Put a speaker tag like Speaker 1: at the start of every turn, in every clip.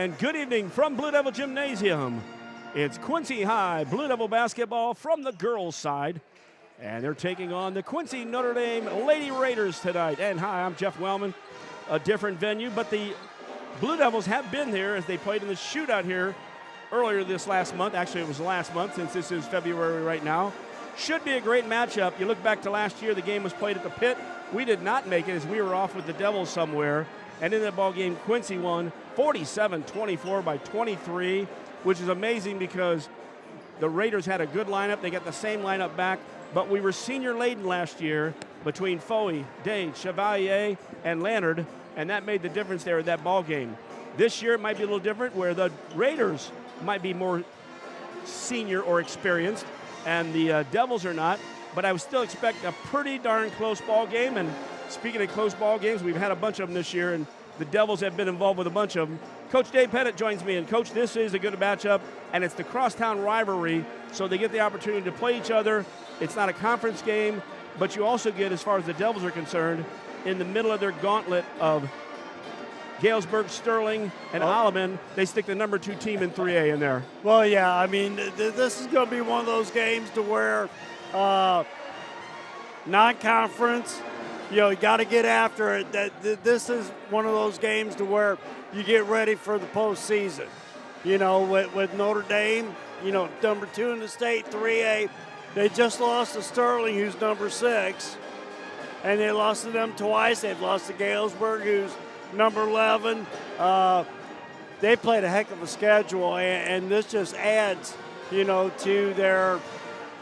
Speaker 1: And good evening from Blue Devil Gymnasium. It's Quincy High Blue Devil basketball from the girls' side. And they're taking on the Quincy Notre Dame Lady Raiders tonight. And hi, I'm Jeff Wellman. A different venue, but the Blue Devils have been here as they played in the shootout here earlier this last month. Actually, it was last month since this is February right now. Should be a great matchup. You look back to last year, the game was played at the Pit. We did not make it as we were off with the Devils somewhere. And in that ball game, Quincy won 47-24 by 23, which is amazing because the Raiders had a good lineup. They got the same lineup back, but we were senior laden last year between Foey, Day, Chevalier, and Leonard, and that made the difference there in that ball game. This year it might be a little different where the Raiders might be more senior or experienced, and the Devils are not, but I would still expect a pretty darn close ball game. And speaking of close ball games, we've had a bunch of them this year, and the Devils have been involved with a bunch of them. Coach Dave Pettit joins me, and Coach, this is a good matchup, and it's the crosstown rivalry, so they get the opportunity to play each other. It's not a conference game, but you also get, as far as the Devils are concerned, in the middle of their gauntlet of Galesburg, Sterling, and Alleman, they stick the number 2 team in 3A in there.
Speaker 2: Well, yeah, I mean, this is going to be one of those games to where non-conference, you got to get after it. This is one of those games to where you get ready for the postseason. With Notre Dame, number 2 in the state, 3A, they just lost to Sterling, who's number 6, and they lost to them twice. They've lost to Galesburg, who's number 11. They played a heck of a schedule, and this just adds, to their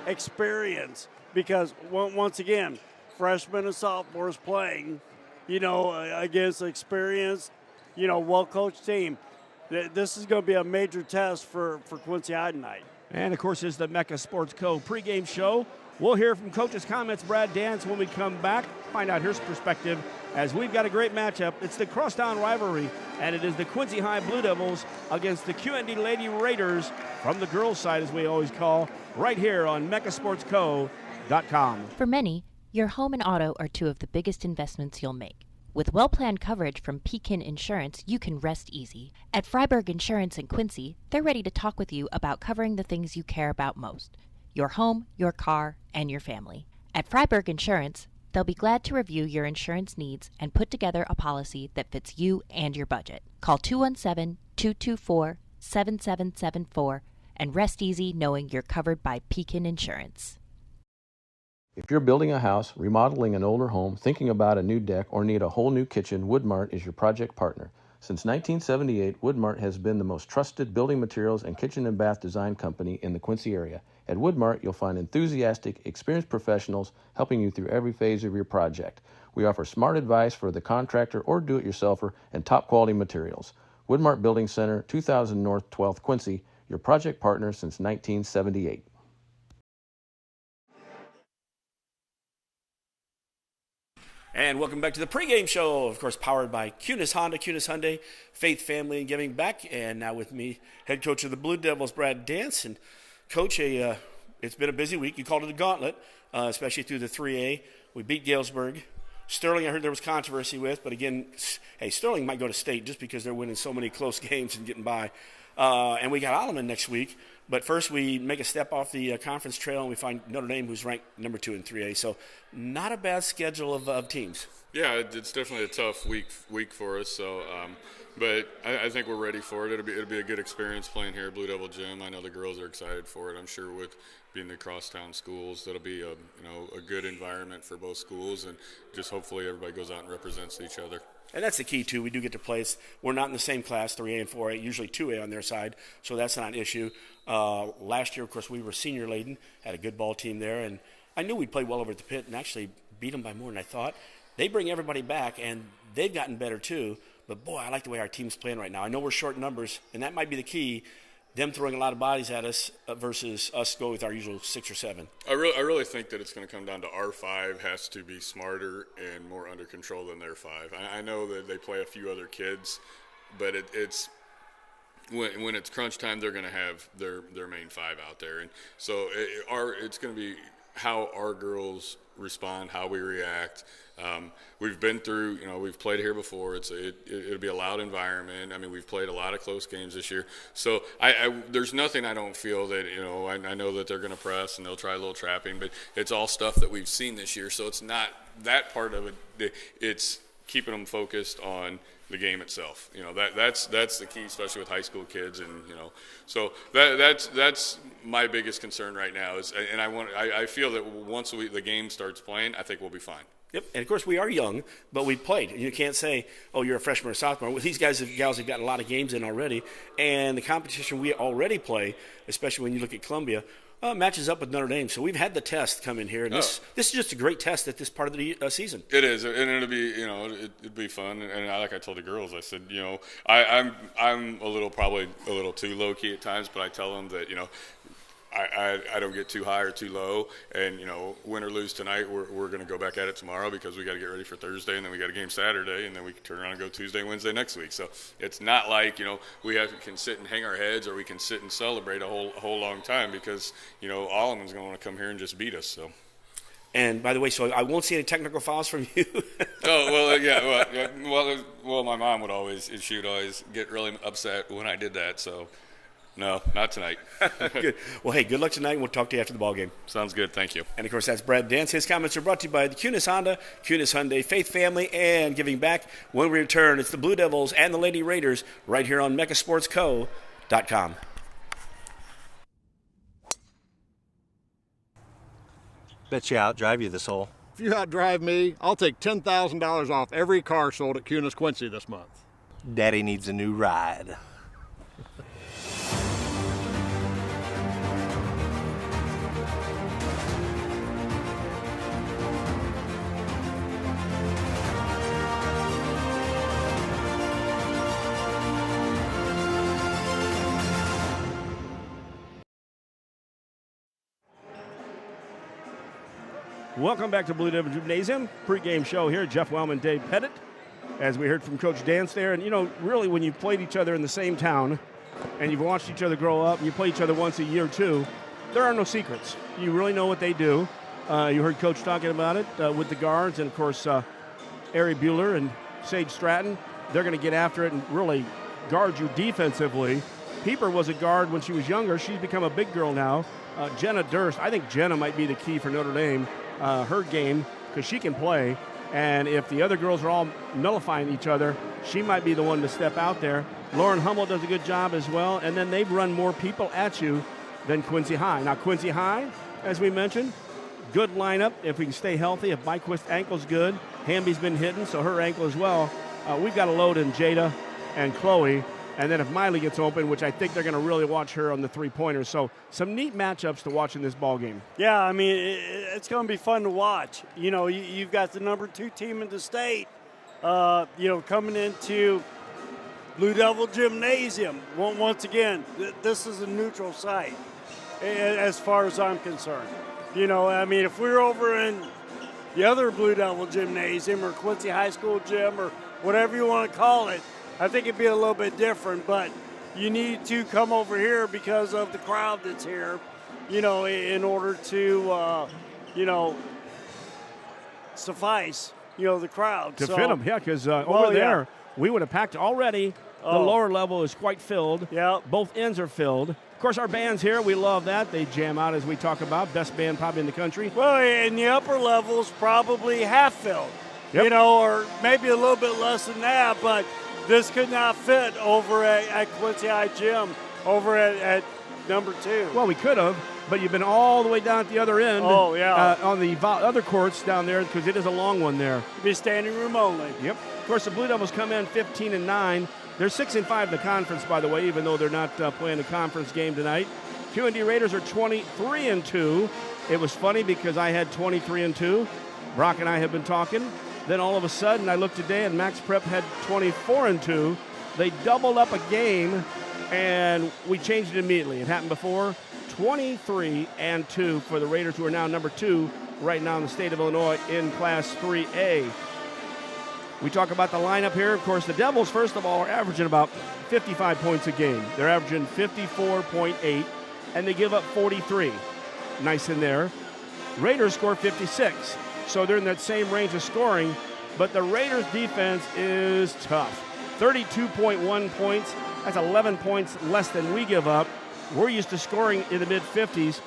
Speaker 2: experience because, once again, freshmen and sophomores playing, against an experienced, well-coached team. This is going to be a major test for Quincy High tonight.
Speaker 1: And, of course, is the Mecca Sports Co. pregame show. We'll hear from Coach's comments, Brad Dance, when we come back. Find out his perspective as we've got a great matchup. It's the crosstown rivalry, and it is the Quincy High Blue Devils against the QND Lady Raiders from the girls' side, as we always call, right here on MeccaSportsCo.com.
Speaker 3: For many, your home and auto are 2 of the biggest investments you'll make. With well-planned coverage from Pekin Insurance, you can rest easy. At Freiberg Insurance in Quincy, they're ready to talk with you about covering the things you care about most: your home, your car, and your family. At Freiberg Insurance, they'll be glad to review your insurance needs and put together a policy that fits you and your budget. Call 217-224-7774 and rest easy knowing you're covered by Pekin Insurance.
Speaker 4: If you're building a house, remodeling an older home, thinking about a new deck, or need a whole new kitchen, Woodmart is your project partner. Since 1978, Woodmart has been the most trusted building materials and kitchen and bath design company in the Quincy area. At Woodmart, you'll find enthusiastic, experienced professionals helping you through every phase of your project. We offer smart advice for the contractor or do-it-yourselfer and top-quality materials. Woodmart Building Center, 2000 North 12th Quincy, your project partner since 1978.
Speaker 1: And welcome back to the pregame show, of course, powered by Kunis Honda, Kunis Hyundai, Faith, Family, and Giving Back. And now with me, head coach of the Blue Devils, Brad Dance. And, Coach, it's been a busy week. You called it a gauntlet, especially through the 3A. We beat Galesburg. Sterling, I heard there was controversy with, but again, hey, Sterling might go to state just because they're winning so many close games and getting by. And we got Alleman next week. But first, we make a step off the conference trail, and we find Notre Dame, who's ranked number 2 in 3A. So not a bad schedule of teams.
Speaker 5: Yeah, it's definitely a tough week for us. So, but I think we're ready for it. It'll be a good experience playing here at Blue Devil Gym. I know the girls are excited for it. I'm sure with being the crosstown schools, that'll be a good environment for both schools, and just hopefully everybody goes out and represents each other.
Speaker 1: And that's the key, too. We do get to play. We're not in the same class, 3A and 4A, usually 2A on their side, so that's not an issue. Last year, of course, we were senior laden, had a good ball team there, and I knew we'd play well over at the Pit and actually beat them by more than I thought. They bring everybody back, and they've gotten better, too. But, boy, I like the way our team's playing right now. I know we're short numbers, and that might be the key, them throwing a lot of bodies at us versus us go with our usual 6 or 7.
Speaker 5: I really think that it's going to come down to our 5 has to be smarter and more under control than their 5. I know that they play a few other kids, but it's when it's crunch time, they're going to have their main 5 out there. And so it's going to be how our girls respond, how we react. We've been through, we've played here before. It'll be a loud environment. I mean, we've played a lot of close games this year. So there's nothing I don't feel that, I know that they're going to press and they'll try a little trapping, but it's all stuff that we've seen this year. So it's not that part of it. It's keeping them focused on the game itself. That's the key, especially with high school kids, and so that's my biggest concern right now I feel that once the game starts playing, I think we'll be fine.
Speaker 1: Yep, and of course we are young, but we've played. You can't say, oh, you're a freshman or sophomore. With these gals have gotten a lot of games in already, and the competition we already play, especially when you look at Columbia, matches up with Notre Dame. So we've had the test come in here, and this is just a great test at this part of the season.
Speaker 5: It is, and it'll be, it'd be fun. And like I told the girls, I said, I'm probably a little too low key at times, but I tell them that, I don't get too high or too low, and win or lose tonight, we're going to go back at it tomorrow because we got to get ready for Thursday, and then we got a game Saturday, and then we can turn around and go Tuesday and Wednesday next week. So it's not like we can sit and hang our heads, or we can sit and celebrate a whole long time, because all of them's going to want to come here and just beat us. So.
Speaker 1: And by the way, so I won't see any technical fouls from you.
Speaker 5: Oh well, yeah, well, my mom would always get really upset when I did that. So. No, not tonight.
Speaker 1: Good. Well, hey, good luck tonight, and we'll talk to you after the ball game.
Speaker 5: Sounds good. Thank you.
Speaker 1: And, of course, that's Brad Dance. His comments are brought to you by the QNS Honda, QNS Hyundai, Faith Family, and Giving Back. When we return, it's the Blue Devils and the Lady Raiders right here on MegaSportsCo.com.
Speaker 6: Bet you outdrive you this hole.
Speaker 7: If you outdrive me, I'll take $10,000 off every car sold at QNS Quincy this month.
Speaker 6: Daddy needs a new ride.
Speaker 1: Welcome back to Blue Devil Gymnasium, pregame show here. Jeff Wellman, Dave Pettit, as we heard from Coach Dance there. And, really, when you've played each other in the same town and you've watched each other grow up and you play each other once a year, too, there are no secrets. You really know what they do. You heard Coach talking about it with the guards. And, of course, Ari Bueller and Sage Stratton, they're going to get after it and really guard you defensively. Pieper was a guard when she was younger. She's become a big girl now. Jenna Durst, I think Jenna might be the key for Notre Dame. Her game, because she can play, and if the other girls are all nullifying each other, she might be the one to step out there. Lauren Hummel does a good job as well, and then they've run more people at you than Quincy High. Now, Quincy High, as we mentioned, good lineup if we can stay healthy. If Byquist's ankle's good, Hamby's been hitting, so her ankle as well. We've got a load in Jada and Chloe. And then if Miley gets open, which I think they're going to really watch her on the three-pointers. So some neat matchups to watch in this ball game.
Speaker 2: Yeah, I mean, it's going to be fun to watch. You've got the number 2 team in the state, coming into Blue Devil Gymnasium. Once again, this is a neutral site as far as I'm concerned. If we're over in the other Blue Devil Gymnasium or Quincy High School Gym or whatever you want to call it, I think it'd be a little bit different, but you need to come over here because of the crowd that's here, in order to, suffice, the crowd.
Speaker 1: To fit them, yeah, because over there, we would have packed already. The lower level is quite filled.
Speaker 2: Yeah.
Speaker 1: Both ends are filled. Of course, our band's here. We love that. They jam out as we talk about. Best band probably in the country.
Speaker 2: Well, and the upper level's probably half filled,
Speaker 1: yep.
Speaker 2: Or maybe a little bit less than that, but this could not fit over at Quincy High Gym, over at number 2.
Speaker 1: Well, we could have, but you've been all the way down at the other end.
Speaker 2: Oh, yeah.
Speaker 1: On the other courts down there, because it is a long one there.
Speaker 2: It'd be standing room only.
Speaker 1: Yep. Of course, the Blue Devils come in 15-9. They're 6-5 in the conference, by the way, even though they're not playing a conference game tonight. QND Raiders are 23-2. It was funny because I had 23-2. Brock and I have been talking. Then all of a sudden, I looked today, and Max Prep had 24-2. They doubled up a game, and we changed it immediately. It happened before. 23-2 for the Raiders, who are now number 2 right now in the state of Illinois in Class 3A. We talk about the lineup here. Of course, the Devils, first of all, are averaging about 55 points a game. They're averaging 54.8, and they give up 43. Nice in there. Raiders score 56. So they're in that same range of scoring, but the Raiders defense is tough. 32.1 points. That's 11 points less than we give up. We're used to scoring in the mid-50s.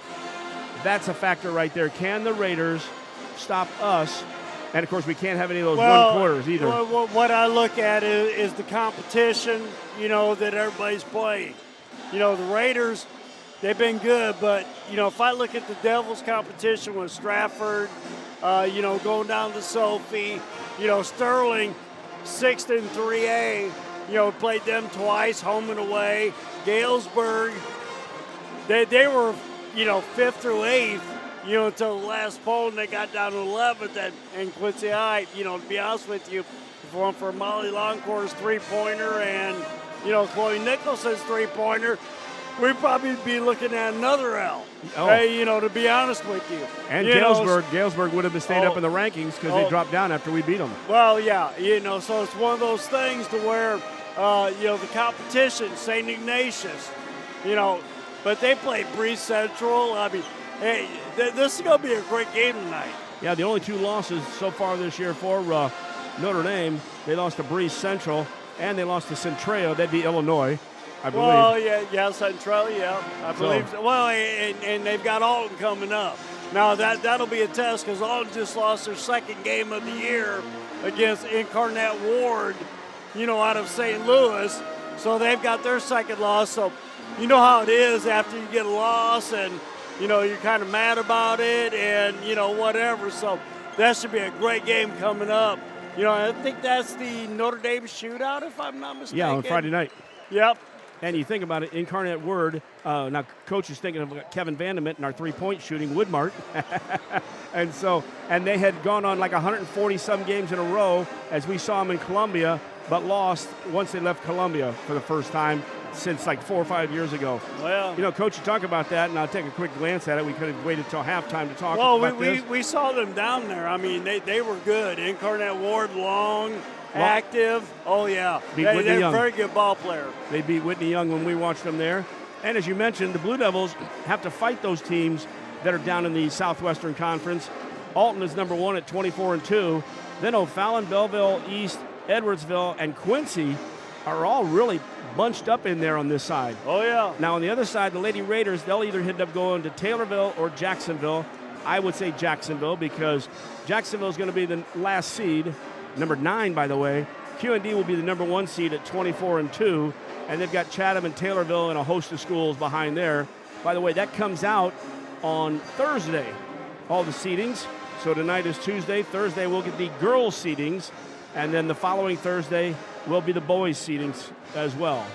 Speaker 1: That's a factor right there. Can the Raiders stop us? And, of course, we can't have any of those one quarters either.
Speaker 2: What I look at is the competition, that everybody's playing. The Raiders, they've been good, but, if I look at the Devils' competition with Stratford, going down to Sophie, Sterling, 6th in 3A, played them twice, home and away. Galesburg, they were, 5th through 8th, until the last poll, and they got down to 11th. And Quincy High, to be honest with you, if it weren't for Molly Longcore's three-pointer and, Chloe Nicholson's three-pointer, we'd probably be looking at another L.
Speaker 1: Oh.
Speaker 2: Hey, to be honest with you.
Speaker 1: And Galesburg would have stayed up in the rankings because they dropped down after we beat them.
Speaker 2: Well, yeah, so it's one of those things to where, the competition, St. Ignatius, but they played Breeze Central. I mean, hey, this is going to be a great game tonight.
Speaker 1: Yeah, the only 2 losses so far this year for Notre Dame, they lost to Breeze Central and they lost to Centralia. That'd be Illinois, I believe.
Speaker 2: Well, yeah, Centralia, yeah, I believe so. Well, and they've got Alton coming up. Now, that'll be a test because Alton just lost their second game of the year against Incarnate Ward, out of St. Louis. So they've got their second loss. So you know how it is after you get a loss and, you're kind of mad about it and, whatever. So that should be a great game coming up. I think that's the Notre Dame shootout, if I'm not mistaken.
Speaker 1: Yeah, on Friday night.
Speaker 2: Yep.
Speaker 1: And you think about it, Incarnate Word, now Coach is thinking of Kevin Vandement and our three-point shooting, Woodmart. and they had gone on like 140-some games in a row as we saw them in Columbia, but lost once they left Columbia for the first time since like 4 or 5 years ago.
Speaker 2: Well,
Speaker 1: Coach, you talk about that, and I'll take a quick glance at it. We could have waited till halftime to talk about this.
Speaker 2: We saw them down there. I mean, they were good. Incarnate Ward, long, active. Oh, yeah. They're a very good ball player.
Speaker 1: They beat Whitney Young when we watched them there. And as you mentioned, the Blue Devils have to fight those teams that are down in the Southwestern Conference. Alton is number 1 at 24-2. Then O'Fallon, Belleville, East, Edwardsville, and Quincy are all really bunched up in there on this side.
Speaker 2: Oh, yeah.
Speaker 1: Now, on the other side, the Lady Raiders, they'll either end up going to Taylorville or Jacksonville. I would say Jacksonville because Jacksonville is going to be the last seed, number 9, by the way. QND will be the number 1 seed at 24-2, and they've got Chatham and Taylorville and a host of schools behind there. By the way, that comes out on Thursday, all the seedings. So tonight is Tuesday. Thursday, we'll get the girls' seedings, and then the following Thursday will be the boys' seedings as well.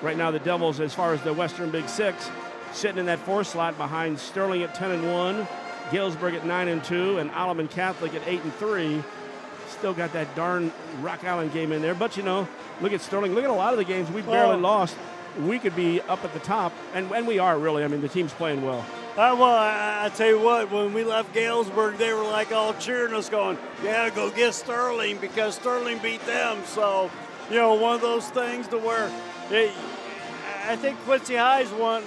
Speaker 1: Right now, the Devils, as far as the Western Big Six, sitting in that 4th slot behind Sterling at 10-1, Galesburg at 9-2, and Alleman Catholic at 8-3. Still got that darn Rock Island game in there. But, look at Sterling. Look at a lot of the games we barely lost. We could be up at the top, and we are really. I mean, the team's playing well.
Speaker 2: I tell you what, when we left Galesburg, they were like all cheering us going, yeah, go get Sterling because Sterling beat them. So, one of those things to where I think Quincy High's one.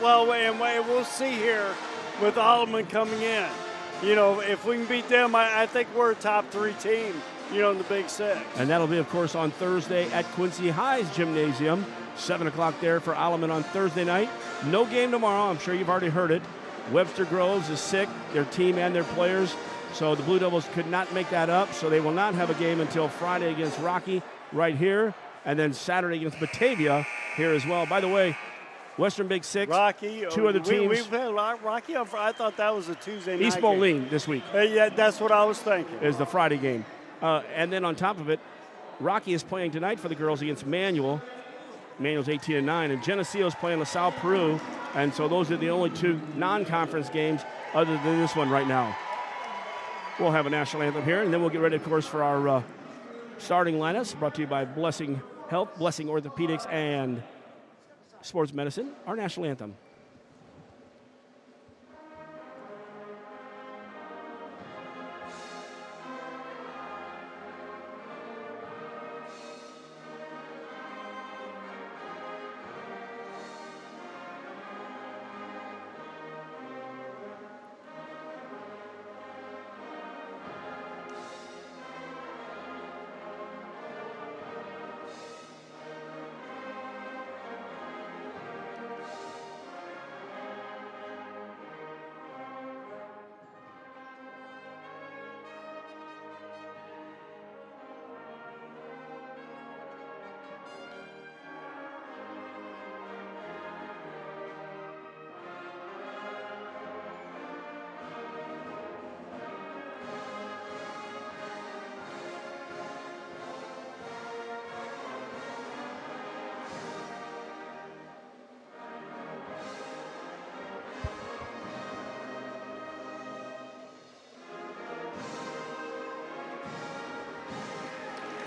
Speaker 2: Well, and we'll see here with Alleman coming in. If we can beat them, I think we're a top 3 team, in the Big Six.
Speaker 1: And that'll be, of course, on Thursday at Quincy High's Gymnasium. 7 o'clock there for Alleman on Thursday night. No game tomorrow. I'm sure you've already heard it. Webster Groves is sick, their team and their players. So the Blue Devils could not make that up. So they will not have a game until Friday against Rocky right here. And then Saturday against Batavia here as well. By the way, Western Big Six,
Speaker 2: Rocky,
Speaker 1: 2 other teams.
Speaker 2: We played Rocky on Friday. I thought that was a Tuesday night
Speaker 1: East Moline this week.
Speaker 2: Yeah, that's what I was thinking.
Speaker 1: Is the Friday game. And then on top of it, Rocky is playing tonight for the girls against Manual. Manual's 18-9, and Geneseo's playing LaSalle Peru, and so those are the only 2 non-conference games other than this one right now. We'll have a national anthem here, and then we'll get ready, of course, for our starting lineups, brought to you by Blessing Health, Blessing Orthopedics, and Sports Medicine, our national anthem.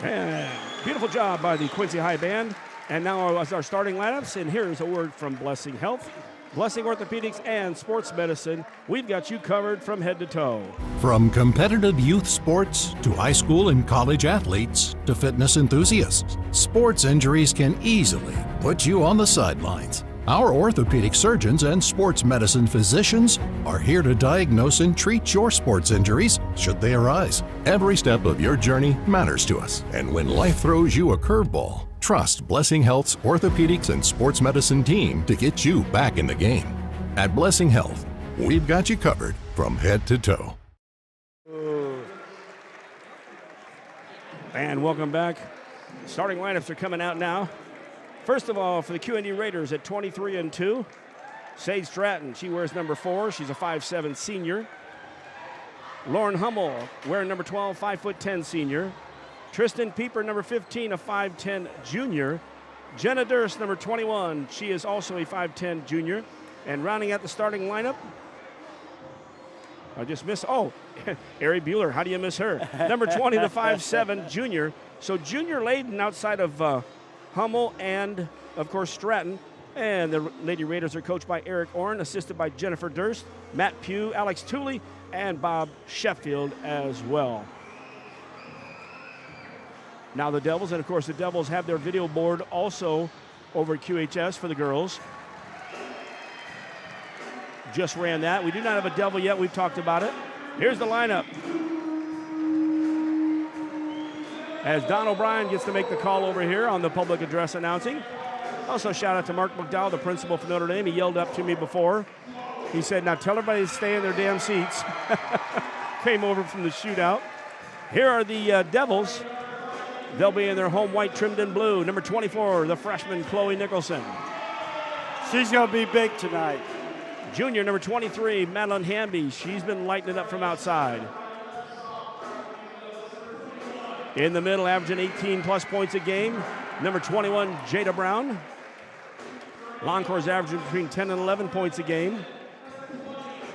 Speaker 1: And beautiful job by the Quincy High Band. And now as our starting lineups, and here's a word from Blessing Health. Blessing Orthopedics and Sports Medicine, we've got you covered from head to toe.
Speaker 8: From competitive youth sports to high school and college athletes to fitness enthusiasts, sports injuries can easily put you on the sidelines. Our orthopedic surgeons and sports medicine physicians are here to diagnose and treat your sports injuries should they arise. Every step of your journey matters to us, and when life throws you a curveball, trust Blessing Health's orthopedics and sports medicine team to get you back in the game. At Blessing Health, we've got you covered from head to toe.
Speaker 1: And welcome back. Starting lineups are coming out now. First of all, for the QND Raiders at 23-2, Sage Stratton, she wears number 4. She's a 5'7" senior. Lauren Hummel wearing number 12, 5'10" senior. Tristan Pieper, number 15, a 5'10" junior. Jenna Durst, number 21, she is also a 5'10" junior. And rounding out the starting lineup, I just missed, Ari Bueller, how do you miss her? Number 20, the 5'7" junior. So junior laden outside of Hummel and, of course, Stratton. And the Lady Raiders are coached by Eric Orrin, assisted by Jennifer Durst, Matt Pugh, Alex Tooley, and Bob Sheffield as well. Now the Devils, and of course the Devils have their video board also over at QHS for the girls. Just ran that. We do not have a Devil yet. We've talked about it. Here's the lineup. As Don O'Brien gets to make the call over here on the public address announcing. Also shout out to Mark McDowell, the principal for Notre Dame. He yelled up to me before. He said, now tell everybody to stay in their damn seats. Came over from the shootout. Here are the Devils. They'll be in their home white trimmed in blue. Number 24, the freshman Chloe Nicholson.
Speaker 2: She's going to be big tonight.
Speaker 1: Junior, number 23, Madeline Hamby. She's been lighting it up from outside. In the middle, averaging 18-plus points a game, number 21, Jada Brown. Loncore's averaging between 10 and 11 points a game.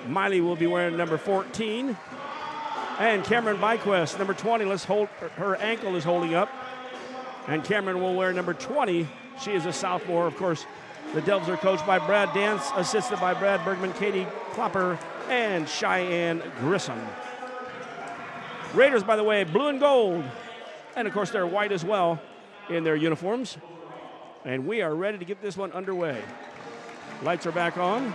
Speaker 1: Miley will be wearing number 14. And Cameron Byquist, number 20. Her ankle is holding up. And Cameron will wear number 20. She is a sophomore. Of course, the Devils are coached by Brad Dance, assisted by Brad Bergman, Katie Klopper, and Cheyenne Grissom. Raiders, by the way, blue and gold. And, of course, they're white as well in their uniforms. And we are ready to get this one underway. Lights are back on.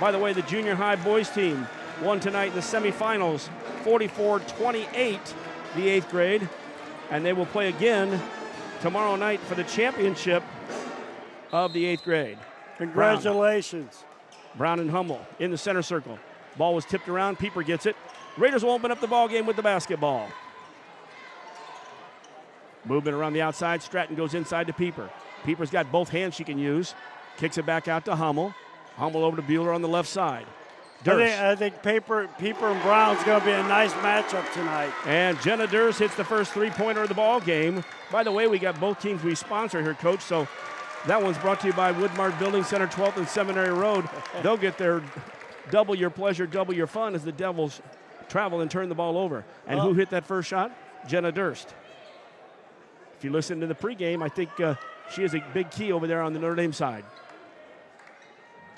Speaker 1: By the way, the junior high boys team won tonight in the semifinals, 44-28, the 8th grade. And they will play again tomorrow night for the championship of the 8th grade.
Speaker 2: Congratulations.
Speaker 1: Brown and Hummel in the center circle. Ball was tipped around. Pieper gets it. Raiders will open up the ball game with the basketball. Movement around the outside. Stratton goes inside to Pieper. Pieper's got both hands she can use. Kicks it back out to Hummel. Hummel over to Bueller on the left side.
Speaker 2: I think Pieper and Brown's going to be a nice matchup tonight.
Speaker 1: And Jenna Durst hits the first three-pointer of the ball game. By the way, we got both teams we sponsor here, Coach, so that one's brought to you by Woodmart Building Center, 12th and Seminary Road. They'll get their double your pleasure, double your fun as the Devils travel and turn the ball over. And who hit that first shot? Jenna Durst. If you listen to the pregame, I think she is a big key over there on the Notre Dame side.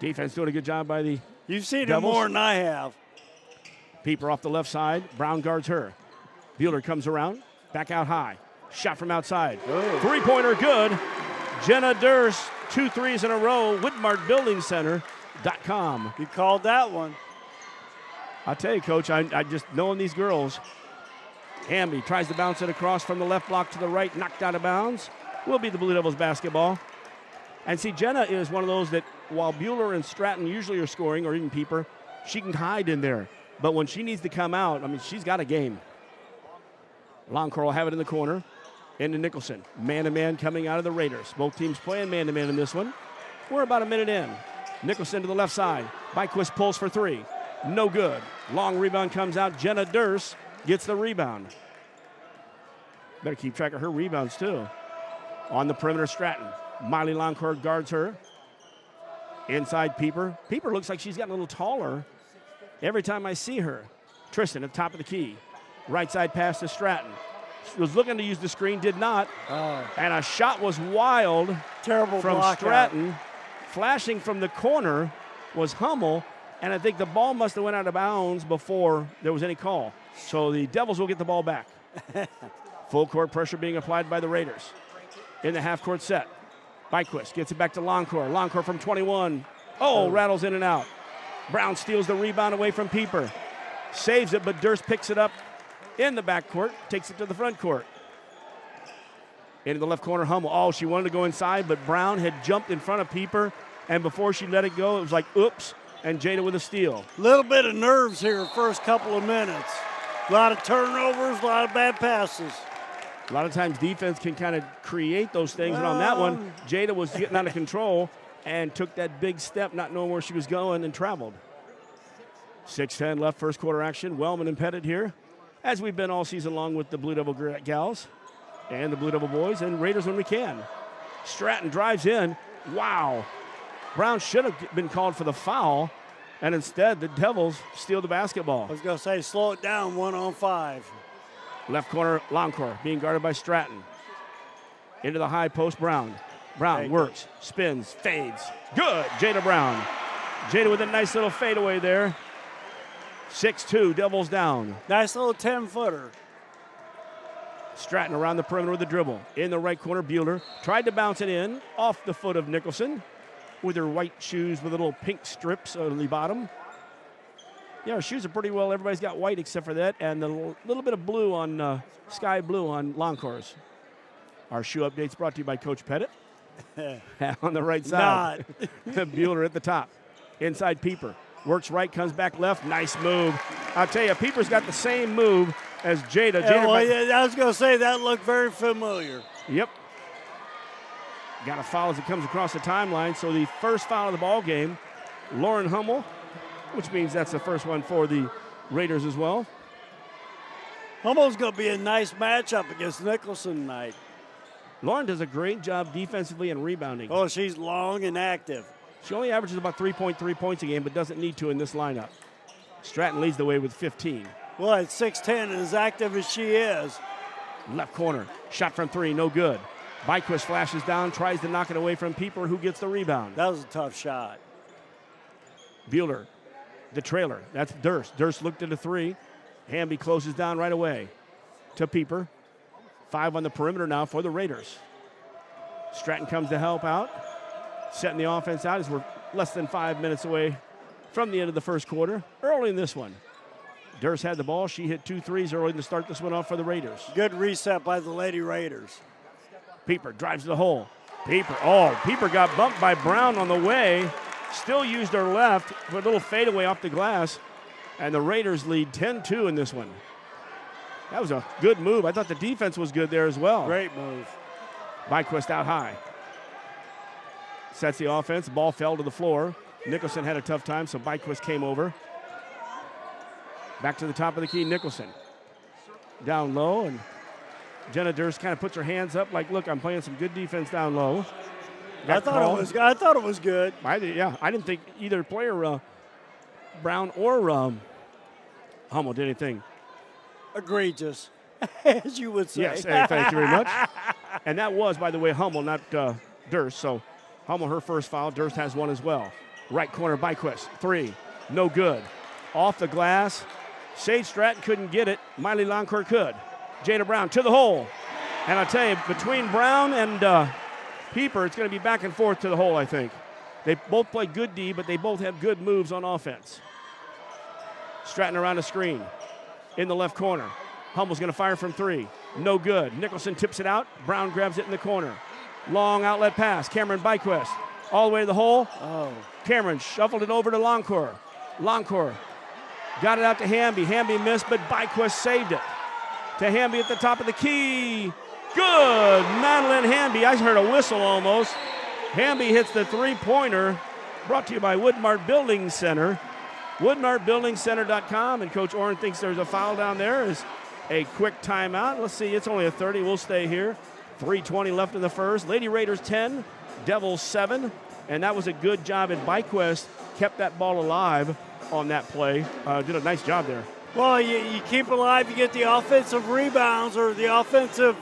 Speaker 1: Defense doing a good job by the
Speaker 2: You've seen
Speaker 1: Devils.
Speaker 2: it more than I have.
Speaker 1: Pieper off the left side. Brown guards her. Bueller comes around. Back out high. Shot from outside.
Speaker 2: Oh.
Speaker 1: Three-pointer good. Jenna Durst, 2 threes in a row. WoodmartBuildingCenter.com.
Speaker 2: You called that one.
Speaker 1: I'll tell you, Coach, I just knowing these girls. Hamby tries to bounce it across from the left block to the right, knocked out of bounds. Will be the Blue Devils basketball. And see, Jenna is one of those that while Bueller and Stratton usually are scoring, or even Pieper, she can hide in there. But when she needs to come out, I mean, she's got a game. Longcore will have it in the corner. Into Nicholson. Man-to-man coming out of the Raiders. Both teams playing man-to-man in this one. We're about a minute in. Nicholson to the left side. Byquist pulls for 3. No good. Long rebound comes out. Jenna Durst gets the rebound. Better keep track of her rebounds, too. On the perimeter, Stratton. Miley Longcore guards her. Inside Pieper. Pieper looks like she's gotten a little taller every time I see her. Tristan at the top of the key. Right side pass to Stratton. was looking to use the screen, did not.
Speaker 2: Oh.
Speaker 1: And a shot was wild.
Speaker 2: Terrible
Speaker 1: from
Speaker 2: block
Speaker 1: Stratton.
Speaker 2: out.
Speaker 1: Flashing from the corner was Hummel, and I think the ball must have went out of bounds before there was any call. So the Devils will get the ball back. Full court pressure being applied by the Raiders. In the half-court set, Byquist gets it back to Longcore. Longcore from 21. Oh, rattles in and out. Brown steals the rebound away from Pieper. Saves it, but Durst picks it up in the backcourt, takes it to the front court. Into the left corner, Hummel. Oh, she wanted to go inside, but Brown had jumped in front of Pieper, and before she let it go, it was like, oops, and Jada with a steal.
Speaker 2: Little bit of nerves here first couple of minutes. A lot of turnovers, a lot of bad passes.
Speaker 1: A lot of times defense can kind of create those things, and on that one, Jada was getting out of control and took that big step, not knowing where she was going, and traveled. 6:10 left, first quarter action. Wellman and Pettit here, as we've been all season long with the Blue Devil gals and the Blue Devil boys, and Raiders when we can. Stratton drives in. Wow. Brown should have been called for the foul, and instead the Devils steal the basketball.
Speaker 2: I was going to say, slow it down, 1-on-5.
Speaker 1: Left corner, Longcore being guarded by Stratton. Into the high post, Brown. Brown works, spins, fades. Good, Jada Brown. Jada with a nice little fadeaway there. 6-2, Devils down.
Speaker 2: Nice little 10-footer.
Speaker 1: Stratton around the perimeter with the dribble. In the right corner, Bueller tried to bounce it in off the foot of Nicholson with her white shoes with little pink strips on the bottom. Yeah, her shoes are pretty well. Everybody's got white except for that, and the little bit of blue on sky blue on Longcore's. Our shoe updates brought to you by Coach Pettit. On the right side. Bueller at the top. Inside Pieper. Works right, comes back left. Nice move. I'll tell you, Pieper's got the same move as Jada.
Speaker 2: I was going to say, that looked very familiar.
Speaker 1: Yep. Got a foul as it comes across the timeline. So the first foul of the ball game, Lauren Hummel, which means that's the first one for the Raiders as well.
Speaker 2: Hummel's going to be a nice matchup against Nicholson tonight.
Speaker 1: Lauren does a great job defensively and rebounding.
Speaker 2: Oh, she's long and active.
Speaker 1: She only averages about 3.3 points a game, but doesn't need to in this lineup. Stratton leads the way with 15.
Speaker 2: Well, at 6'10", and as active as she is.
Speaker 1: Left corner, shot from three, no good. Byquist flashes down, tries to knock it away from Pieper, who gets the rebound.
Speaker 2: That was a tough shot.
Speaker 1: Bueller, the trailer, that's Durst. Durst looked at a three. Hamby closes down right away to Pieper. 5 on the perimeter now for the Raiders. Stratton comes to help out. Setting the offense out as we're less than 5 minutes away from the end of the first quarter. Early in this one. Durst had the ball. She hit 2 threes early to start this one off for the Raiders.
Speaker 2: Good reset by the Lady Raiders.
Speaker 1: Pieper drives to the hole. Pieper got bumped by Brown on the way. Still used her left for a little fadeaway off the glass. And the Raiders lead 10-2 in this one. That was a good move. I thought the defense was good there as well.
Speaker 2: Great move.
Speaker 1: Byquist out high. Sets the offense. Ball fell to the floor. Nicholson had a tough time, so Byquist came over. Back to the top of the key, Nicholson. Down low, and Jenna Durst kind of puts her hands up like, look, I'm playing some good defense down low.
Speaker 2: I thought it was good.
Speaker 1: I didn't think either player, Brown or Hummel, did anything.
Speaker 2: Egregious, as you would say.
Speaker 1: Yes, hey, thank you very much. And that was, by the way, Hummel, not Durst. So Hummel, her first foul. Durst has one as well. Right corner, Byquist. 3, no good. Off the glass. Sage Stratton couldn't get it. Miley Longcore could. Jada Brown to the hole. And I'll tell you, between Brown and Pieper, it's going to be back and forth to the hole, I think. They both play good D, but they both have good moves on offense. Stratton around the screen. In the left corner. Hummel's going to fire from 3. No good. Nicholson tips it out. Brown grabs it in the corner. Long outlet pass. Cameron Byquist. All the way to the hole.
Speaker 2: Oh.
Speaker 1: Cameron shuffled it over to Longcore. Longcore got it out to Hamby. Hamby missed, but Byquist saved it. To Hamby at the top of the key. Good. Madeline Hamby. I heard a whistle almost. Hamby hits the three-pointer. Brought to you by Woodmart Building Center. WoodmartBuildingCenter.com, and Coach Orrin thinks there's a foul down there. Is a quick timeout. Let's see, it's only a 30. We'll stay here. 3:20 left in the first. Lady Raiders 10, Devils 7, and that was a good job. And Byquist kept that ball alive on that play. Did a nice job there.
Speaker 2: Well, you keep alive, you get the offensive rebounds or the offensive,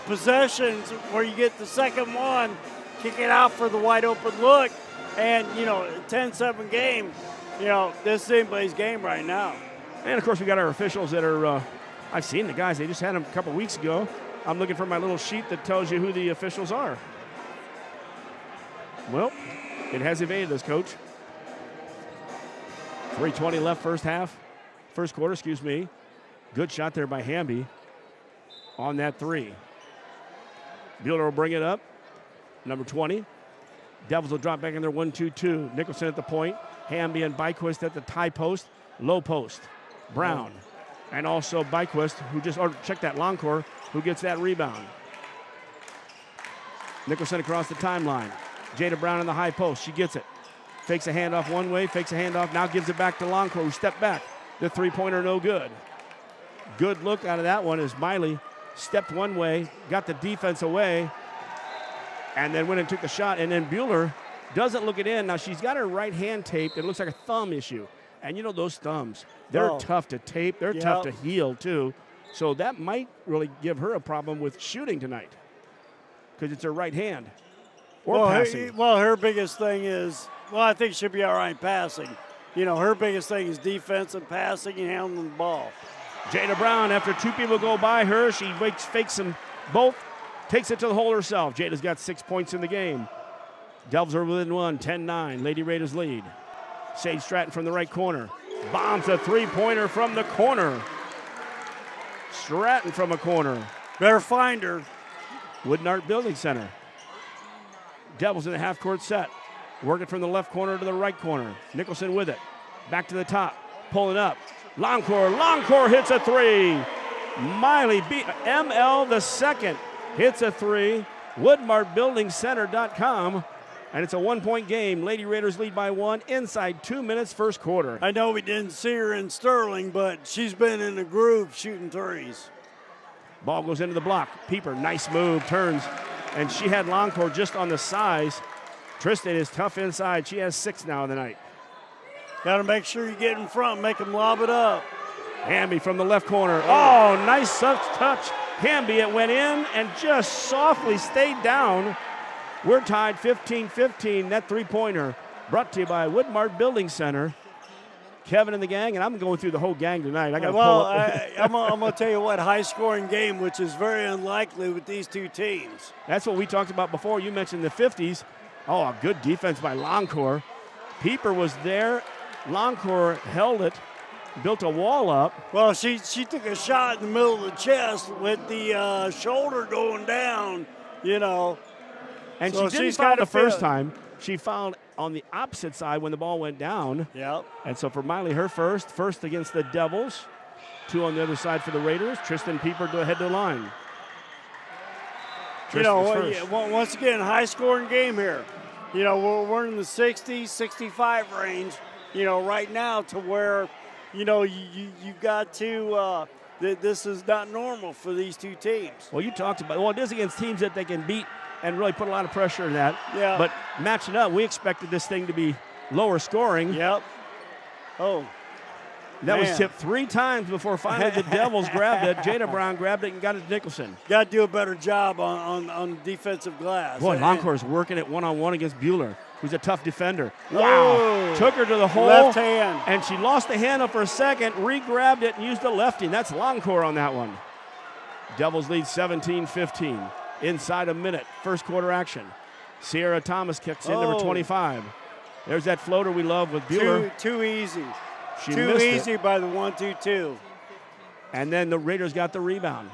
Speaker 2: possessions where you get the second one, kick it out for the wide open look, and, 10-7 game, this is anybody's game right now.
Speaker 1: And, of course, we got our officials that are, I've seen the guys. They just had them a couple weeks ago. I'm looking for my little sheet that tells you who the officials are. Well, it has evaded us, Coach. 3:20 left first quarter, excuse me. Good shot there by Hamby on that three. Bueller will bring it up. Number 20. Devils will drop back in their 1-2-2. Nicholson at the point. Hamby and Byquist at the tie post. Low post. Brown. And also Byquist, check that Longcore, who gets that rebound. Nicholson across the timeline. Jada Brown in the high post. She gets it. Fakes a handoff one way, fakes a handoff, now gives it back to Longcore, who stepped back. The three-pointer no good. Good look out of that one as Miley stepped one way, got the defense away, and then went and took the shot. And then Bueller doesn't look it in. Now she's got her right hand taped. It looks like a thumb issue. And those thumbs, they're tough to tape. They're tough to heal, too. So that might really give her a problem with shooting tonight because it's her right hand or passing.
Speaker 2: Her biggest thing is, I think she'll be all right passing. Her biggest thing is defense and passing and handling the ball.
Speaker 1: Jada Brown, after two people go by her, she fakes them both, takes it to the hole herself. Jada's got 6 points in the game. Devils are within one, 10-9. Lady Raiders lead. Sage Stratton from the right corner. Bombs a three-pointer from the corner. Stratton from a corner.
Speaker 2: Better find her.
Speaker 1: Woodnart Building Center. Devils in the half-court set. Working from the left corner to the right corner. Nicholson with it. Back to the top. Pulling up. Longcore hits a three. Miley ML the second hits a three. WoodmartBuildingCenter.com. And it's a 1-point game. Lady Raiders lead by one inside 2 minutes first quarter.
Speaker 2: I know we didn't see her in Sterling, but she's been in the groove shooting threes.
Speaker 1: Ball goes into the block. Pieper, nice move, turns. And she had Longcore just on the size. Tristan is tough inside. She has 6 now tonight.
Speaker 2: Got to make sure you get in front, make them lob it up.
Speaker 1: Hamby from the left corner. Oh, nice touch. Hamby, it went in and just softly stayed down. We're tied 15-15. That three-pointer brought to you by Woodmart Building Center. Kevin and the gang, and I'm going through the whole gang tonight. I got to pull up.
Speaker 2: I'm going to tell you what, high-scoring game, which is very unlikely with these two teams.
Speaker 1: That's what we talked about before. You mentioned the 50s. Oh, a good defense by Longcore. Pieper was there. Longcore held it, built a wall up.
Speaker 2: Well, she took a shot in the middle of the chest with the shoulder going down,
Speaker 1: And so she didn't foul the first time. She fouled on the opposite side when the ball went down.
Speaker 2: Yep.
Speaker 1: And so for Miley, her first against the Devils. 2 on the other side for the Raiders. Tristan Pieper to head to the line.
Speaker 2: Once again, high-scoring game here. We're in the 60, 65 range, right now to where, you've got to this is not normal for these two teams.
Speaker 1: Well, you talked about, it is against teams that they can beat and really put a lot of pressure in that.
Speaker 2: Yeah.
Speaker 1: But matching up, we expected this thing to be lower scoring.
Speaker 2: Yep. Oh.
Speaker 1: That was tipped 3 times before finally the Devils grabbed it. Jada Brown grabbed it and got it to Nicholson.
Speaker 2: Got to do a better job on defensive glass.
Speaker 1: Boy, Longcore's working it one-on-one against Bueller, who's a tough defender. Wow.
Speaker 2: Oh.
Speaker 1: Took her to the hole.
Speaker 2: Left hand.
Speaker 1: And she lost the handle for a second, re-grabbed it, and used the lefty. And that's Longcore on that one. Devils lead 17-15. Inside a minute, first quarter action. Sierra Thomas kicks in, number 25. There's that floater we love with Bueller.
Speaker 2: Too easy.
Speaker 1: She
Speaker 2: Too easy by the 1-2-2.
Speaker 1: And then the Raiders got the rebound.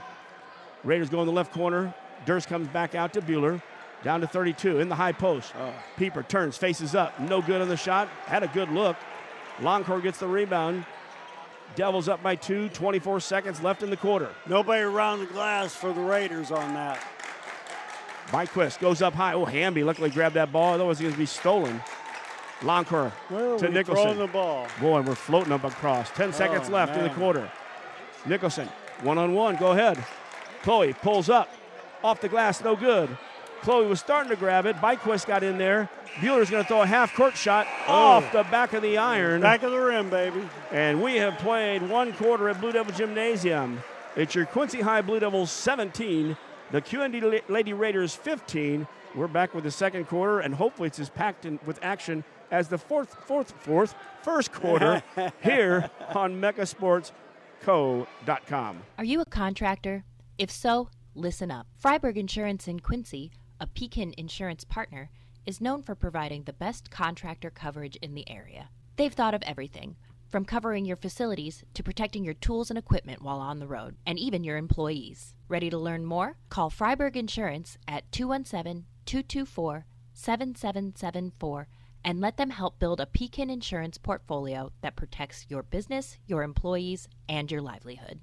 Speaker 1: Raiders go in the left corner. Durst comes back out to Bueller. Down to 32 in the high post. Pieper turns, faces up. No good on the shot. Had a good look. Longcore gets the rebound. Devils up by 2, 24 seconds left in the quarter.
Speaker 2: Nobody around the glass for the Raiders on that.
Speaker 1: Byquist goes up high. Oh, Hamby luckily grabbed that ball. Otherwise, it's going to be stolen. Longcore to Nicholson.
Speaker 2: Throwing the ball.
Speaker 1: Boy, we're floating up across. 10 seconds left in the quarter. Nicholson, one-on-one, go ahead. Chloe pulls up. Off the glass, no good. Chloe was starting to grab it. Byquist got in there. Bueller's going to throw a half-court shot off the back of the iron.
Speaker 2: Back of the rim, baby.
Speaker 1: And we have played one quarter at Blue Devil Gymnasium. It's your Quincy High Blue Devils 17, the QND Lady Raiders 15. We're back with the second quarter, and hopefully it's as packed in with action as the first quarter here on mechasportsco.com.
Speaker 3: Are you a contractor? If so, listen up. Freiburg Insurance in Quincy, a Pekin insurance partner, is known for providing the best contractor coverage in the area. They've thought of everything, from covering your facilities to protecting your tools and equipment while on the road, and even your employees. Ready to learn more? Call Freiburg Insurance at 217-224-7774 and let them help build a Pekin insurance portfolio that protects your business, your employees, and your livelihood.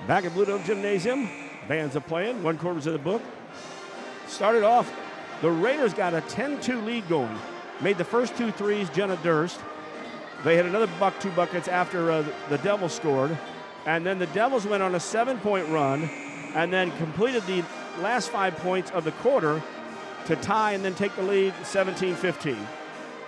Speaker 1: Back at Blue Devil Gymnasium, bands are playing, one quarter's of the book. Started off, the Raiders got a 10-2 lead going. Made the first 2 threes, Jenna Durst. They had another two buckets after the Devils scored. And then the Devils went on a 7-point run and then completed the last 5 points of the quarter to tie and then take the lead 17-15.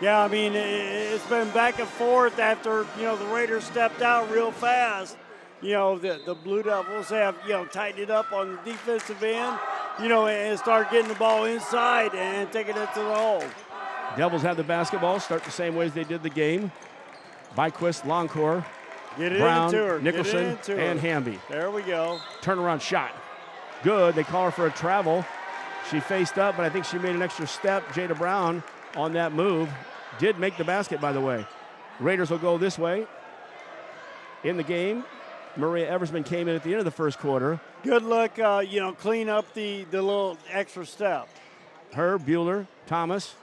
Speaker 2: Yeah, I mean, it's been back and forth after, the Raiders stepped out real fast. The Blue Devils have, tightened it up on the defensive end, and started getting the ball inside and taking it to the hole.
Speaker 1: Devils have the basketball, start the same way as they did the game. Byquist, Longcore, Brown, Nicholson, and Hamby.
Speaker 2: There we go.
Speaker 1: Turnaround shot. Good. They call her for a travel. She faced up, but I think she made an extra step. Jada Brown on that move. Did make the basket, by the way. Raiders will go this way. In the game, Maria Eversman came in at the end of the first quarter.
Speaker 2: Good look, clean up the little extra step.
Speaker 1: Her, Bueller, Thomas.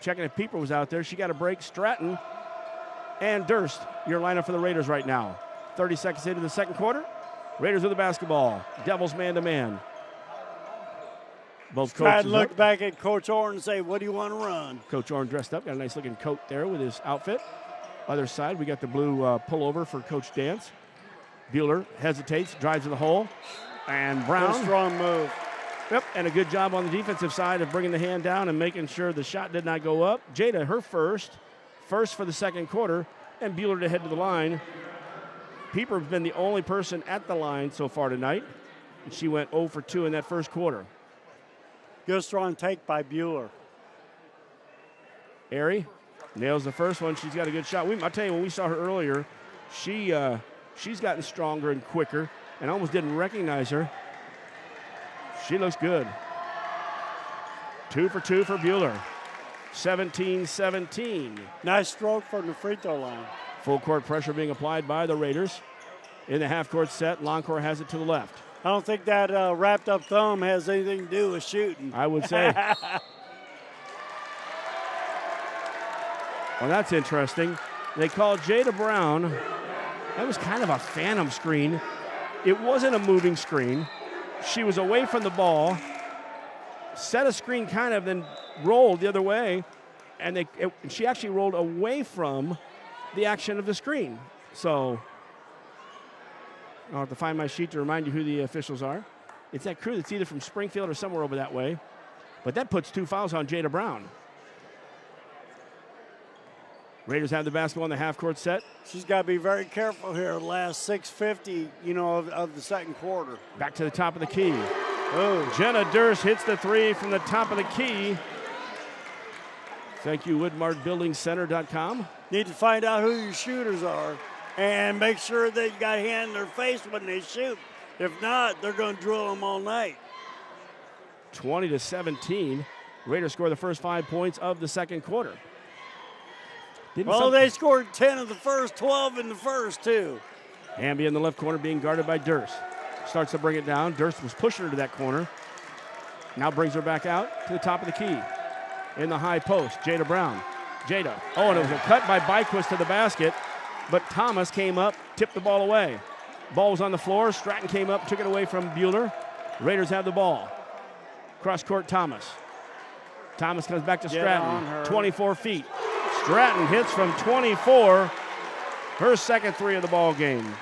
Speaker 1: Checking if Pieper was out there. She got a break. Stratton and Durst, your lineup for the Raiders right now. 30 seconds into the second quarter. Raiders with the basketball. Devils man-to-man. Both coaches
Speaker 2: look back at Coach Orr and say, what do you want to run?
Speaker 1: Coach Orr dressed up. Got a nice-looking coat there with his outfit. Other side, we got the blue pullover for Coach Dance. Bueller hesitates, drives to the hole. And Brown.
Speaker 2: Good strong move.
Speaker 1: Yep, and a good job on the defensive side of bringing the hand down and making sure the shot did not go up. Jada, her first for the second quarter, and Bueller to head to the line. Pieper has been the only person at the line so far tonight. And she went 0 for 2 in that first quarter.
Speaker 2: Good strong take by Bueller.
Speaker 1: Airy nails the first one. She's got a good shot. I'll tell you, when we saw her earlier, she's gotten stronger and quicker, and I almost didn't recognize her. She looks good. 2 for 2 for Bueller. 17-17.
Speaker 2: Nice stroke from the free throw line.
Speaker 1: Full court pressure being applied by the Raiders. In the half-court set, Longcore has it to the left.
Speaker 2: I don't think that wrapped-up thumb has anything to do with shooting.
Speaker 1: I would say. Well, that's interesting. They called Jada Brown. That was kind of a phantom screen. It wasn't a moving screen. She was away from the ball, set a screen kind of, then rolled the other way, and she actually rolled away from the action of the screen. So I'll have to find my sheet to remind you who the officials are. It's that crew that's either from Springfield or somewhere over that way. But that puts 2 fouls on Jada Brown. Raiders have the basketball in the half-court set.
Speaker 2: She's got to be very careful here. The last 6:50, of the second quarter.
Speaker 1: Back to the top of the key. Oh, Jenna Durst hits the three from the top of the key. Thank you, WoodmartBuildingCenter.com.
Speaker 2: Need to find out who your shooters are and make sure they got a hand in their face when they shoot. If not, they're going to drill them all night.
Speaker 1: 20-17. Raiders score the first 5 points of the second quarter.
Speaker 2: They scored 10 of the first, 12 in the first, too.
Speaker 1: Hamby in the left corner being guarded by Durst. Starts to bring it down. Durst was pushing her to that corner. Now brings her back out to the top of the key. In the high post, Jada Brown. Jada. Oh, and it was a cut by Byquist to the basket, but Thomas came up, tipped the ball away. Ball was on the floor. Stratton came up, took it away from Bueller. Raiders have the ball. Cross court, Thomas. Thomas comes back to Stratton. 24 feet. Stratton hits from 24. Her second three of the ball game.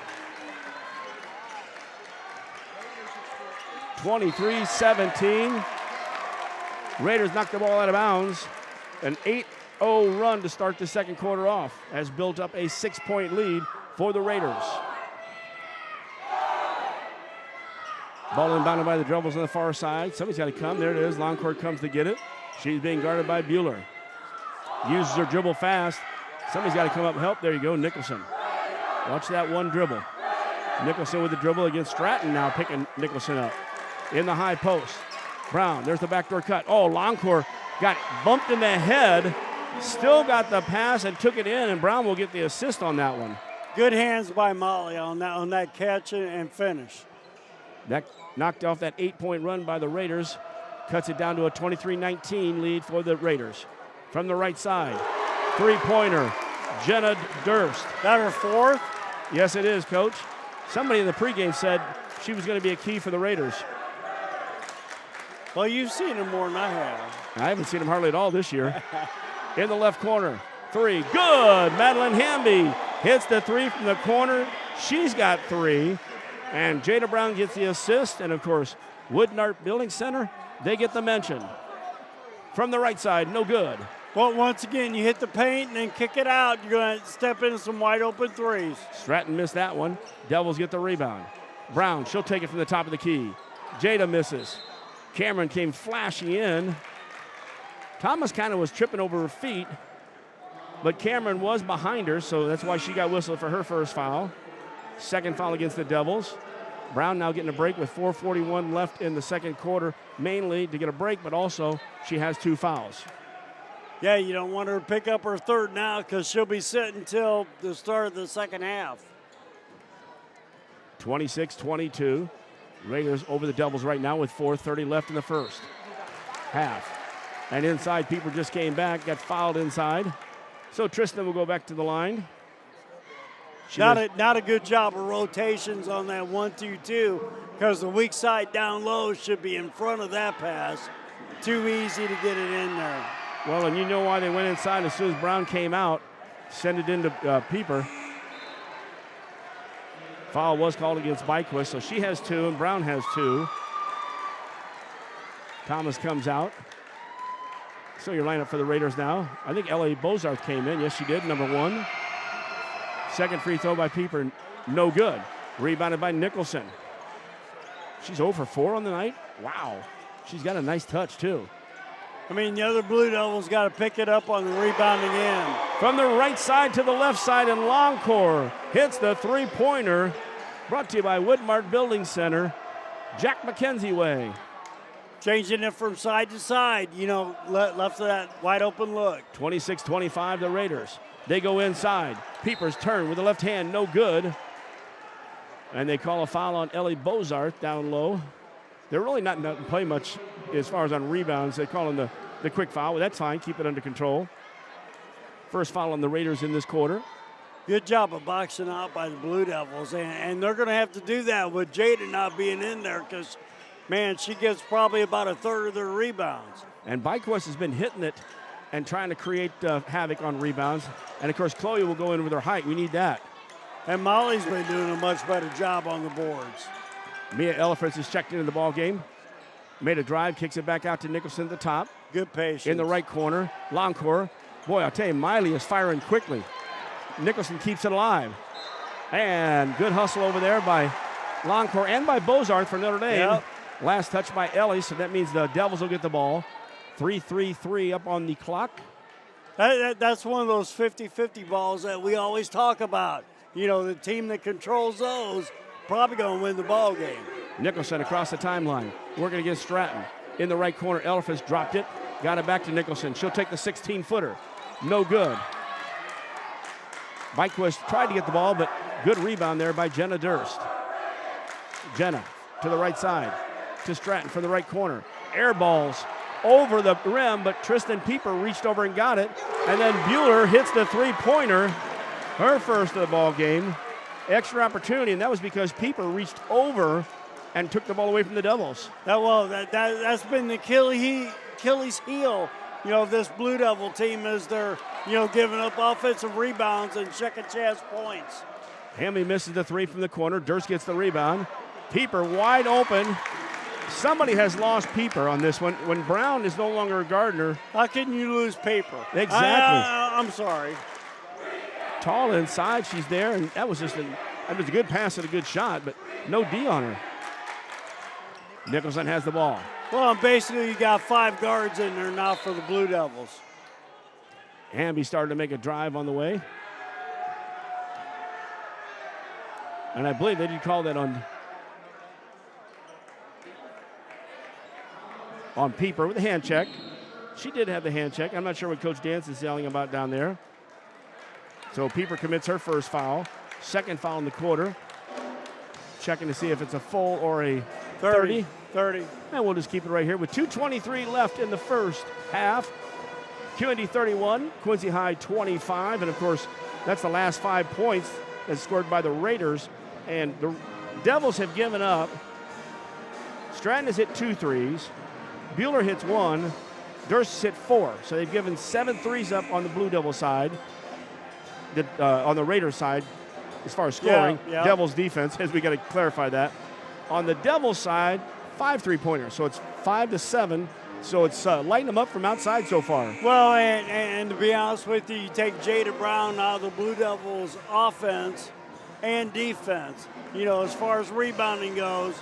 Speaker 1: 23-17. Raiders knocked the ball out of bounds. An 8-0 run to start the second quarter off has built up a 6-point lead for the Raiders. Ball inbounded by the Dribbles on the far side. Somebody's got to come. There it is. Longcourt comes to get it. She's being guarded by Bueller. Uses her dribble fast. Somebody's got to come up and help. There you go, Nicholson. Watch that one dribble. Nicholson with the dribble against Stratton now, picking Nicholson up. In the high post. Brown, there's the backdoor cut. Oh, Longcourt got bumped in the head. Still got the pass and took it in, and Brown will get the assist on that one.
Speaker 2: Good hands by Molly on that catch and finish.
Speaker 1: That knocked off that 8-point run by the Raiders. Cuts it down to a 23-19 lead for the Raiders. From the right side, three-pointer, Jenna Durst.
Speaker 2: That her fourth?
Speaker 1: Yes, it is, Coach. Somebody in the pregame said she was going to be a key for the Raiders.
Speaker 2: Well, you've seen him more than I have.
Speaker 1: I haven't seen him hardly at all this year. In the left corner, three, good. Madeline Hamby hits the three from the corner. She's got three. And Jada Brown gets the assist. And, of course, Woodnart Building Center, they get the mention. From the right side, no good.
Speaker 2: Well, once again, you hit the paint and then kick it out. You're going to step into some wide open threes.
Speaker 1: Stratton missed that one. Devils get the rebound. Brown, she'll take it from the top of the key. Jada misses. Cameron came flashing in. Thomas kind of was tripping over her feet, but Cameron was behind her, so that's why she got whistled for her first foul. Second foul against the Devils. Brown now getting a break with 4:41 left in the second quarter, mainly to get a break, but also she has two fouls.
Speaker 2: Yeah, you don't want her to pick up her third now because she'll be sitting until the start of the second half.
Speaker 1: 26-22. Raiders over the Devils right now with 4:30 left in the first half. And inside, Pieper just came back, got fouled inside. So Tristan will go back to the line.
Speaker 2: Not a good job of rotations on that 1-2-2 because the weak side down low should be in front of that pass. Too easy to get it in there.
Speaker 1: Well, and you know why they went inside as soon as Brown came out. Send it into Pieper. Foul was called against Byquist, so she has two and Brown has two. Thomas comes out. So your lineup for the Raiders now. I think Ellie Bozarth came in. Yes, she did, number one. Second free throw by Pieper, no good. Rebounded by Nicholson. She's 0 for 4 on the night. Wow. She's got a nice touch, too.
Speaker 2: I mean, the other Blue Devils got to pick it up on the rebounding end.
Speaker 1: From the right side to the left side, and Longcore hits the three-pointer. Brought to you by Woodmart Building Center. Jack McKenzie way.
Speaker 2: Changing it from side to side, left to that wide open look.
Speaker 1: 26-25, the Raiders. They go inside. Pieper's turn with the left hand, no good. And they call a foul on Ellie Bozarth down low. They're really not play much as far as on rebounds. They call him the quick foul. Well, that's fine. Keep it under control. First foul on the Raiders in this quarter.
Speaker 2: Good job of boxing out by the Blue Devils. And they're going to have to do that with Jada not being in there because, man, she gets probably about a third of their rebounds.
Speaker 1: And Byquist has been hitting it and trying to create havoc on rebounds. And, of course, Chloe will go in with her height. We need that.
Speaker 2: And Molly's been doing a much better job on the boards.
Speaker 1: Mia Elifritz is checked into the ball game. Made a drive, kicks it back out to Nicholson at the top.
Speaker 2: Good patience.
Speaker 1: In the right corner, Longcore. Boy, I'll tell you, Miley is firing quickly. Nicholson keeps it alive. And good hustle over there by Longcore and by Bozarth for Notre Dame.
Speaker 2: Yep.
Speaker 1: Last touch by Ellie, so that means the Devils will get the ball. 3-3-3 up on the clock.
Speaker 2: That's one of those 50-50 balls that we always talk about. The team that controls those probably going to win the ball game.
Speaker 1: Nicholson across the timeline, working against Stratton. In the right corner, Elifritz dropped it, got it back to Nicholson. She'll take the 16-footer. No good. Byquist tried to get the ball, but good rebound there by Jenna Durst. Jenna to the right side, to Stratton from the right corner. Air balls over the rim, but Tristan Pieper reached over and got it. And then Bueller hits the three-pointer, her first of the ball game. Extra opportunity, and that was because Pieper reached over and took the ball away from the Devils.
Speaker 2: That's been the Achilles heel, of this Blue Devil team is they're, giving up offensive rebounds and second chance points.
Speaker 1: Hamley misses the three from the corner. Durst gets the rebound. Pieper wide open. Somebody has lost Pieper on this one. When Brown is no longer a Gardner.
Speaker 2: How can you lose Pieper?
Speaker 1: Exactly.
Speaker 2: I'm sorry.
Speaker 1: Tall inside, she's there, and that was just a good pass and a good shot, but no D on her. Nicholson has the ball.
Speaker 2: Well, basically you got 5 guards in there now for the Blue Devils.
Speaker 1: Hamby started to make a drive on the way. And I believe they did call that on Pieper with a hand check. She did have the hand check. I'm not sure what Coach Dance is yelling about down there. So Pieper commits her first foul. Second foul in the quarter. Checking to see if it's a full or a 30.
Speaker 2: 30.
Speaker 1: And we'll just keep it right here with 2:23 left in the first half. QND 31, Quincy High 25. And, of course, that's the last 5 points that's scored by the Raiders. And the Devils have given up. Stratton has hit 2 threes. Bueller hits 1. Durst has hit 4. So they've given 7 threes up on the Blue Devil side, on the Raiders side, as far as scoring.
Speaker 2: Yeah.
Speaker 1: Devils defense, as we got to clarify that. On the Devils side, 5 3-pointers. So it's 5-7. So it's lighting them up from outside so far.
Speaker 2: Well, and to be honest with you, you take Jada Brown out of the Blue Devils offense and defense. You know, as far as rebounding goes,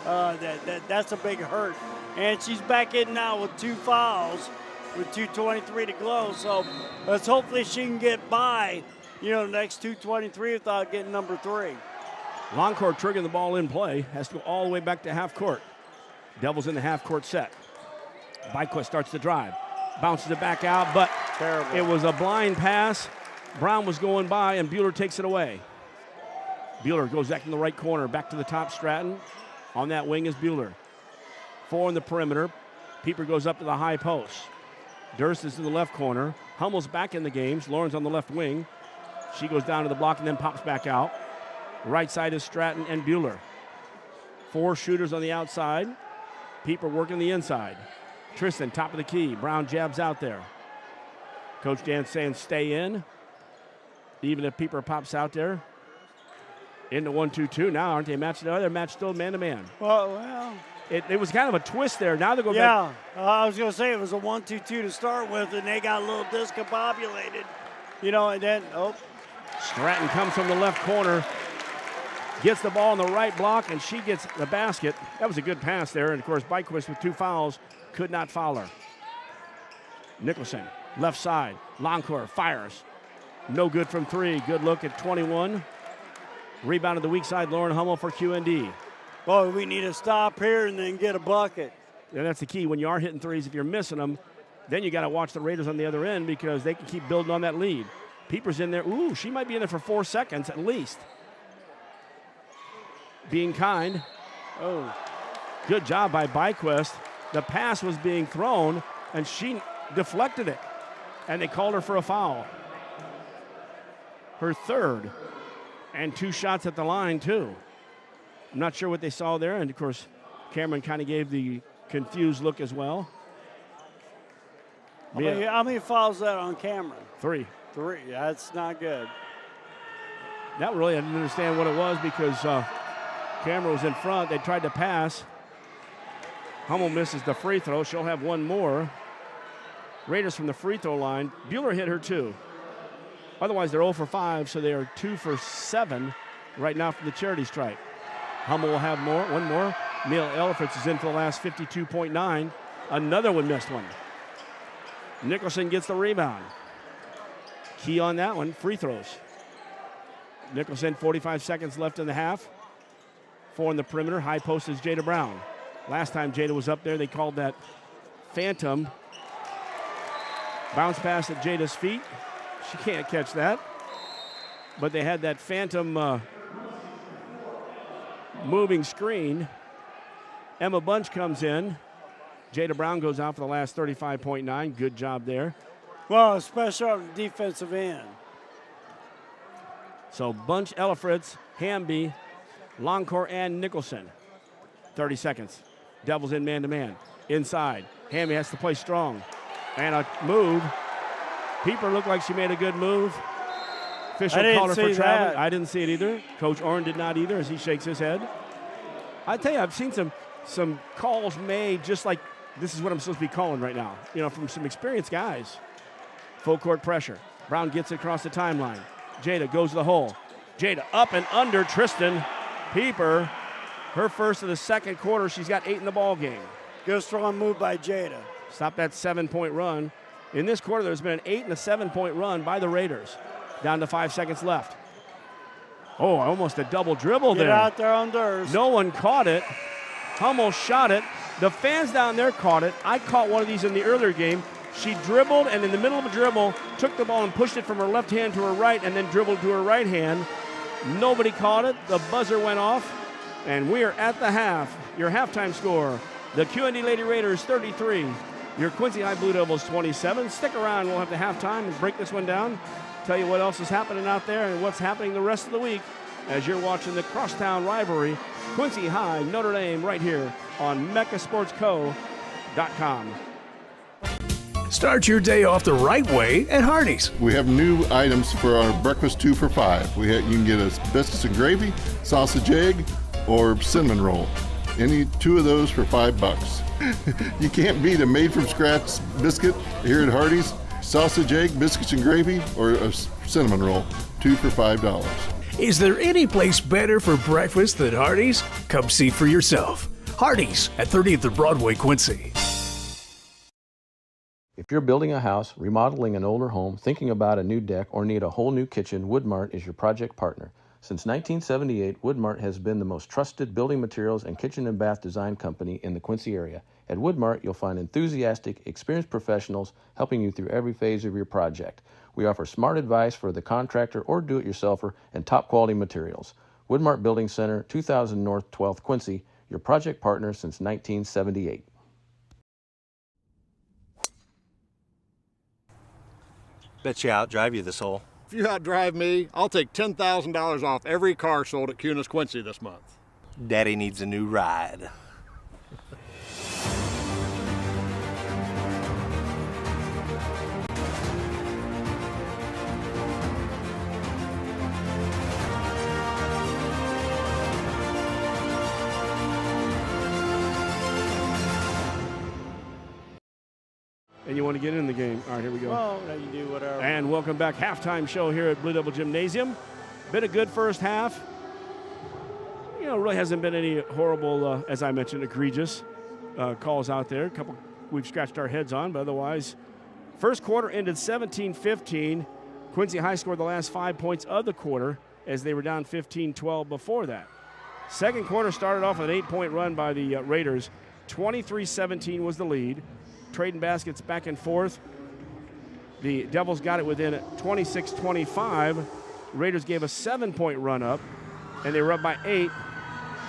Speaker 2: that's a big hurt. And she's back in now with 2 fouls with 2:23 to go. So let's hopefully she can get by, the next 2:23 without getting number 3.
Speaker 1: Longcourt triggering the ball in play. Has to go all the way back to half court. Devils in the half court set. Byquist starts to drive. Bounces it back out, but
Speaker 2: terrible.
Speaker 1: It was a blind pass. Brown was going by, and Bueller takes it away. Bueller goes back in the right corner, back to the top. Stratton. On that wing is Bueller. 4 in the perimeter. Pieper goes up to the high post. Durst is in the left corner. Hummel's back in the games. Lauren's on the left wing. She goes down to the block and then pops back out. Right side is Stratton and Bueller. 4 shooters on the outside. Pieper working the inside. Tristan, top of the key. Brown jabs out there. Coach Dan saying stay in. Even if Pieper pops out there. Into 1-2-2 now, aren't they matched together? They're matched still man-to-man.
Speaker 2: Well.
Speaker 1: It was kind of a twist there. Now they're going
Speaker 2: back. Yeah, I was going to say it was a 1-2-2 to start with, and they got a little discombobulated. And then,
Speaker 1: Stratton comes from the left corner. Gets the ball in the right block, and she gets the basket. That was a good pass there. And, of course, Byquist with 2 fouls could not foul her. Nicholson, left side. Longcourt fires. No good from 3. Good look at 21. Rebound to the weak side, Lauren Hummel for QND.
Speaker 2: Boy, we need to stop here and then get a bucket.
Speaker 1: And that's the key. When you are hitting threes, if you're missing them, then you got to watch the Raiders on the other end because they can keep building on that lead. Pieper's in there. Ooh, she might be in there for 4 seconds at least. Being kind.
Speaker 2: Oh.
Speaker 1: Good job by Byquist. The pass was being thrown, and she deflected it. And they called her for a foul. Her 3rd. And 2 shots at the line, too. I'm not sure what they saw there. And, of course, Cameron kind of gave the confused look as well.
Speaker 2: How many fouls is that on Cameron?
Speaker 1: 3.
Speaker 2: 3. That's not good.
Speaker 1: That really, I didn't understand what it was because Cameron was in front. They tried to pass. Hummel misses the free throw. She'll have 1 more. Raiders from the free throw line. Bueller hit her 2. Otherwise, they're 0 for 5, so they are 2 for 7 right now from the charity stripe. Hummel will have 1 more. Neil Elfritz is in for the last 52.9. Another one missed one. Nicholson gets the rebound. Key on that one, free throws. Nicholson, 45 seconds left in the half. 4 in the perimeter. High post is Jada Brown. Last time Jada was up there, they called that phantom. Bounce pass at Jada's feet. She can't catch that. But they had that phantom moving screen. Emma Bunch comes in. Jada Brown goes out for the last 35.9. Good job there.
Speaker 2: Well, especially on the defensive end.
Speaker 1: So Bunch, Elfritz, Hamby, Longcourt, and Nicholson. 30 seconds. Devils in man-to-man. Inside. Hamby has to play strong. And a move. Pieper looked like she made a good move. Official called her for traveling. I didn't see it either. Coach Orrin did not either as he shakes his head. I tell you, I've seen some some calls made just like this is what I'm supposed to be calling right now, from some experienced guys. Full court pressure. Brown gets it across the timeline. Jada goes to the hole. Jada up and under Tristan Pieper. Her first of the second quarter. She's got 8 in the ball game.
Speaker 2: Good strong move by Jada.
Speaker 1: Stop that 7-point run. In this quarter, there's been an 8 and a 7-point run by the Raiders. Down to 5 seconds left. Oh, almost a double dribble there.
Speaker 2: Get out there on theirs.
Speaker 1: No one caught it. Almost shot it. The fans down there caught it. I caught one of these in the earlier game. She dribbled, and in the middle of a dribble, took the ball and pushed it from her left hand to her right, and then dribbled to her right hand. Nobody caught it. The buzzer went off, and we are at the half. Your halftime score, the QND Lady Raiders 33, your Quincy High Blue Devils 27. Stick around. We'll have the halftime and break this one down. Tell you what else is happening out there and what's happening the rest of the week as you're watching the crosstown rivalry, Quincy High, Notre Dame, right here on MeccaSportsCo.com.
Speaker 9: Start your day off the right way at Hardee's.
Speaker 7: We have new items for our breakfast 2 for $5. You can get a biscuits and gravy, sausage egg, or cinnamon roll. Any 2 of those for $5. You can't beat a made-from-scratch biscuit here at Hardee's. Sausage egg, biscuits and gravy, or a cinnamon roll. 2 for $5.
Speaker 9: Is there any place better for breakfast than Hardee's? Come see for yourself. Hardee's at 30th and Broadway, Quincy.
Speaker 4: If you're building a house, remodeling an older home, thinking about a new deck, or need a whole new kitchen, Woodmart is your project partner. Since 1978, Woodmart has been the most trusted building materials and kitchen and bath design company in the Quincy area. At Woodmart, you'll find enthusiastic, experienced professionals helping you through every phase of your project. We offer smart advice for the contractor or do-it-yourselfer and top-quality materials. Woodmart Building Center, 2000 North 12th, Quincy, your project partner since 1978.
Speaker 6: Bet you outdrive you this hole.
Speaker 7: If you outdrive me, I'll take $10,000 off every car sold at QND Quincy this month.
Speaker 6: Daddy needs a new ride.
Speaker 1: And you want to get in the game. All right, here we go.
Speaker 2: Well, now you do whatever.
Speaker 1: And welcome back. Halftime show here at Blue Devil Gymnasium. Been a good first half. Really hasn't been any horrible, as I mentioned, egregious calls out there. A couple we've scratched our heads on, but otherwise. First quarter ended 17-15. Quincy High scored the last 5 points of the quarter as they were down 15-12 before that. Second quarter started off with an 8-point run by the Raiders. 23-17 was the lead. Trading baskets back and forth. The Devils got it within 26-25. Raiders gave a 7-point run up, and they were up by 8.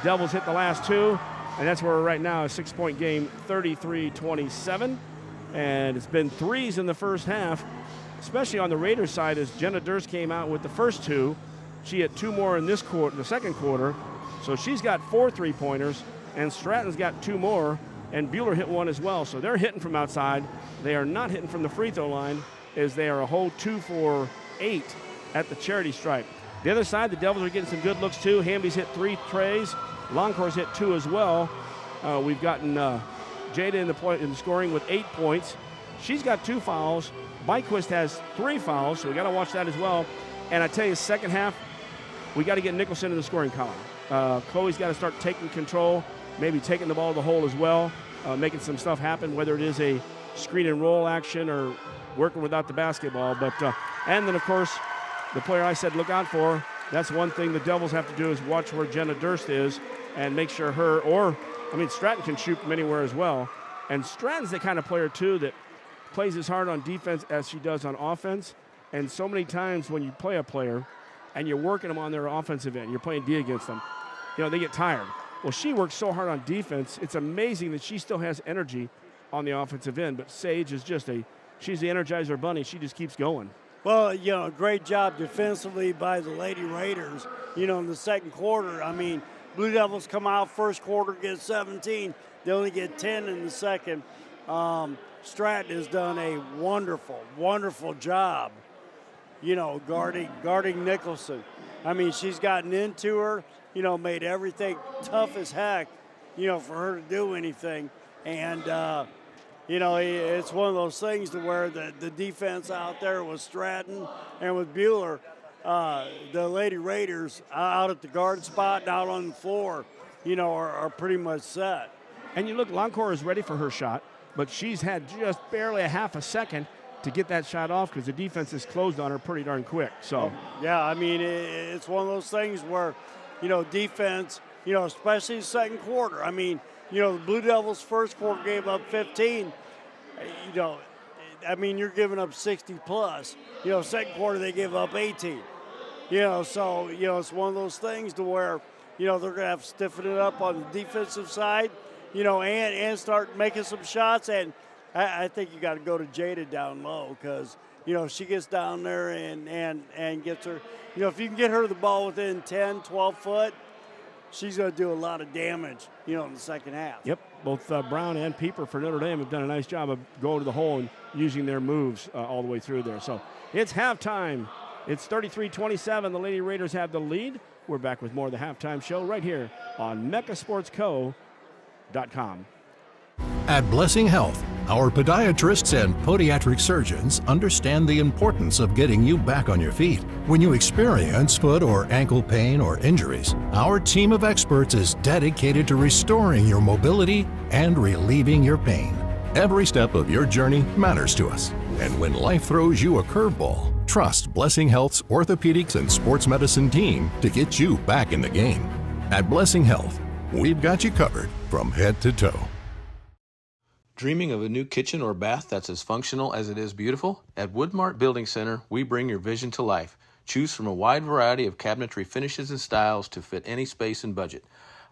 Speaker 1: Devils hit the last 2, and that's where we're right now, a 6-point game, 33-27. And it's been threes in the first half, especially on the Raiders side as Jenna Durst came out with the first 2. She hit 2 more in this quarter, the second quarter, so she's got 4 3-pointers, and Stratton's got 2 more. And Bueller hit 1 as well. So they're hitting from outside. They are not hitting from the free throw line as they are a whole 2 for 8 at the charity stripe. The other side, the Devils are getting some good looks too. Hamby's hit 3 trays. Longcore's hit 2 as well. We've gotten Jada in the scoring with 8 points. She's got 2 fouls. Byquist has 3 fouls, so we got to watch that as well. And I tell you, second half, we got to get Nicholson in the scoring column. Chloe's got to start taking control, maybe taking the ball to the hole as well, making some stuff happen, whether it is a screen and roll action or working without the basketball. But and then, of course, the player I said look out for, that's one thing the Devils have to do is watch where Jenna Durst is and make sure Stratton can shoot from anywhere as well. And Stratton's the kind of player, too, that plays as hard on defense as she does on offense. And so many times when you play a player and you're working them on their offensive end, you're playing D against them, they get tired. Well, she works so hard on defense, it's amazing that she still has energy on the offensive end. But Sage is she's the Energizer Bunny. She just keeps going.
Speaker 2: Well, great job defensively by the Lady Raiders, in the second quarter. Blue Devils come out first quarter, get 17. They only get 10 in the second. Stratton has done a wonderful, wonderful job, guarding Nicholson. She's gotten into her, made everything tough as heck, for her to do anything. And, it's one of those things to where the defense out there with Stratton and with Bueller, the Lady Raiders out at the guard spot and out on the floor, are pretty much set.
Speaker 1: And you look, Loncourt is ready for her shot, but she's had just barely a half a second to get that shot off because the defense is closed on her pretty darn quick. So,
Speaker 2: yeah, I mean, it's one of those things where, defense, especially the second quarter. I mean, the Blue Devils' first quarter gave up 15. You're giving up 60 plus. Second quarter they give up 18. So, it's one of those things to where, they're going to have to stiffen it up on the defensive side, and start making some shots. And I think you got to go to Jada down low because, she gets down there and gets her. If you can get her the ball within 10, 12 foot, she's going to do a lot of damage, in the second half.
Speaker 1: Yep, both Brown and Pieper for Notre Dame have done a nice job of going to the hole and using their moves all the way through there. So it's halftime. It's 33-27. The Lady Raiders have the lead. We're back with more of the halftime show right here on MeccaSportsCo.com.
Speaker 8: At Blessing Health, our podiatrists and podiatric surgeons understand the importance of getting you back on your feet. When you experience foot or ankle pain or injuries, our team of experts is dedicated to restoring your mobility and relieving your pain. Every step of your journey matters to us. And when life throws you a curveball, trust Blessing Health's orthopedics and sports medicine team to get you back in the game. At Blessing Health, we've got you covered from head to toe.
Speaker 4: Dreaming of a new kitchen or bath that's as functional as it is beautiful? At Woodmart Building Center, we bring your vision to life. Choose from a wide variety of cabinetry finishes and styles to fit any space and budget.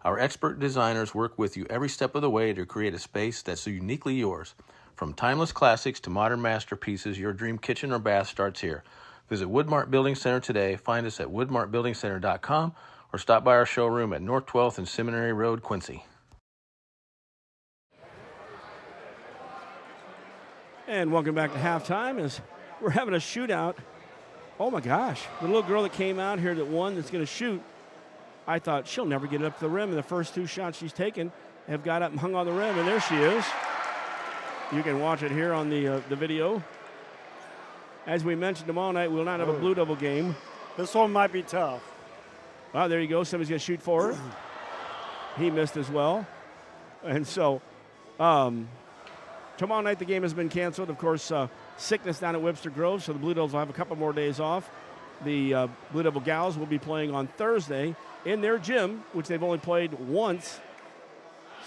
Speaker 4: Our expert designers work with you every step of the way to create a space that's uniquely yours. From timeless classics to modern masterpieces, your dream kitchen or bath starts here. Visit Woodmart Building Center today. Find us at woodmartbuildingcenter.com or stop by our showroom at North 12th and Seminary Road, Quincy.
Speaker 1: And welcome back to halftime as we're having a shootout. Oh my gosh, the little girl that came out here that won that's going to shoot, I thought she'll never get up to the rim, and the first two shots she's taken have got up and hung on the rim, and there she is. You can watch it here on the video. As we mentioned, tomorrow night we'll not have a Blue Devil game.
Speaker 2: This one might be tough.
Speaker 1: Well, there you go. Somebody's going to shoot for her. He missed as well. And so tomorrow night the game has been canceled. Of course, sickness down at Webster Grove, so the Blue Devils will have a couple more days off. The Blue Devil Gals will be playing on Thursday in their gym, which they've only played once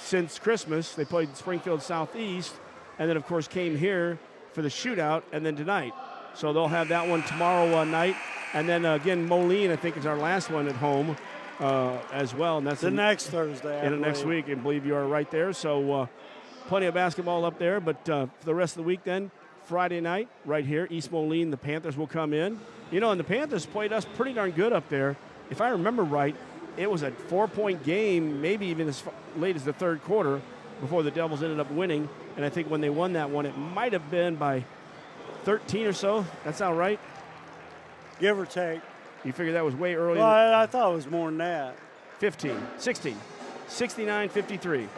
Speaker 1: since Christmas. They played Springfield Southeast, and then, of course, came here for the shootout, and then tonight. So they'll have that one tomorrow night. And then, again, Moline, I think, is our last one at home as well. And that's
Speaker 2: the next Thursday.
Speaker 1: In the next week, and believe you are right there. So plenty of basketball up there. But for the rest of the week then, Friday night right here, East Moline, the Panthers will come in. And the Panthers played us pretty darn good up there. If I remember right, it was a 4-point game, maybe even as late as the third quarter before the Devils ended up winning. And I think when they won that one, it might have been by 13 or so. That sound right?
Speaker 2: Give or take.
Speaker 1: You figure that was way early?
Speaker 2: Well, I thought it was more than that.
Speaker 1: 15, 16, 69-53.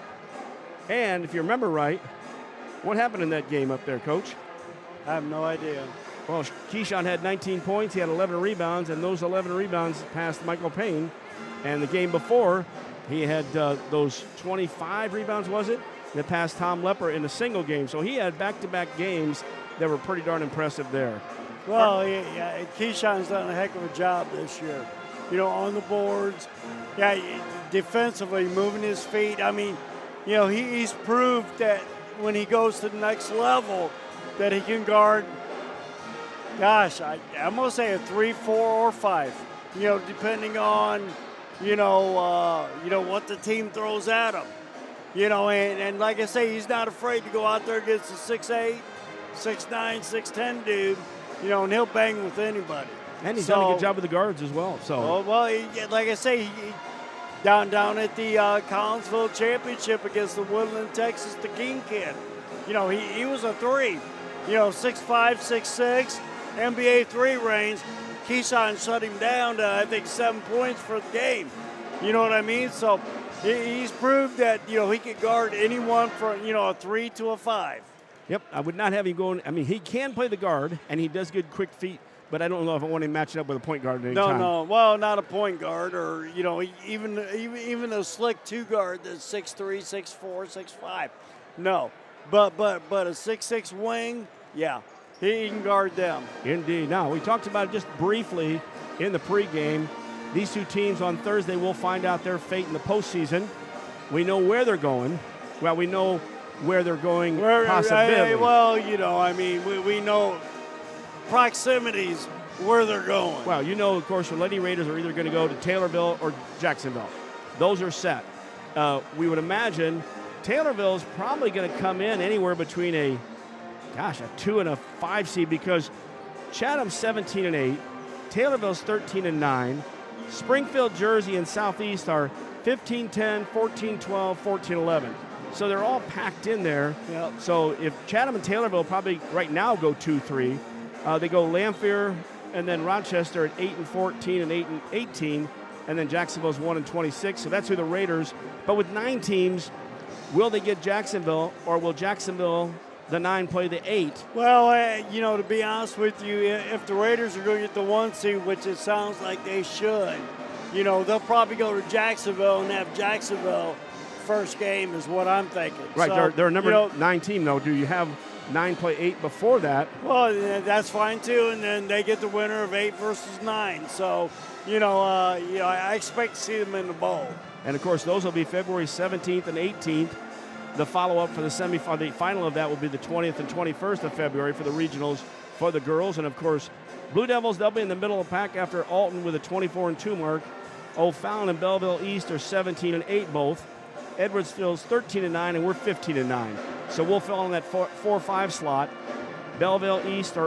Speaker 1: And if you remember right, what happened in that game up there, Coach?
Speaker 2: I have no idea.
Speaker 1: Well, Keyshawn had 19 points. He had 11 rebounds, and those 11 rebounds passed Michael Payne. And the game before, he had those 25 rebounds, was it? That passed Tom Lepper in a single game. So he had back-to-back games that were pretty darn impressive there.
Speaker 2: Well, yeah, Keyshawn's done a heck of a job this year. On the boards, defensively, moving his feet. I mean, he's proved that when he goes to the next level that he can guard, gosh, I'm going to say a 3, 4, or 5, depending on, what the team throws at him. And like I say, he's not afraid to go out there against a 6'8", 6'9", 6'10 dude, and he'll bang with anybody.
Speaker 1: And he's done a good job with the guards as well. So,
Speaker 2: like I say, he down at the Collinsville Championship against the Woodland, Texas, the King kid. He was a 3, 6'5", 6'6", NBA 3 range. Keyshawn shut him down to, I think, 7 points for the game. You know what I mean? So He's proved that, he can guard anyone from, a 3 to a 5.
Speaker 1: Yep, I would not have him going. I mean, he can play the guard, and he does good quick feet, but I don't know if I want him matching up with a point guard at any time.
Speaker 2: No. Well, not a point guard, or, even a slick 2 guard that's 6'3", 6'4", 6'5". No. But a 6'6" wing, yeah, he can guard them.
Speaker 1: Indeed. Now, we talked about it just briefly in the pregame. These two teams on Thursday will find out their fate in the postseason. We know where they're going. Well, we know where they're going possibility.
Speaker 2: We know proximities where they're going.
Speaker 1: Well, of course, the Lady Raiders are either going to go to Taylorville or Jacksonville. Those are set. We would imagine Taylorville is probably going to come in anywhere between a 2 and a 5 seed, because Chatham's 17-8, Taylorville's 13-9, Springfield, Jersey, and Southeast are 15-10, 14-12, 14-11. So they're all packed in there.
Speaker 2: Yep.
Speaker 1: So if Chatham and Taylorville probably right now go 2-3, they go Lamphere and then Rochester at 8-14 and 8-18, and then Jacksonville's 1-26. So that's who the Raiders. But with 9 teams, will they get Jacksonville, or will Jacksonville, the 9, play the 8?
Speaker 2: Well, to be honest with you, if the Raiders are going to get the 1 seed, which it sounds like they should, they'll probably go to Jacksonville and have Jacksonville first game is what I'm thinking.
Speaker 1: Right,
Speaker 2: so,
Speaker 1: they're a number 9 team, though. Do you have 9 play 8 before that?
Speaker 2: Well, that's fine, too, and then they get the winner of 8 versus 9. So, I expect to see them in the bowl.
Speaker 1: And, of course, those will be February 17th and 18th. The follow-up for the semifinal, the final of that will be the 20th and 21st of February for the regionals for the girls. And, of course, Blue Devils, they'll be in the middle of the pack after Alton with a 24-2 mark. O'Fallon and Belleville East are 17-8 both. Edwardsville's 13-9, and we're 15-9. So we'll fall in that 4-5 slot. Belleville East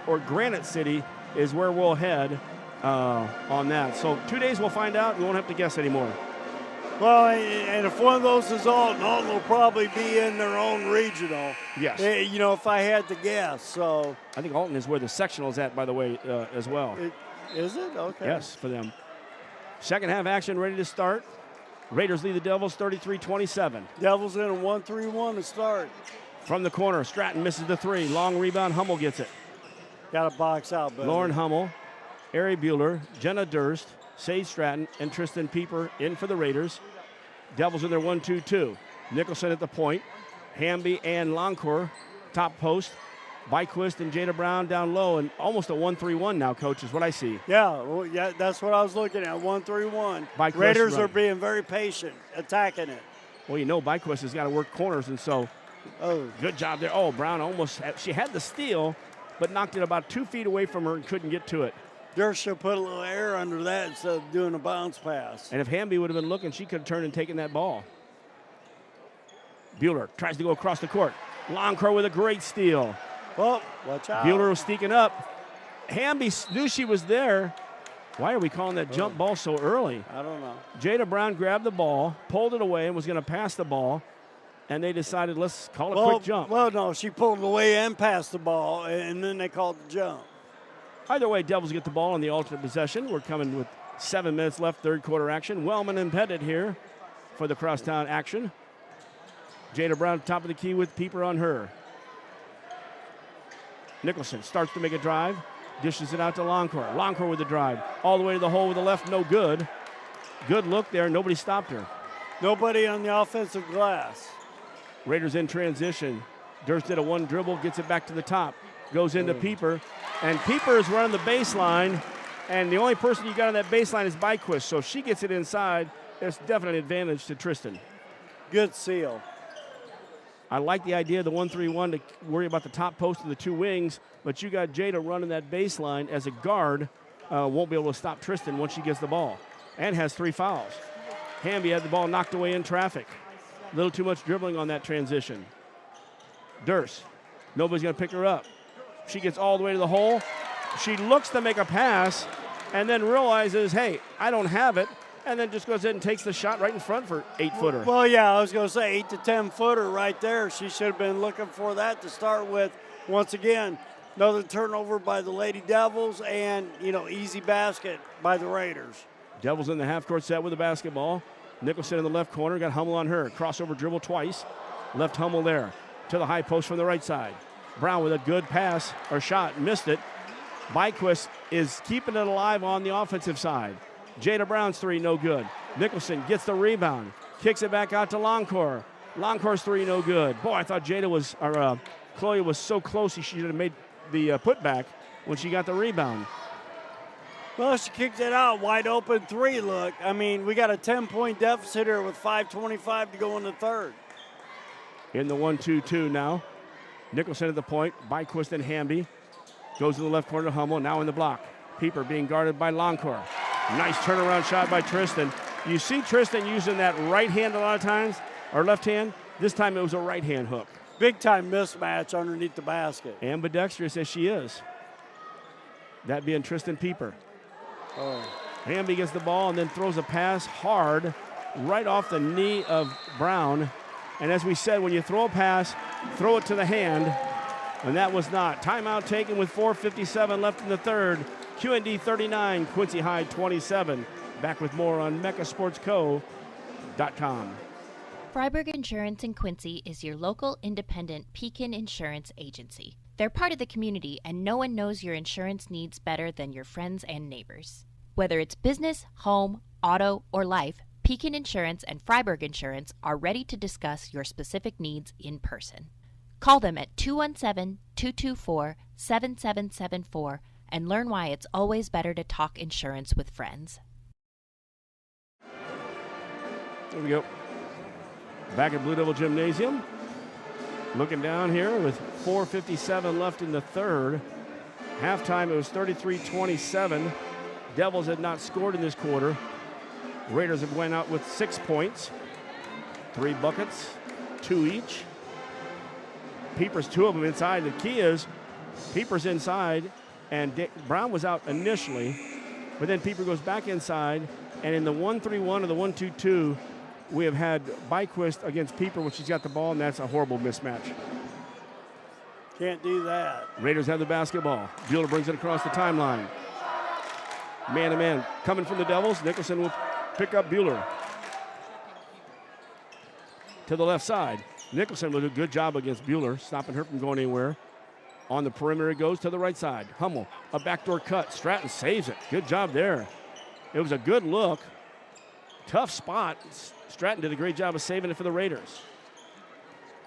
Speaker 1: or Granite City is where we'll head on that. So 2 days we'll find out. We won't have to guess anymore.
Speaker 2: Well, and if one of those is Alton will probably be in their own regional.
Speaker 1: Yes.
Speaker 2: If I had to guess. So
Speaker 1: I think Alton is where the sectional is at, by the way, as well.
Speaker 2: Is it? Okay.
Speaker 1: Yes, for them. Second half action ready to start. Raiders lead the Devils 33-27.
Speaker 2: Devils in a 1-3-1 to start.
Speaker 1: From the corner, Stratton misses the 3. Long rebound, Hummel gets it.
Speaker 2: Got to box out, buddy.
Speaker 1: Lauren Hummel, Ari Bueller, Jenna Durst, Sage Stratton, and Tristan Pieper in for the Raiders. Devils in their 1-2-2. Nicholson at the point. Hamby and Loncourt, top post. Byquist and Jada Brown down low, and almost a 1-3-1 now, Coach, is what I see.
Speaker 2: Yeah, that's what I was looking at, 1-3-1. Raiders are being very patient, attacking it.
Speaker 1: Well, Byquist has got to work corners, and so good job there. Oh, Brown she had the steal, but knocked it about 2 feet away from her and couldn't get to it.
Speaker 2: Durst should put a little air under that instead of doing a bounce pass.
Speaker 1: And if Hamby would have been looking, she could have turned and taken that ball. Bueller tries to go across the court. Loncourt with a great steal.
Speaker 2: Oh, watch out.
Speaker 1: Bueller was sneaking up. Hamby knew she was there. Why are we calling that jump ball so early?
Speaker 2: I don't know.
Speaker 1: Jada Brown grabbed the ball, pulled it away, and was going to pass the ball. And they decided, let's call a quick jump.
Speaker 2: Well, no, she pulled it away and passed the ball, and then they called the jump.
Speaker 1: Either way, Devils get the ball in the alternate possession. We're coming with 7 minutes left, third quarter action. Wellman and Pettit here for the crosstown action. Jada Brown, top of the key with Pieper on her. Nicholson starts to make a drive, dishes it out to Loncourt. Loncourt with the drive, all the way to the hole with the left, no good. Good look there, nobody stopped her.
Speaker 2: Nobody on the offensive glass.
Speaker 1: Raiders in transition. Durst did a 1 dribble, gets it back to the top, goes into Pieper, and Pieper is running the baseline, and the only person you got on that baseline is Byquist, so if she gets it inside, there's definitely an advantage to Tristan.
Speaker 2: Good seal.
Speaker 1: I like the idea of the 1-3-1 to worry about the top post and the 2 wings, but you got Jada running that baseline as a guard. Won't be able to stop Tristan once she gets the ball and has 3 fouls. Hamby had the ball knocked away in traffic. A little too much dribbling on that transition. Durst, nobody's going to pick her up. She gets all the way to the hole. She looks to make a pass and then realizes, hey, I don't have it, and then just goes in and takes the shot right in front for 8-footer.
Speaker 2: Well, yeah, I was going to say 8 to 10-footer right there. She should have been looking for that to start with. Once again, another turnover by the Lady Devils and, easy basket by the Raiders.
Speaker 1: Devils in the half-court set with the basketball. Nicholson in the left corner, got Hummel on her. Crossover dribble twice. Left Hummel there to the high post from the right side. Brown with a good pass or shot, missed it. Byquist is keeping it alive on the offensive side. Jada Brown's three, no good. Nicholson gets the rebound, kicks it back out to Longcore. Longcore's three, no good. Boy, I thought Chloe was so close she should have made the putback when she got the rebound.
Speaker 2: Well, she kicked it out, wide open three look. I mean, we got a 10-point deficit here with 5:25 to go in the third.
Speaker 1: In the 1-2-2 now. Nicholson at the point, Byquist and Hamby. Goes to the left corner to Hummel, now in the block. Pieper being guarded by Longcore. Nice turnaround shot by Tristan. You see Tristan using that right hand a lot of times, or left hand. This time it was a right hand hook.
Speaker 2: Big time mismatch underneath the basket.
Speaker 1: Ambidextrous as she is. That being Tristan Pieper.
Speaker 2: Oh.
Speaker 1: Hamby gets the ball and then throws a pass hard right off the knee of Brown. And as we said, when you throw a pass, throw it to the hand. And that was not. Timeout taken with 4:57 left in the third. QND 39, Quincy High 27. Back with more on mechasportsco.com.
Speaker 3: Freiburg Insurance in Quincy is your local independent Pekin insurance agency. They're part of the community, and no one knows your insurance needs better than your friends and neighbors. Whether it's business, home, auto, or life, Pekin Insurance and Freiburg Insurance are ready to discuss your specific needs in person. Call them at 217-224-7774 and learn why it's always better to talk insurance with friends.
Speaker 1: There we go. Back at Blue Devil Gymnasium. Looking down here with 4:57 left in the third. Halftime, it was 33-27. Devils had not scored in this quarter. Raiders have went out with 6 points. 3 buckets, 2 each. Pieper's 2 of them inside. The key is Pieper's inside, and Brown was out initially, but then Pieper goes back inside, and in the 1-3-1 or the 1-2-2, we have had Byquist against Pieper when she's got the ball, and that's a horrible mismatch.
Speaker 2: Can't do that.
Speaker 1: Raiders have the basketball. Bueller brings it across the timeline. Man-to-man coming from the Devils. Nicholson will pick up Bueller. To the left side. Nicholson will do a good job against Bueller, stopping her from going anywhere. On the perimeter it goes to the right side. Hummel, a backdoor cut. Stratton saves it. Good job there. It was a good look. Tough spot. Stratton did a great job of saving it for the Raiders.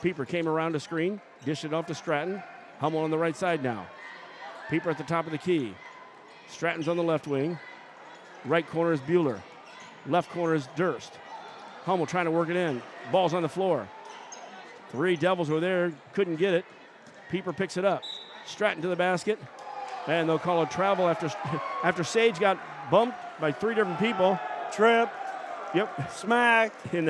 Speaker 1: Pieper came around the screen, dished it off to Stratton. Hummel on the right side now. Pieper at the top of the key. Stratton's on the left wing. Right corner is Bueller. Left corner is Durst. Hummel trying to work it in. Ball's on the floor. 3 Devils were there, couldn't get it. Pieper picks it up. Stratton to the basket. And they'll call a travel after Sage got bumped by 3 different people.
Speaker 2: Trip.
Speaker 1: Yep.
Speaker 2: Smack.
Speaker 1: And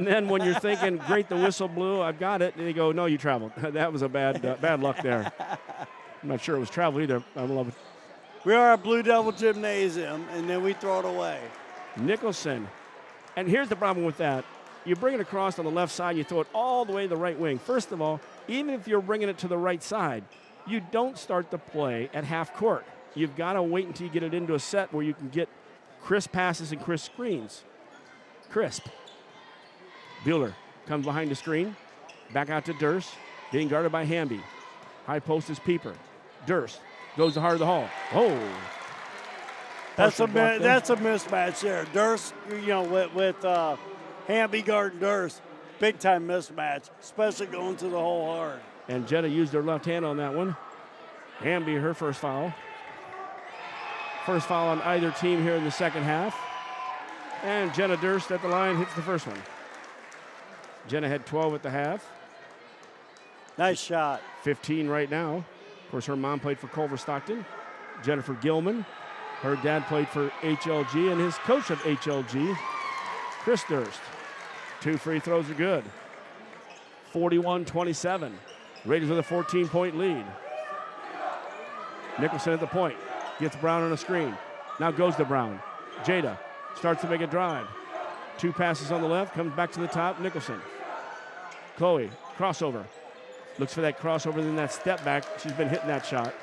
Speaker 1: then when you're thinking, great, the whistle blew, I've got it, and they go, no, you traveled. That was a bad luck there. I'm not sure it was travel either. I love it.
Speaker 2: We are at Blue Devil Gymnasium, and then we throw it away.
Speaker 1: Nicholson. And here's the problem with that. You bring it across on the left side, you throw it all the way to the right wing. First of all, even if you're bringing it to the right side, you don't start the play at half court. You've got to wait until you get it into a set where you can get crisp passes and crisp screens. Crisp. Bueller comes behind the screen. Back out to Durst. Being guarded by Hamby. High post is Pieper. Durst goes to heart of the hall. Oh.
Speaker 2: That's a mismatch there. Durst, with Hamby guarding Durst, big time mismatch, especially going to the hole hard.
Speaker 1: And Jetta used her left hand on that one. Hamby, her first foul. First foul on either team here in the second half. And Jenna Durst at the line hits the first one. Jenna had 12 at the half.
Speaker 2: Nice shot.
Speaker 1: 15 right now. Of course, her mom played for Culver Stockton. Jennifer Gilman. Her dad played for HLG, and his coach of HLG, Chris Durst. 2 free throws are good. 41-27. Raiders with a 14-point lead. Nicholson at the point. Gets Brown on a screen. Now goes to Brown. Jada starts to make a drive. 2 passes on the left. Comes back to the top. Nicholson. Chloe. Crossover. Looks for that crossover, then that step back. She's been hitting that shot.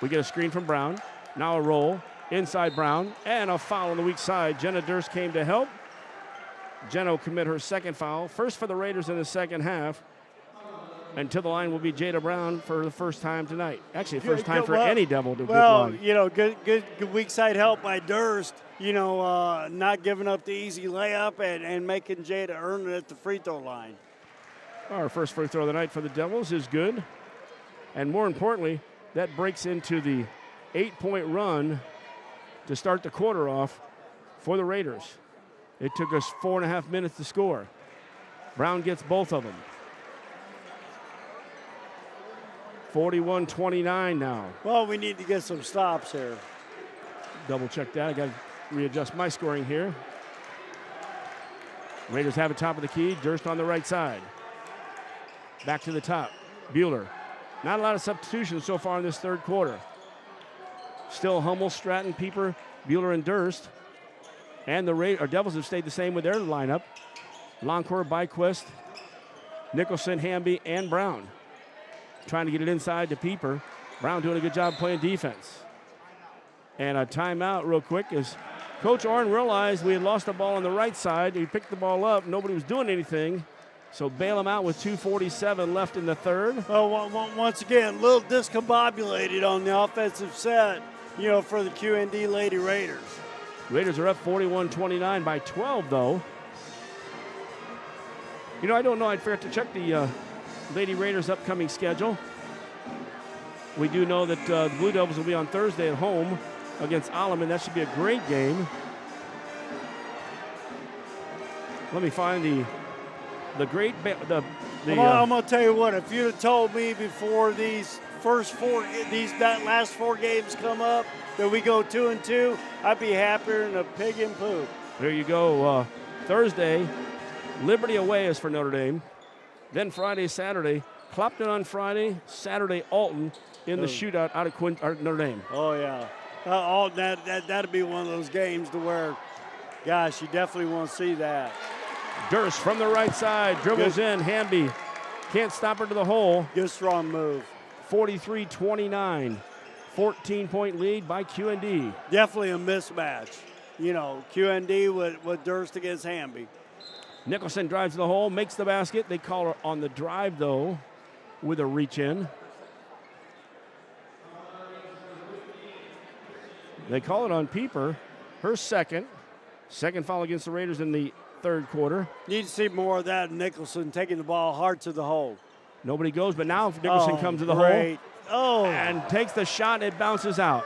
Speaker 1: We get a screen from Brown. Now a roll. Inside Brown, and a foul on the weak side. Jenna Durst came to help. Jenna will commit her second foul. First for the Raiders in the second half. And to the line will be Jada Brown for the first time tonight. Actually, first time for any Devil to
Speaker 2: line. Good weak side help by Durst. Not giving up the easy layup and making Jada earn it at the free throw line.
Speaker 1: Our first free throw of the night for the Devils is good. And more importantly, that breaks into the 8-point run to start the quarter off for the Raiders. It took us 4.5 minutes to score. Brown gets both of them. 41-29 now.
Speaker 2: Well, we need to get some stops here.
Speaker 1: Double check that. I got to readjust my scoring here. Raiders have it top of the key. Durst on the right side. Back to the top. Bueller. Not a lot of substitutions so far in this third quarter. Still Hummel, Stratton, Pieper, Bueller, and Durst. And the Devils have stayed the same with their lineup. Loncourt, Byquist, Nicholson, Hamby, and Brown. Trying to get it inside to Pieper. Brown doing a good job playing defense. And a timeout real quick as Coach Orrin realized we had lost the ball on the right side. He picked the ball up. Nobody was doing anything. So bail him out with 2:47 left in the third.
Speaker 2: Well, once again, a little discombobulated on the offensive set, for the QND Lady Raiders.
Speaker 1: Raiders are up 41-29 by 12, though. I don't know. I'd forget to check the Lady Raiders' upcoming schedule. We do know that the Blue Devils will be on Thursday at home against Alleman. That should be a great game. Let me find
Speaker 2: I'm going to tell you what, if you'd have told me before these last four games come up that we go 2-2, I'd be happier than a pig in poop.
Speaker 1: There you go. Thursday, Liberty away is for Notre Dame. Then Friday, Saturday, Clopton on Friday, Saturday, Alton in the shootout out of Notre Dame.
Speaker 2: Oh, yeah. That'd be one of those games to where, gosh, you definitely want to see that.
Speaker 1: Durst from the right side, dribbles in. Hamby can't stop her to the hole.
Speaker 2: Good strong move.
Speaker 1: 43-29, 14-point lead by QND.
Speaker 2: Definitely a mismatch. QND with Durst against Hamby.
Speaker 1: Nicholson drives to the hole, makes the basket. They call her on the drive, though, with a reach in. They call it on Pieper, her second foul against the Raiders in the third quarter.
Speaker 2: Need to see more of that. Nicholson taking the ball hard to the hole.
Speaker 1: Nobody goes, but now Nicholson comes to the hole.
Speaker 2: Oh.
Speaker 1: And takes the shot, it bounces out.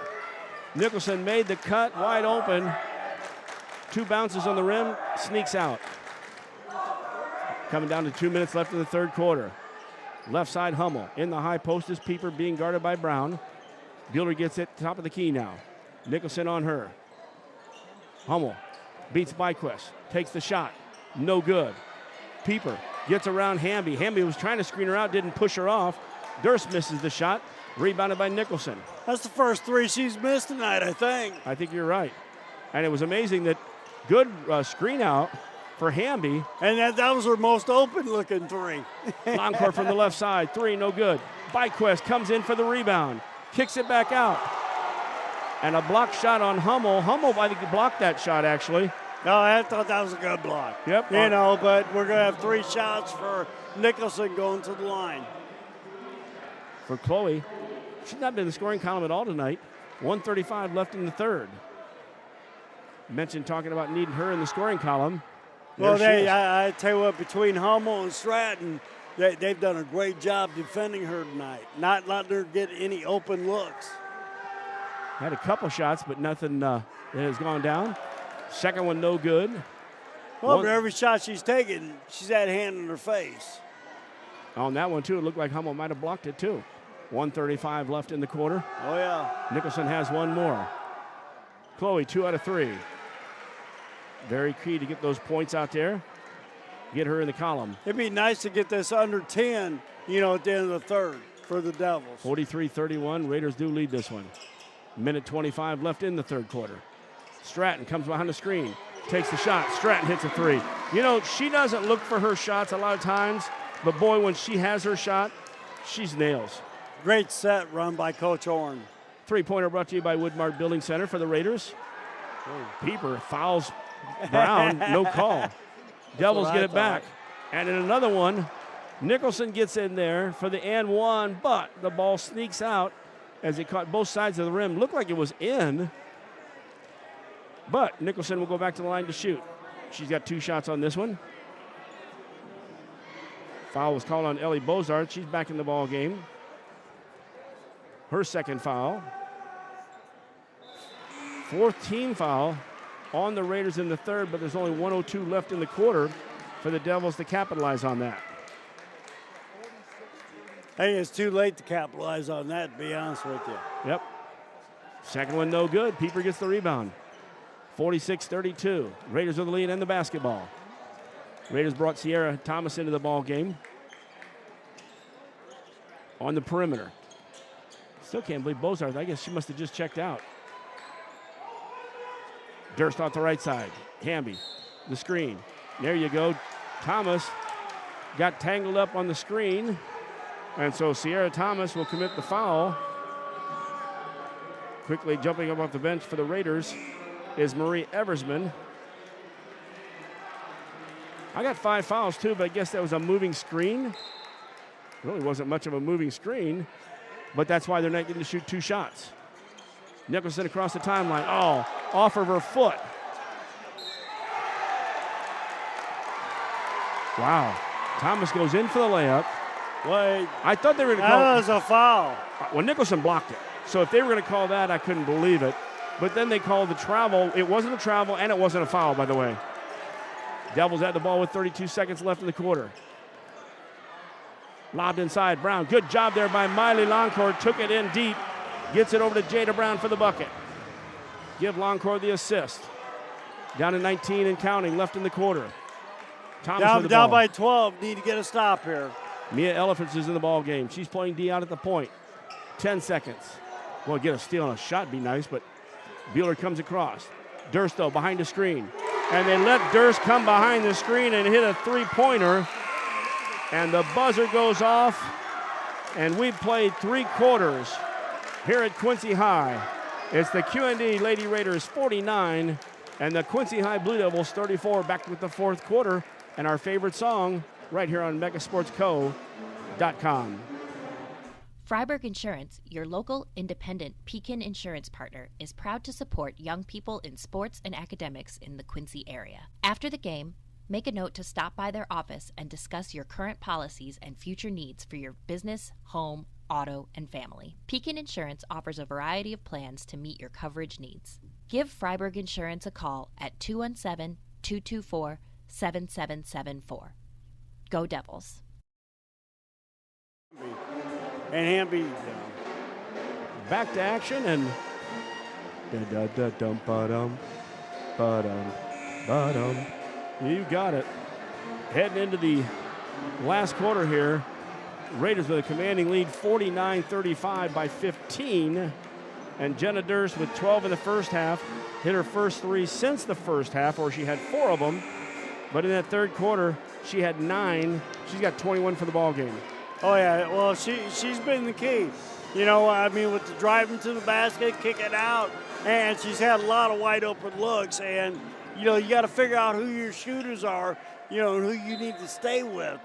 Speaker 1: Nicholson made the cut, wide open. 2 bounces on the rim, sneaks out. Coming down to 2 minutes left in the third quarter. Left side, Hummel. In the high post is Pieper being guarded by Brown. Bueller gets it, top of the key now. Nicholson on her. Hummel beats Byquist, takes the shot, no good. Pieper gets around Hamby. Hamby was trying to screen her out, didn't push her off. Durst misses the shot, rebounded by Nicholson.
Speaker 2: That's the first 3 she's missed tonight, I think.
Speaker 1: I think you're right. And it was amazing that good screen out for Hamby.
Speaker 2: And that was her most open-looking 3.
Speaker 1: Loncourt from the left side, 3, no good. Byquist comes in for the rebound, kicks it back out. And a block shot on Hummel. Hummel, I think, blocked that shot, actually.
Speaker 2: No, I thought that was a good block.
Speaker 1: Yep.
Speaker 2: But we're going to have 3 shots for Nicholson going to the line.
Speaker 1: For Chloe, she's not been in the scoring column at all tonight. 1:35 left in the third. Mentioned talking about needing her in the scoring column.
Speaker 2: Well, I tell you what, between Hummel and Stratton, they've done a great job defending her tonight. Not letting her get any open looks.
Speaker 1: Had a couple shots, but nothing that has gone down. Second one, no good.
Speaker 2: Well, but every shot she's taken, she's had a hand in her face.
Speaker 1: On that one, too, it looked like Hummel might have blocked it, too. 1:35 left in the quarter.
Speaker 2: Oh, yeah.
Speaker 1: Nicholson has one more. Chloe, 2 out of 3. Very key to get those points out there. Get her in the column.
Speaker 2: It'd be nice to get this under 10, at the end of the third for the Devils.
Speaker 1: 43-31. Raiders do lead this one. Minute 25 left in the third quarter. Stratton comes behind the screen, takes the shot. Stratton hits a 3. She doesn't look for her shots a lot of times, but boy, when she has her shot, she's nails.
Speaker 2: Great set run by Coach Orrin.
Speaker 1: Three-pointer brought to you by Woodmart Building Center for the Raiders. Pieper fouls Brown, no call. Devils get it back. And in another one, Nicholson gets in there for the and one, but the ball sneaks out as it caught both sides of the rim. Looked like it was in, but Nicholson will go back to the line to shoot. She's got 2 shots on this one. Foul was called on Ellie Bozart. She's back in the ball game. Her second foul. 4th team foul on the Raiders in the third, but there's only 1:02 left in the quarter for the Devils to capitalize on that.
Speaker 2: I think it's too late to capitalize on that, to be honest with you.
Speaker 1: Yep. Second one, no good. Pieper gets the rebound. 46-32. Raiders with the lead and the basketball. Raiders brought Sierra Thomas into the ball game on the perimeter. Still can't believe Bozarth. I guess she must have just checked out. Durst off the right side. Hamby, the screen. There you go. Thomas got tangled up on the screen, and so Sierra Thomas will commit the foul. Quickly jumping up off the bench for the Raiders is Marie Eversman. I got 5 fouls too, but I guess that was a moving screen. Really wasn't much of a moving screen, but that's why they're not getting to shoot 2 shots. Nicholson across the timeline. Oh, off of her foot. Wow. Thomas goes in for the layup.
Speaker 2: Wait.
Speaker 1: I thought they were going to call it.
Speaker 2: That was a foul.
Speaker 1: Well, Nicholson blocked it. So if they were going to call that, I couldn't believe it. But then they called the travel. It wasn't a travel, and it wasn't a foul, by the way. Devils had the ball with 32 seconds left in the quarter. Lobbed inside. Brown. Good job there by Miley Longcourt. Took it in deep. Gets it over to Jada Brown for the bucket. Give Longcourt the assist. Down to 19 and counting left in the quarter. Thomas
Speaker 2: down by 12. Need to get a stop here.
Speaker 1: Mia Elephants is in the ball game. She's playing D out at the point. 10 seconds. Well, get a steal and a shot be nice, but Bueller comes across. Durst, though, behind the screen. And they let Durst come behind the screen and hit a 3-pointer. And the buzzer goes off. And we've played 3 quarters here at Quincy High. It's the QND Lady Raiders 49 and the Quincy High Blue Devils 34. Back with the 4th quarter and our favorite song right here on megasportsco.com.
Speaker 3: Freiburg Insurance, your local independent Pekin insurance partner, is proud to support young people in sports and academics in the Quincy area. After the game, make a note to stop by their office and discuss your current policies and future needs for your business, home, auto, and family. Pekin Insurance offers a variety of plans to meet your coverage needs. Give Freiburg Insurance a call at 217-224-7774. Go Devils.
Speaker 2: And Hamby.
Speaker 1: Back to action and you got it. Heading into the last quarter here. Raiders with a commanding lead, 49-35 by 15. And Jenna Durst with 12 in the first half. Hit her first 3 since the first half, or she had 4 of them. But in that third quarter, she had 9. She's got 21 for the ball game.
Speaker 2: Oh, yeah. Well, she's been the key. You know, I mean, with the driving to the basket, kicking out, and she's had a lot of wide open looks. And, you know, you got to figure out who your shooters are, you know, and who you need to stay with,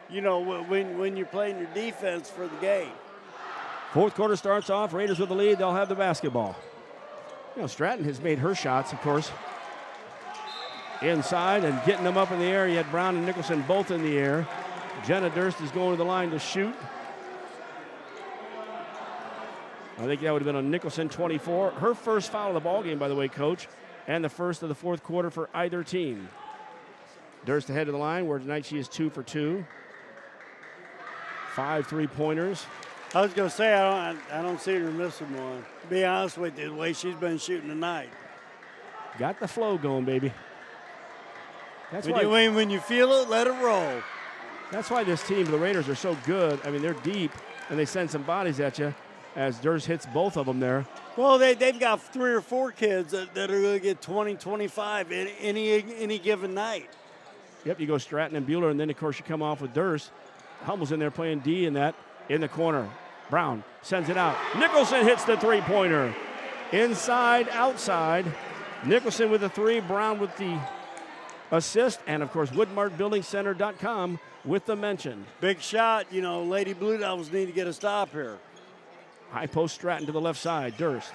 Speaker 2: you know, when you're playing your defense for the game.
Speaker 1: 4th quarter starts off. Raiders with the lead. They'll have the basketball. You know, Stratton has made her shots, of course, inside and getting them up in the air. You had Brown and Nicholson both in the air. Jenna Durst is going to the line to shoot. I think that would have been on Nicholson, 24. Her first foul of the ball game, by the way, Coach, and the first of the 4th quarter for either team. Durst ahead of the line, where tonight she is 2 for 2. 5 3-pointers.
Speaker 2: I was going to say, I don't see her missing one. To be honest with you, the way she's been shooting tonight.
Speaker 1: Got the flow going, baby. That's
Speaker 2: when you feel it, let it roll.
Speaker 1: That's why this team, the Raiders, are so good. I mean, they're deep, and they send some bodies at you as Durst hits both of them there.
Speaker 2: Well, they've got 3 or 4 kids that are going to get 20, 25 any given night.
Speaker 1: Yep, you go Stratton and Bueller, and then, of course, you come off with Durst. Hummel's in there playing D in that. In the corner. Brown sends it out. Nicholson hits the three-pointer. Inside, outside. Nicholson with the three, Brown with the assist, and of course, WoodmartBuildingCenter.com with the mention.
Speaker 2: Big shot. You know, Lady Blue Devils need to get a stop here.
Speaker 1: High post Stratton to the left side. Durst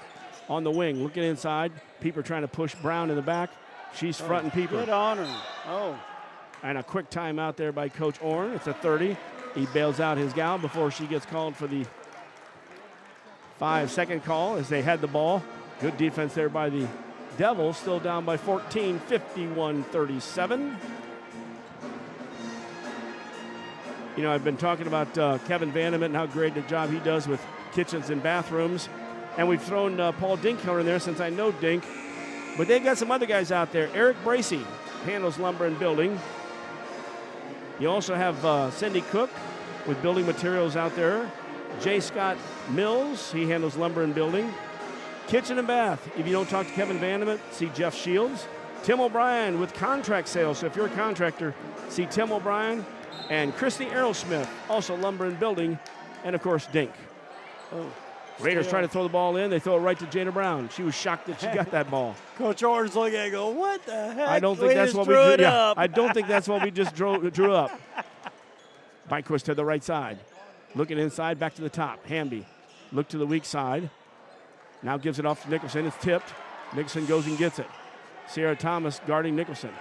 Speaker 1: on the wing, looking inside. Pieper trying to push Brown in the back. She's fronting Pieper.
Speaker 2: Good on her. Oh.
Speaker 1: And a quick timeout there by Coach Orn. It's a 30. He bails out his gal before she gets called for the 5-second call as they had the ball. Good defense there by the Devils, still down by 14, 51-37. You know, I've been talking about Kevin Vandeman and how great a job he does with kitchens and bathrooms. And we've thrown Paul Dinkhiller in there since I know Dink. But they got some other guys out there. Eric Bracey handles lumber and building. You also have Cindy Cook with building materials out there. J. Scott Mills, he handles lumber and building. Kitchen and bath. If you don't talk to Kevin Vandeman, see Jeff Shields. Tim O'Brien with contract sales. So if you're a contractor, see Tim O'Brien. And Christy Aerosmith, also lumber and building. And, of course, Dink.
Speaker 2: Oh,
Speaker 1: Raiders try to throw the ball in. They throw it right to Jada Brown. She was shocked that she got that ball.
Speaker 2: Coach Orn's looking at it, go, what the heck?
Speaker 1: I don't think that's what we drew. Yeah, I don't think that's what we just drew up. Byquist to the right side. Looking inside, back to the top. Hamby. Look to the weak side. Now gives it off to Nicholson. It's tipped. Nicholson goes and gets it. Sierra Thomas guarding Nicholson.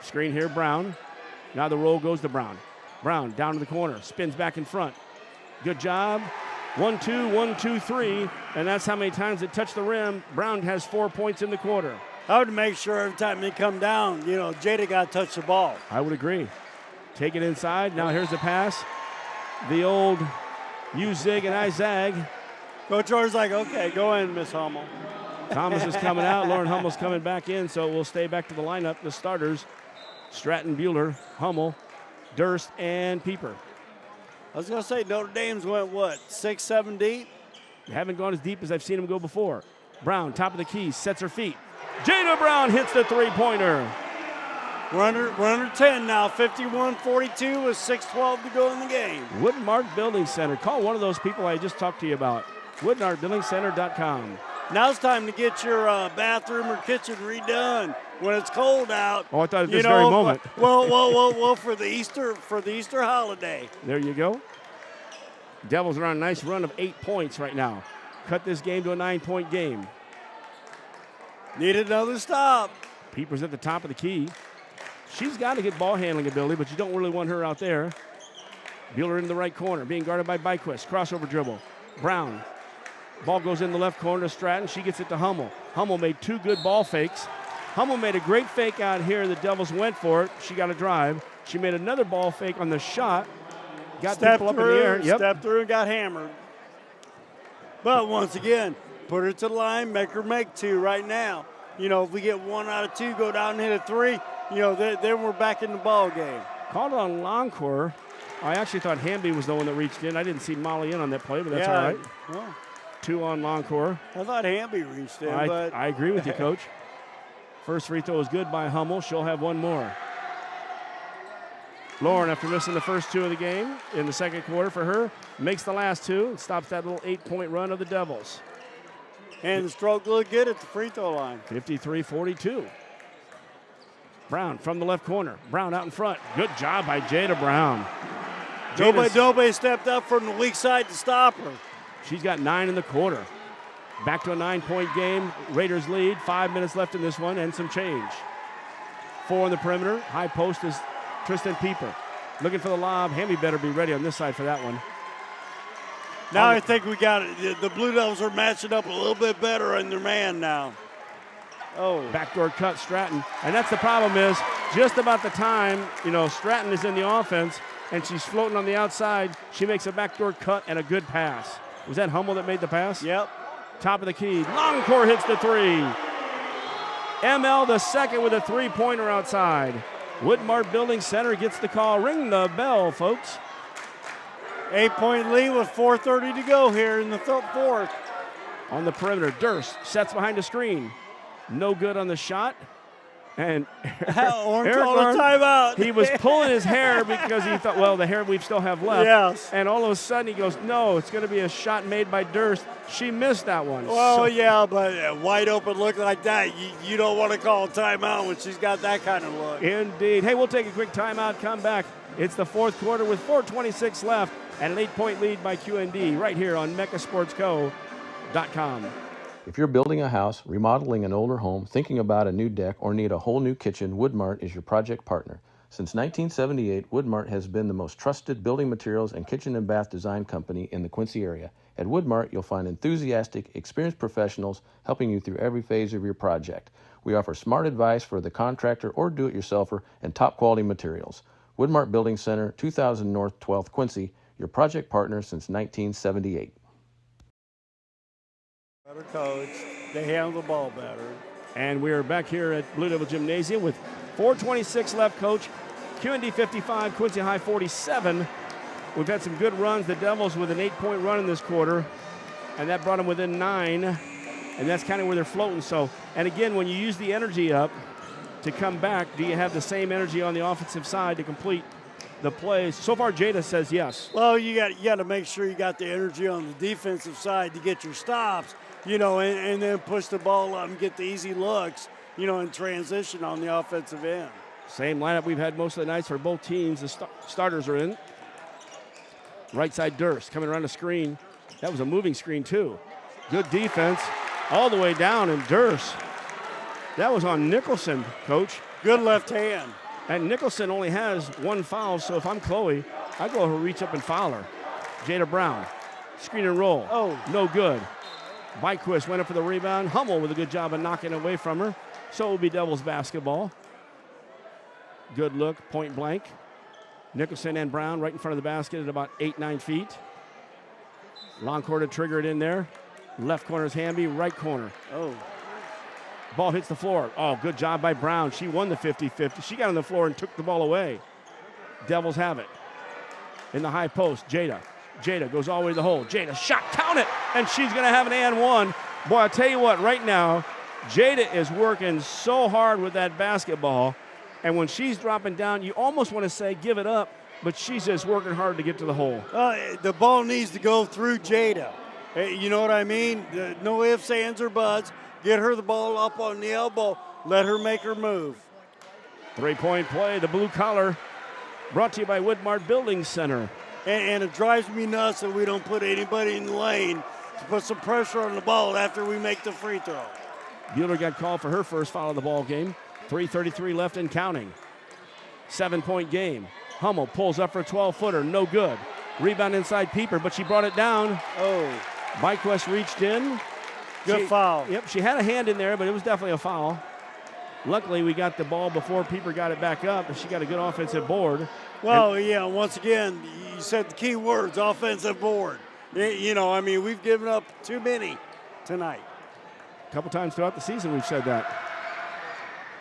Speaker 1: Screen here, Brown. Now the roll goes to Brown. Brown down to the corner. Spins back in front. Good job. 1-2, 1-2-3. And that's how many times it touched the rim. Brown has 4 points in the quarter.
Speaker 2: I would make sure every time they come down, you know, Jada got to touch the ball.
Speaker 1: I would agree. Take it inside. Now here's the pass. The old you zig and I zag.
Speaker 2: Coach Orr's like, okay, go in, Miss Hummel.
Speaker 1: Thomas is coming out. Lauren Hummel's coming back in, so we'll stay back to the lineup. The starters, Stratton, Bueller, Hummel, Durst, and Pieper.
Speaker 2: I was going to say Notre Dame's went, what, 6, 7 deep?
Speaker 1: They haven't gone as deep as I've seen them go before. Brown, top of the key, sets her feet. Jada Brown hits the three-pointer.
Speaker 2: We're under 10 now, 51-42 with 6:12 to go in the game.
Speaker 1: Woodmark Building Center. Call one of those people I just talked to you about. WoodmarkBuildingCenter.com.
Speaker 2: Now it's time to get your bathroom or kitchen redone when it's cold out.
Speaker 1: Oh, I thought at this very moment.
Speaker 2: Well, for the Easter holiday.
Speaker 1: There you go. Devils are on a nice run of 8 points right now. Cut this game to a 9-point game.
Speaker 2: Need another stop.
Speaker 1: Pieper's at the top of the key. She's got to get ball handling ability, but you don't really want her out there. Bueller in the right corner, being guarded by Byquist. Crossover dribble. Brown. Ball goes in the left corner to Stratton. She gets it to Hummel. Hummel made 2 good ball fakes. Hummel made a great fake out here. The Devils went for it. She got a drive. She made another ball fake on the shot. Got people up in the air. Yep.
Speaker 2: Stepped through and got hammered. But once again, put her to the line, make her make 2 right now. You know, if we get 1 out of 2, go down and hit a 3, you know, then we're back in the ball game.
Speaker 1: Called it on Loncourt. I actually thought Hamby was the one that reached in. I didn't see Molly in on that play, but that's all right.
Speaker 2: Well,
Speaker 1: 2 on Loncourt.
Speaker 2: I thought Hamby reached in, but
Speaker 1: I agree with you, Coach. First free throw is good by Hummel. She'll have 1 more. Lauren, after missing the first 2 of the game in the second quarter for her, makes the last 2 and stops that little 8-point run of the Devils.
Speaker 2: And the stroke looked good at the free throw line.
Speaker 1: 53-42. Brown from the left corner. Brown out in front. Good job by Jada Brown.
Speaker 2: Nobody stepped up from the weak side to stop her.
Speaker 1: She's got 9 in the quarter. Back to a 9-point game. Raiders lead. 5 minutes left in this one and some change. 4 on the perimeter. High post is Tristan Pieper. Looking for the lob. Hamby better be ready on this side for that one.
Speaker 2: Now I think we got it. The Blue Devils are matching up a little bit better in their man now. Oh.
Speaker 1: Backdoor cut, Stratton. And that's the problem is, just about the time, you know, Stratton is in the offense and she's floating on the outside, she makes a backdoor cut and a good pass. Was that Hummel that made the pass?
Speaker 2: Yep.
Speaker 1: Top of the key. Longcourt hits the 3. ML the second with a 3-pointer outside. Woodmark Building Center gets the call. Ring the bell, folks.
Speaker 2: 8-point lead with 4:30 to go here in the fourth.
Speaker 1: On the perimeter, Durst sets behind the screen. No good on the shot. And
Speaker 2: Orn
Speaker 1: Eric
Speaker 2: called a
Speaker 1: Orn,
Speaker 2: timeout.
Speaker 1: he was pulling his hair because he thought, well, the hair we still have left.
Speaker 2: Yes.
Speaker 1: And all of a sudden he goes, no, it's going to be a shot made by Durst. She missed that one.
Speaker 2: Well, yeah, but a wide open look like that, you don't want to call a timeout when she's got that kind of look.
Speaker 1: Indeed. Hey, we'll take a quick timeout, come back. It's the fourth quarter with 4:26 left and an 8-point lead by QND right here on MeccaSportsCo.com.
Speaker 4: If you're building a house, remodeling an older home, thinking about a new deck, or need a whole new kitchen, Woodmart is your project partner. Since 1978, Woodmart has been the most trusted building materials and kitchen and bath design company in the Quincy area. At Woodmart, you'll find enthusiastic, experienced professionals helping you through every phase of your project. We offer smart advice for the contractor or do-it-yourselfer and top-quality materials. Woodmart Building Center, 2000 North 12th, Quincy, your project partner since 1978.
Speaker 2: Better coach. They handle the ball better.
Speaker 1: And we're back here at Blue Devil Gymnasium with 4:26 left, Coach. QND 55, Quincy High 47. We've had some good runs. The Devils with an 8-point run in this quarter, and that brought them within 9, and that's kind of where they're floating. So, and again, when you use the energy up to come back, do you have the same energy on the offensive side to complete the plays? So far, Jada says yes.
Speaker 2: Well, you got to make sure you got the energy on the defensive side to get your stops, and then push the ball up and get the easy looks, in transition on the offensive end.
Speaker 1: Same lineup we've had most of the nights for both teams. The starters are in. Right side Durst coming around the screen. That was a moving screen too. Good defense all the way down, and Durst. That was on Nicholson, Coach.
Speaker 2: Good left hand.
Speaker 1: And Nicholson only has one foul, so if I'm Chloe, I go reach up and foul her. Jada Brown, screen and roll.
Speaker 2: Oh.
Speaker 1: No good. Byquist went up for the rebound. Hummel with a good job of knocking away from her. So it will be Devils basketball. Good look, point blank. Nicholson and Brown right in front of the basket at about 8-9 feet. Long court to trigger it in there. Left corner's Hamby, right corner.
Speaker 2: Oh.
Speaker 1: Ball hits the floor. Oh, good job by Brown. She won the 50-50. She got on the floor and took the ball away. Devils have it. In the high post, Jada. Jada goes all the way to the hole. Jada, shot, count it, and she's going to have an and one. Boy, I'll tell you what, right now, Jada is working so hard with that basketball, and when she's dropping down, you almost want to say give it up, but she's just working hard to get to the hole.
Speaker 2: The ball needs to go through Jada. You know what I mean? No ifs, ands, or buts. Get her the ball up on the elbow. Let her make her move.
Speaker 1: 3-point play, the blue collar, brought to you by Woodmart Building Center.
Speaker 2: And it drives me nuts that we don't put anybody in the lane to put some pressure on the ball after we make the free throw.
Speaker 1: Bueller got called for her first foul of the ball game. 3:33 left and counting. 7-point game. Hummel pulls up for a 12-footer, no good. Rebound inside Pieper, but she brought it down.
Speaker 2: Oh.
Speaker 1: Byquist reached in.
Speaker 2: Good foul.
Speaker 1: Yep, she had a hand in there, but it was definitely a foul. Luckily, we got the ball before Pieper got it back up, and she got a good offensive board.
Speaker 2: Well, yeah, once again, you said the key words, offensive board. We've given up too many tonight.
Speaker 1: A couple times throughout the season we've said that.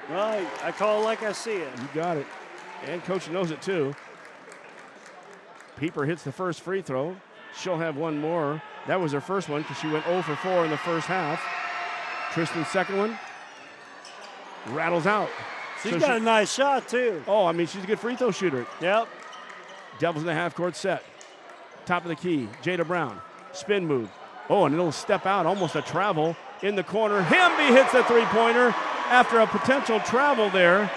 Speaker 2: Well, I call it like I see it.
Speaker 1: You got it. And Coach knows it, too. Pieper hits the first free throw. She'll have one more. That was her first one because she went 0 for 4 in the first half. Tristan's second one rattles out.
Speaker 2: She's got a nice shot, too.
Speaker 1: Oh, she's a good free throw shooter.
Speaker 2: Yep.
Speaker 1: Devils in the half-court set. Top of the key, Jada Brown. Spin move. Oh, and a little step out, almost a travel in the corner. Hamby hits the three-pointer after a potential travel there.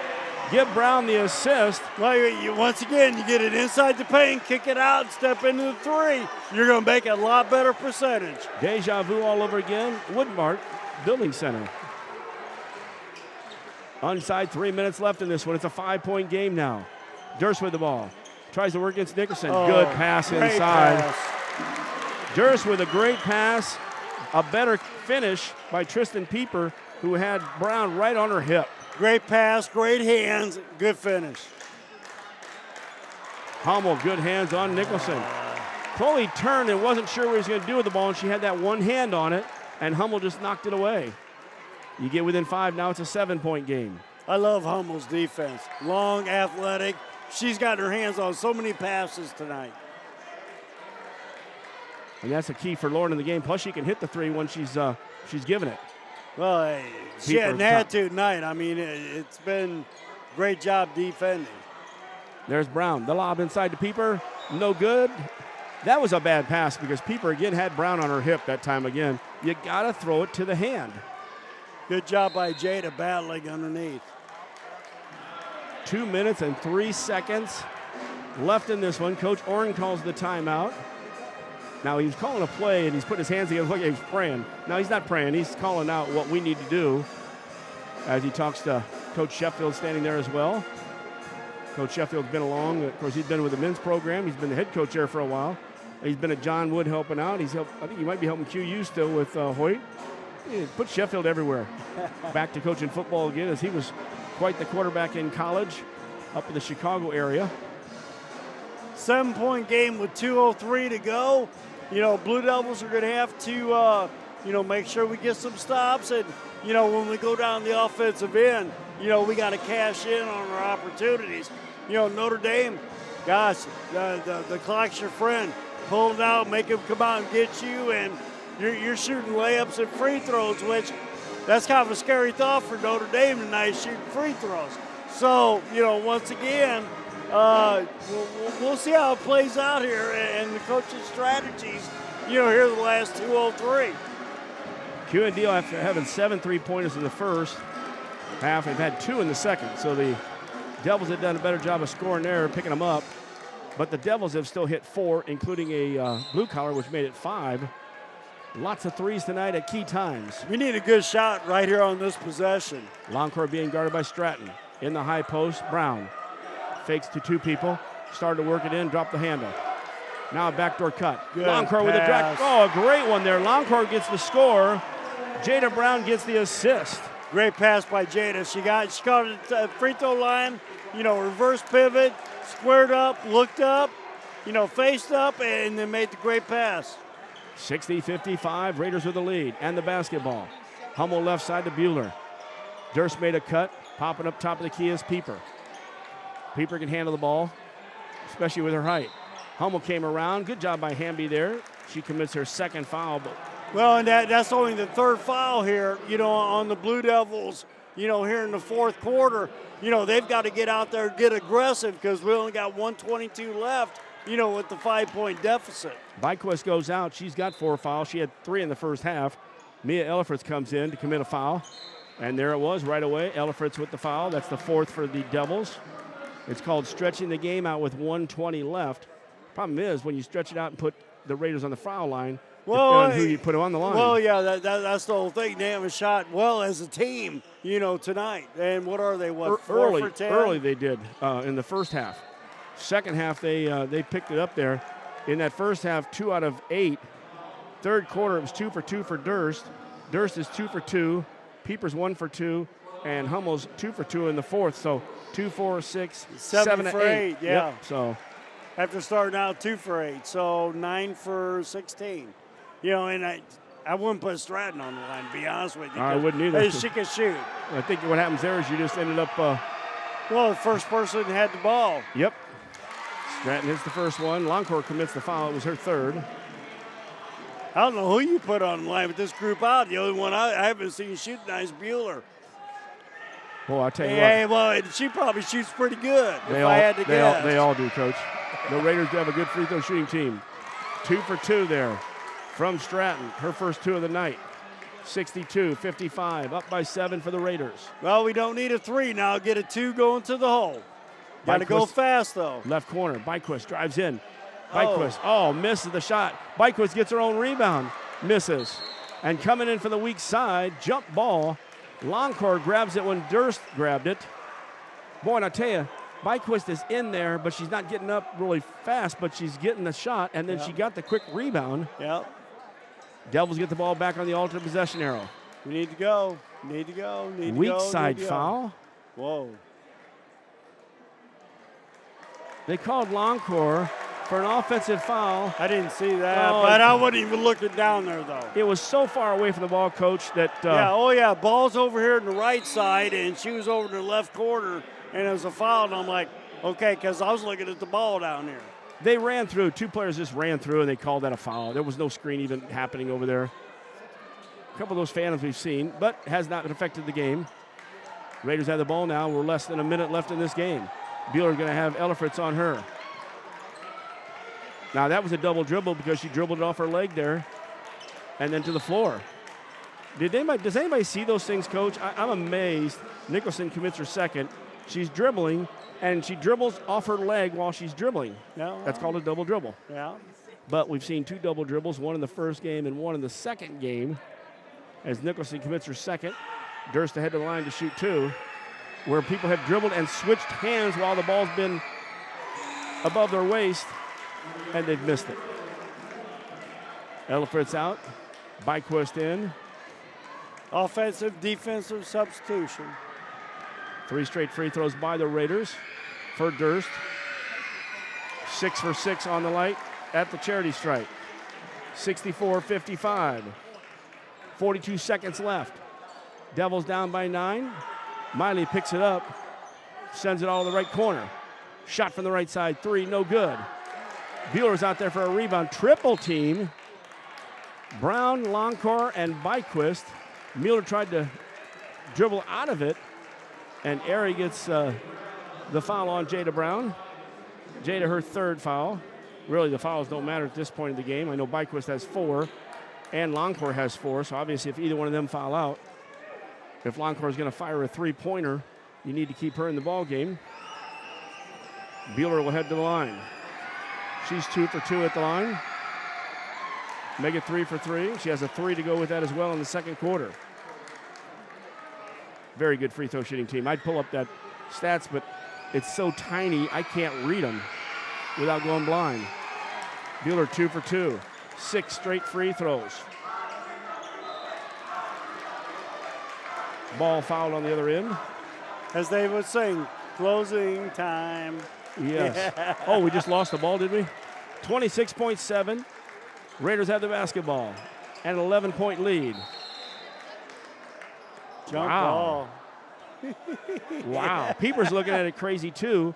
Speaker 1: Give Brown the assist.
Speaker 2: Well, once again, you get it inside the paint, kick it out, step into the three. You're going to make a lot better percentage.
Speaker 1: Deja vu all over again. Woodmart Building Center. Onside, 3 minutes left in this one. It's a 5-point game now. Durst with the ball. Tries to work against Nicholson. Good pass inside. Durst with a great pass. A better finish by Tristan Pieper, who had Brown right on her hip.
Speaker 2: Great pass, great hands, good finish.
Speaker 1: Hummel, good hands on Nicholson. Chloe turned and wasn't sure what he was going to do with the ball, and she had that one hand on it, and Hummel just knocked it away. You get within 5, now it's a 7-point game.
Speaker 2: I love Hummel's defense. Long, athletic. She's got her hands on so many passes tonight.
Speaker 1: And that's the key for Lauren in the game. Plus, she can hit the three when she's given it.
Speaker 2: Well, hey, she
Speaker 1: Pieper
Speaker 2: hadn't had to tonight. I mean, it's been great job defending.
Speaker 1: There's Brown. The lob inside to Pieper. No good. That was a bad pass because Pieper again had Brown on her hip that time again. You got to throw it to the hand.
Speaker 2: Good job by Jada battling underneath.
Speaker 1: 2 minutes and 3 seconds left in this one. Coach Orrin calls the timeout. Now he's calling a play and he's putting his hands together like he's praying. No, he's not praying. He's calling out what we need to do as he talks to Coach Sheffield standing there as well. Coach Sheffield's been along. Of course, he's been with the men's program. He's been the head coach there for a while. He's been at John Wood helping out. I think he might be helping QU still with Hoyt. He put Sheffield everywhere. Back to coaching football again as he was quite the quarterback in college up in the Chicago area.
Speaker 2: 7-point game with 2:03 to go. You know, Blue Devils are going to have to, make sure we get some stops. And, when we go down the offensive end, we got to cash in on our opportunities. Notre Dame, gosh, the clock's your friend. Pull it out, make him come out and get you, and you're shooting layups and free throws, which that's kind of a scary thought for Notre Dame tonight, shooting free throws. So, once again, we'll see how it plays out here and the coach's strategies, here the last 2:03.
Speaker 1: QND after having 7 3-pointers in the first half, they've had 2 in the second. So the Devils have done a better job of scoring there, picking them up. But the Devils have still hit 4, including a blue collar, which made it 5. Lots of threes tonight at key times.
Speaker 2: We need a good shot right here on this possession.
Speaker 1: Longcourt being guarded by Stratton. In the high post, Brown fakes to 2 people. Started to work it in, dropped the handle. Now a backdoor cut.
Speaker 2: Good
Speaker 1: Longcourt with a drag. Oh, a great one there. Longcourt gets the score. Jada Brown gets the assist.
Speaker 2: Great pass by Jada. She got a free throw line, reverse pivot, squared up, looked up, faced up, and then made the great pass.
Speaker 1: 60-55, Raiders with the lead and the basketball. Hummel left side to Bueller. Durst made a cut, popping up top of the key is Pieper. Pieper can handle the ball, especially with her height. Hummel came around. Good job by Hamby there. She commits her second foul.
Speaker 2: Well, and that's only the third foul here, on the Blue Devils, here in the fourth quarter. They've got to get out there and get aggressive because we only got 1:22 left, with the 5-point deficit.
Speaker 1: Byquist goes out. She's got 4 fouls. She had 3 in the first half. Mia Ellifritz comes in to commit a foul. And there it was right away. Ellifritz with the foul. That's the 4th for the Devils. It's called stretching the game out with 1:20 left. Problem is, when you stretch it out and put the Raiders on the foul line, depending on who you put on the line.
Speaker 2: Well, yeah, that's the whole thing. They haven't shot well as a team, tonight. And what are they, 4 for 10?
Speaker 1: Early they did in the first half. Second half, they picked it up there. In that first half, 2 out of 8. Third quarter, it was 2 for 2 for Durst. Durst is 2 for 2. Pieper's 1 for 2. And Hummel's 2 for 2 in the fourth. So 2, 4, 6, 7
Speaker 2: for 8. Yeah.
Speaker 1: Yep, so
Speaker 2: after starting out 2 for 8. So 9 for 16. And I wouldn't put Stratton on the line, to be honest with you.
Speaker 1: I wouldn't either.
Speaker 2: She can shoot.
Speaker 1: I think what happens there is you just ended up.
Speaker 2: The first person had the ball.
Speaker 1: Yep. Stratton hits the first one. Longcourt commits the foul. It was her 3rd.
Speaker 2: I don't know who you put on the line with this group out. The only one I haven't seen shoot nice Bueller.
Speaker 1: Boy, I tell you
Speaker 2: what. Well, she probably shoots pretty good.
Speaker 1: They all do, Coach. The Raiders do have a good free throw shooting team. 2 for 2 there from Stratton. Her first 2 of the night. 62-55, up by 7 for the Raiders.
Speaker 2: Well, we don't need a 3 now. Get a 2 going to the hole. Got to go fast, though.
Speaker 1: Left corner. Byquist drives in. Byquist, misses the shot. Byquist gets her own rebound. Misses. And coming in for the weak side, jump ball. Longcourt grabs it when Durst grabbed it. Boy, and I tell you, Byquist is in there, but she's not getting up really fast, but she's getting the shot, and then she got the quick rebound.
Speaker 2: Yep.
Speaker 1: Devils get the ball back on the alternate possession arrow.
Speaker 2: We need to go.
Speaker 1: Weak side foul.
Speaker 2: Whoa.
Speaker 1: They called Longcourt for an offensive foul.
Speaker 2: I didn't see that, but I wasn't even looking down there, though.
Speaker 1: It was so far away from the ball, Coach, that...
Speaker 2: ball's over here on the right side, and she was over in the left corner, and it was a foul, and I'm like, okay, because I was looking at the ball down here.
Speaker 1: They ran through. 2 players just ran through, and they called that a foul. There was no screen even happening over there. A couple of those phantoms we've seen, but has not affected the game. Raiders have the ball now. We're less than a minute left in this game. Buehler going to have Ellifritz on her. Now, that was a double dribble because she dribbled it off her leg there and then to the floor. Does anybody see those things, Coach? I'm amazed. Nicholson commits her second. She's dribbling, and she dribbles off her leg while she's dribbling.
Speaker 2: Yeah,
Speaker 1: that's called a double dribble.
Speaker 2: Yeah.
Speaker 1: But we've seen 2 double dribbles, one in the first game and one in the second game, as Nicholson commits her second. Durst ahead to the line to shoot 2, where people have dribbled and switched hands while the ball's been above their waist, and they've missed it. Ellifritz out. Byquist in.
Speaker 2: Offensive, defensive substitution.
Speaker 1: 3 straight free throws by the Raiders for Durst. 6 for 6 on the night at the charity stripe. 64-55. 42 seconds left. Devils down by 9. Miley picks it up, sends it all to the right corner. Shot from the right side, 3, no good. Buehler's out there for a rebound. Triple team. Brown, Longcore, and Byquist. Mueller tried to dribble out of it, and Airy gets the foul on Jada Brown. Jada, her 3rd foul. Really, the fouls don't matter at this point in the game. I know Byquist has 4, and Longcore has 4, so obviously if either one of them foul out, if Longcore is going to fire a 3-pointer, you need to keep her in the ball game. Buehler will head to the line. She's 2 for 2 at the line. Make it 3 for 3. She has a 3 to go with that as well in the second quarter. Very good free throw shooting team. I'd pull up that stats, but it's so tiny I can't read them without going blind. Buehler 2 for 2. 6 straight free throws. Ball fouled on the other end.
Speaker 2: As they would sing, closing time.
Speaker 1: Yes. Oh, we just lost the ball, did we? 26.7. Raiders have the basketball and an 11-point lead.
Speaker 2: Jump ball.
Speaker 1: Wow. Peeper's looking at it crazy, too.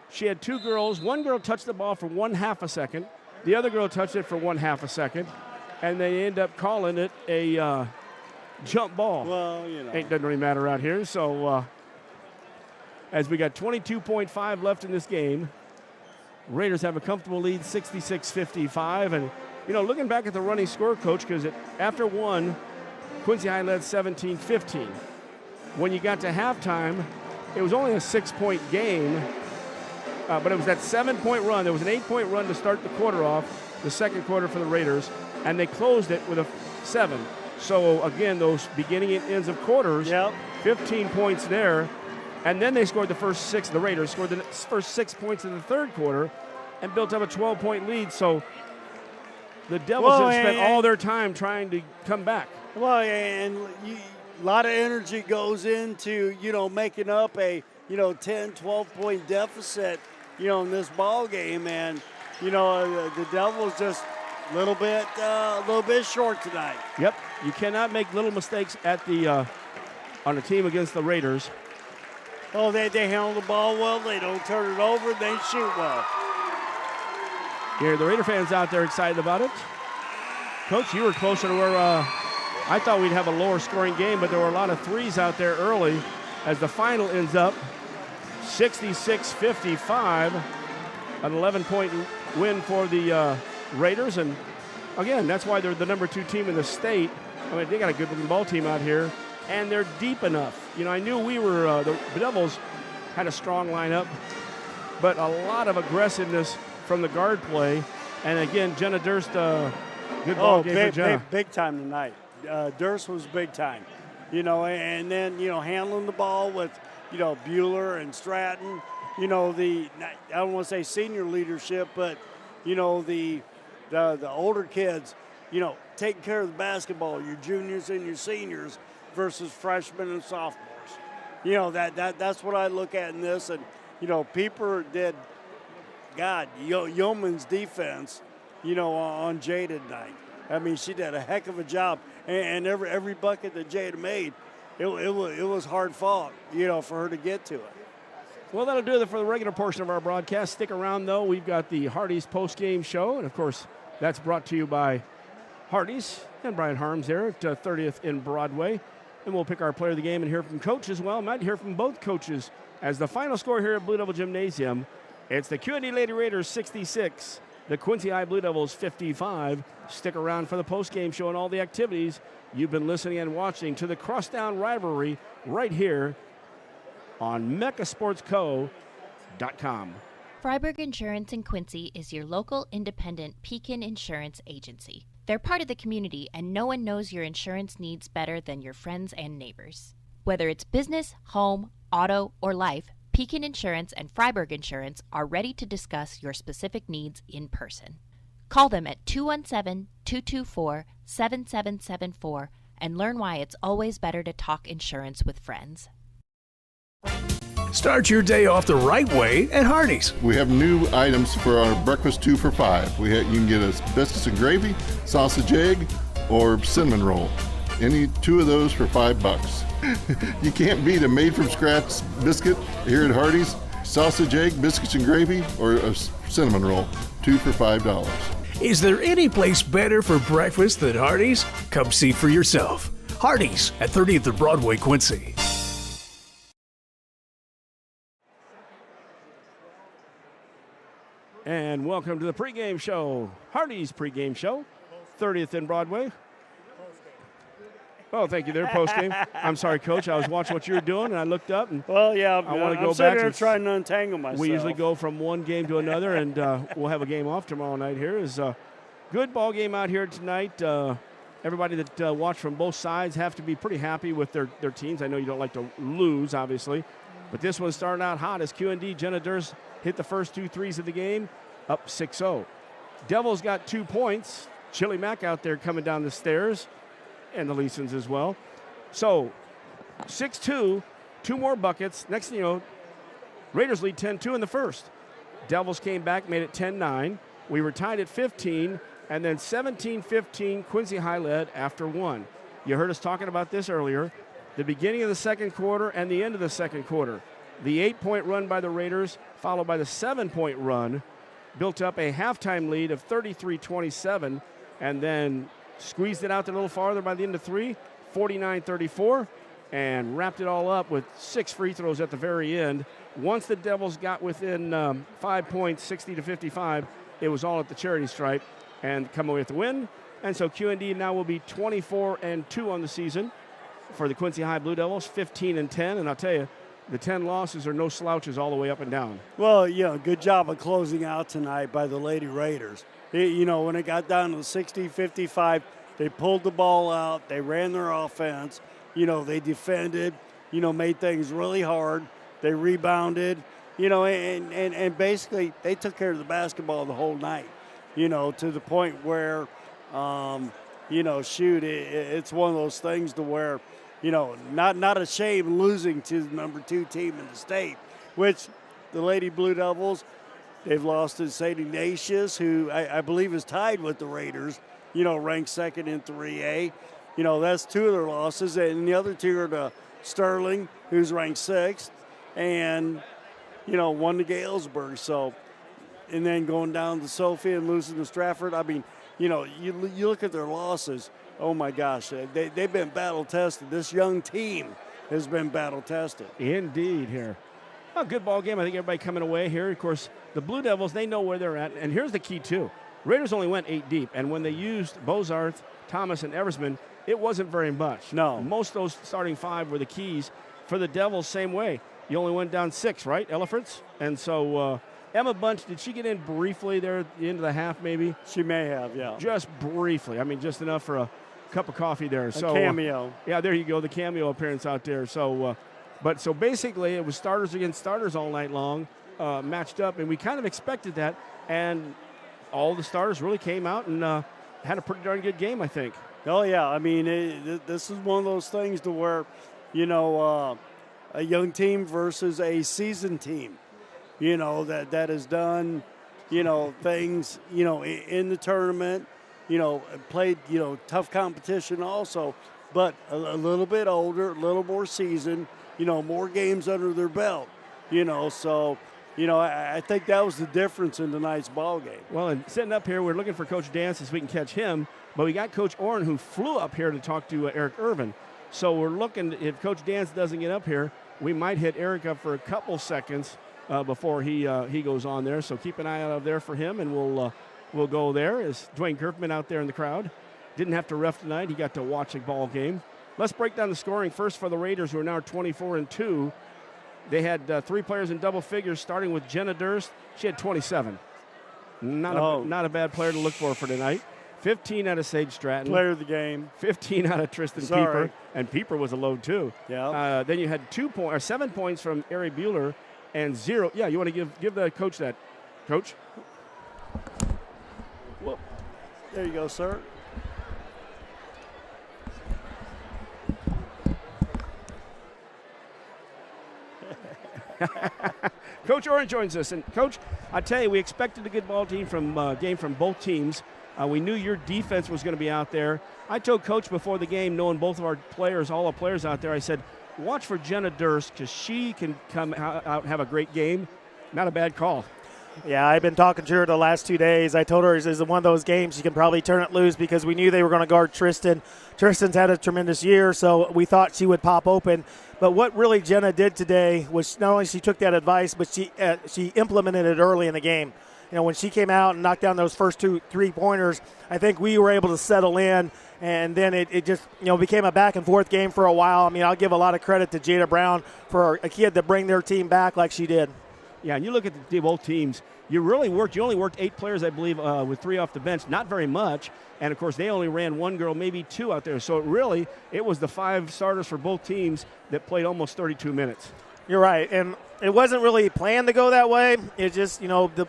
Speaker 1: She had 2 girls. One girl touched the ball for 1/2 a second. The other girl touched it for 1/2 a second. And they end up calling it a jump ball.
Speaker 2: Well, you know.
Speaker 1: It doesn't really matter out here. So as we got 22.5 left in this game, Raiders have a comfortable lead, 66-55. And, you know, looking back at the running score, Coach, because after 1, Quincy High led 17-15. When you got to halftime, it was only a 6-point game, but it was that 7-point run. There was an 8-point run to start the quarter off, the second quarter for the Raiders, and they closed it with a 7. So, again, those beginning and ends of quarters, 15 points there, and then they scored the first 6. The Raiders scored the first 6 points in the third quarter and built up a 12-point lead. So the Devils have spent all their time trying to come back.
Speaker 2: Well, and a lot of energy goes into, you know, making up a, 10, 12-point deficit, in this ball game. And, the Devils just a little bit short tonight.
Speaker 1: Yep. You cannot make little mistakes at the on a team against the Raiders.
Speaker 2: Oh, they handle the ball well. They don't turn it over. They shoot well.
Speaker 1: Here, the Raider fans out there excited about it. Coach, you were closer to where I thought we'd have a lower scoring game, but there were a lot of threes out there early as the final ends up 66-55, an 11-point win for the Raiders. And, again, that's why they're the number 2 team in the state. I mean, they got a good-looking ball team out here, and they're deep enough. I knew we were the Devils had a strong lineup, but a lot of aggressiveness from the guard play. And, again, Jenna Durst, good ball game for Jenna.
Speaker 2: Big time tonight. Durst was big time, and then, handling the ball with, Buehler and Stratton, I don't want to say senior leadership, but, the older kids, taking care of the basketball, your juniors and your seniors versus freshmen and sophomores. That's what I look at in this. And, Pieper did, Yeoman's defense, on Jada tonight. I mean, she did a heck of a job. And every bucket that Jada made, it was hard fought, for her to get to it.
Speaker 1: Well, that'll do it for the regular portion of our broadcast. Stick around, though. We've got the Hardee's post-game show. And, of course, that's brought to you by Hardee's and Brian Harms there at 30th in Broadway. And we'll pick our player of the game and hear from Coach as well. Might hear from both coaches as the final score here at Blue Devil Gymnasium. It's the QND Lady Raiders 66, the Quincy High Blue Devils 55. Stick around for the postgame show and all the activities. You've been listening and watching to the Crosstown Rivalry right here on MeccaSportsCo.com.
Speaker 3: Freiburg Insurance in Quincy is your local independent Pekin insurance agency. They're part of the community, and no one knows your insurance needs better than your friends and neighbors. Whether it's business, home, auto, or life, Pekin Insurance and Freiburg Insurance are ready to discuss your specific needs in person. Call them at 217-224-7774 and learn why it's always better to talk insurance with friends.
Speaker 9: Start your day off the right way at Hardee's.
Speaker 7: We have new items for our breakfast 2 for $5. You can get us biscuits and gravy, sausage egg, or cinnamon roll. Any 2 of those for $5. You can't beat a made from scratch biscuit here at Hardee's. Sausage egg, biscuits and gravy, or a cinnamon roll. 2 for $5.
Speaker 9: Is there any place better for breakfast than Hardee's? Come see for yourself. Hardee's at 30th and Broadway, Quincy.
Speaker 1: And welcome to the pregame show, Hardee's pregame show, 30th and Broadway. Oh, thank you there, postgame. I'm sorry, Coach. I was watching what you were doing, and I looked up, and
Speaker 2: Well, yeah,
Speaker 1: I want to go
Speaker 2: I'm sitting
Speaker 1: back.
Speaker 2: there trying to untangle myself.
Speaker 1: We usually go from one game to another, and we'll have a game off tomorrow night here. Is a good ball game out here tonight. Everybody that watched from both sides have to be pretty happy with their teams. I know you don't like to lose, obviously, but this one started out hot as QND. Jenna Durs hit the first 2 threes of the game, up 6-0. Devils got 2 points. Chili Mack out there coming down the stairs, and the Leesons as well. So 6-2, 2 more buckets. Next thing you know, Raiders lead 10-2 in the first. Devils came back, made it 10-9. We were tied at 15, and then 17-15, Quincy High led after 1. You heard us talking about this earlier. The beginning of the second quarter and the end of the second quarter. The 8-point run by the Raiders, followed by the 7-point run, built up a halftime lead of 33-27, and then squeezed it out a little farther by the end of 3, 49-34, and wrapped it all up with 6 free throws at the very end. Once the Devils got within 5 points, 60-55, it was all at the charity stripe and come away with the win. And so QND now will be 24-2 on the season for the Quincy High Blue Devils, 15-10, and I'll tell you, the 10 losses are no slouches all the way up and down.
Speaker 2: Well, good job of closing out tonight by the Lady Raiders. When it got down to 60-55, they pulled the ball out. They ran their offense. They defended, made things really hard. They rebounded, and basically they took care of the basketball the whole night, to the point where, it's one of those things to where, not ashamed losing to the number 2 team in the state, which the Lady Blue Devils, they've lost to St. Ignatius, who I believe is tied with the Raiders, ranked 2nd in 3A. That's 2 of their losses, and the other 2 are to Sterling, who's ranked 6th, and, 1 to Galesburg. So, and then going down to Sophia and losing to Stratford. I mean, you look at their losses. Oh, my gosh, they've been battle-tested. This young team has been battle-tested.
Speaker 1: Indeed here. A good ball game. I think everybody coming away here. Of course, the Blue Devils, they know where they're at. And here's the key, too. Raiders only went 8 deep. And when they used Bozarth, Thomas, and Eversman, it wasn't very much.
Speaker 2: No.
Speaker 1: Most of those starting 5 were the keys. For the Devils, same way. You only went down 6, right, Elephants? And so Emma Bunch, did she get in briefly there at the end of the half maybe?
Speaker 2: She may have, yeah.
Speaker 1: Just briefly. I mean, just enough for a cup of coffee there.
Speaker 2: A cameo.
Speaker 1: Yeah, there you go, the cameo appearance out there. So, so basically it was starters against starters all night long, matched up, and we kind of expected that. And all the starters really came out and had a pretty darn good game, I think.
Speaker 2: Oh, yeah. I mean, this is one of those things to where, a young team versus a seasoned team, that has done, things, in the tournament, played, tough competition also, but a little bit older, a little more seasoned, more games under their belt, so, You know, I think that was the difference in tonight's ball game.
Speaker 1: Well, and sitting up here, we're looking for Coach Dance so we can catch him, but we got Coach Orrin who flew up here to talk to Eric Irvin. So we're looking, if Coach Dance doesn't get up here, we might hit Eric up for a couple seconds before he goes on there. So keep an eye out there for him, and we'll go there. Is Dwayne Kerfman out there in the crowd. Didn't have to ref tonight. He got to watch a ball game. Let's break down the scoring first for the Raiders, who are now 24-2. They had 3 players in double figures, starting with Jenna Durst. She had 27. Not a bad player to look for tonight. 15 out of Sage Stratton.
Speaker 2: Player of the game.
Speaker 1: 15 out of Tristan Pieper. And Pieper was a load, too.
Speaker 2: Yeah.
Speaker 1: Then you had 7 points from Ari Bueller and 0. Yeah, you want to give the coach that. Coach?
Speaker 2: Well, there you go, sir.
Speaker 1: Coach Orrin joins us. And, Coach, I tell you, we expected a good ball team game from both teams. We knew your defense was going to be out there. I told Coach before the game, knowing both of our players, all our players out there, I said, watch for Jenna Durst because she can come out and have a great game. Not a bad call.
Speaker 10: Yeah, I've been talking to her the last 2 days. I told her this is one of those games you can probably turn it loose because we knew they were going to guard Tristan. Tristan's had a tremendous year, so we thought she would pop open. But what really Jenna did today was not only she took that advice, but she implemented it early in the game. You know, when she came out and knocked down those first 2 3-pointers, I think we were able to settle in, and then it just, became a back-and-forth game for a while. I mean, I'll give a lot of credit to Jada Brown for a kid to bring their team back like she did.
Speaker 1: Yeah, and you look at both teams, you only worked 8 players, I believe, with 3 off the bench, not very much. And, of course, they only ran 1 girl, maybe 2 out there. So, it was the 5 starters for both teams that played almost 32 minutes.
Speaker 10: You're right, and it wasn't really planned to go that way. It's just,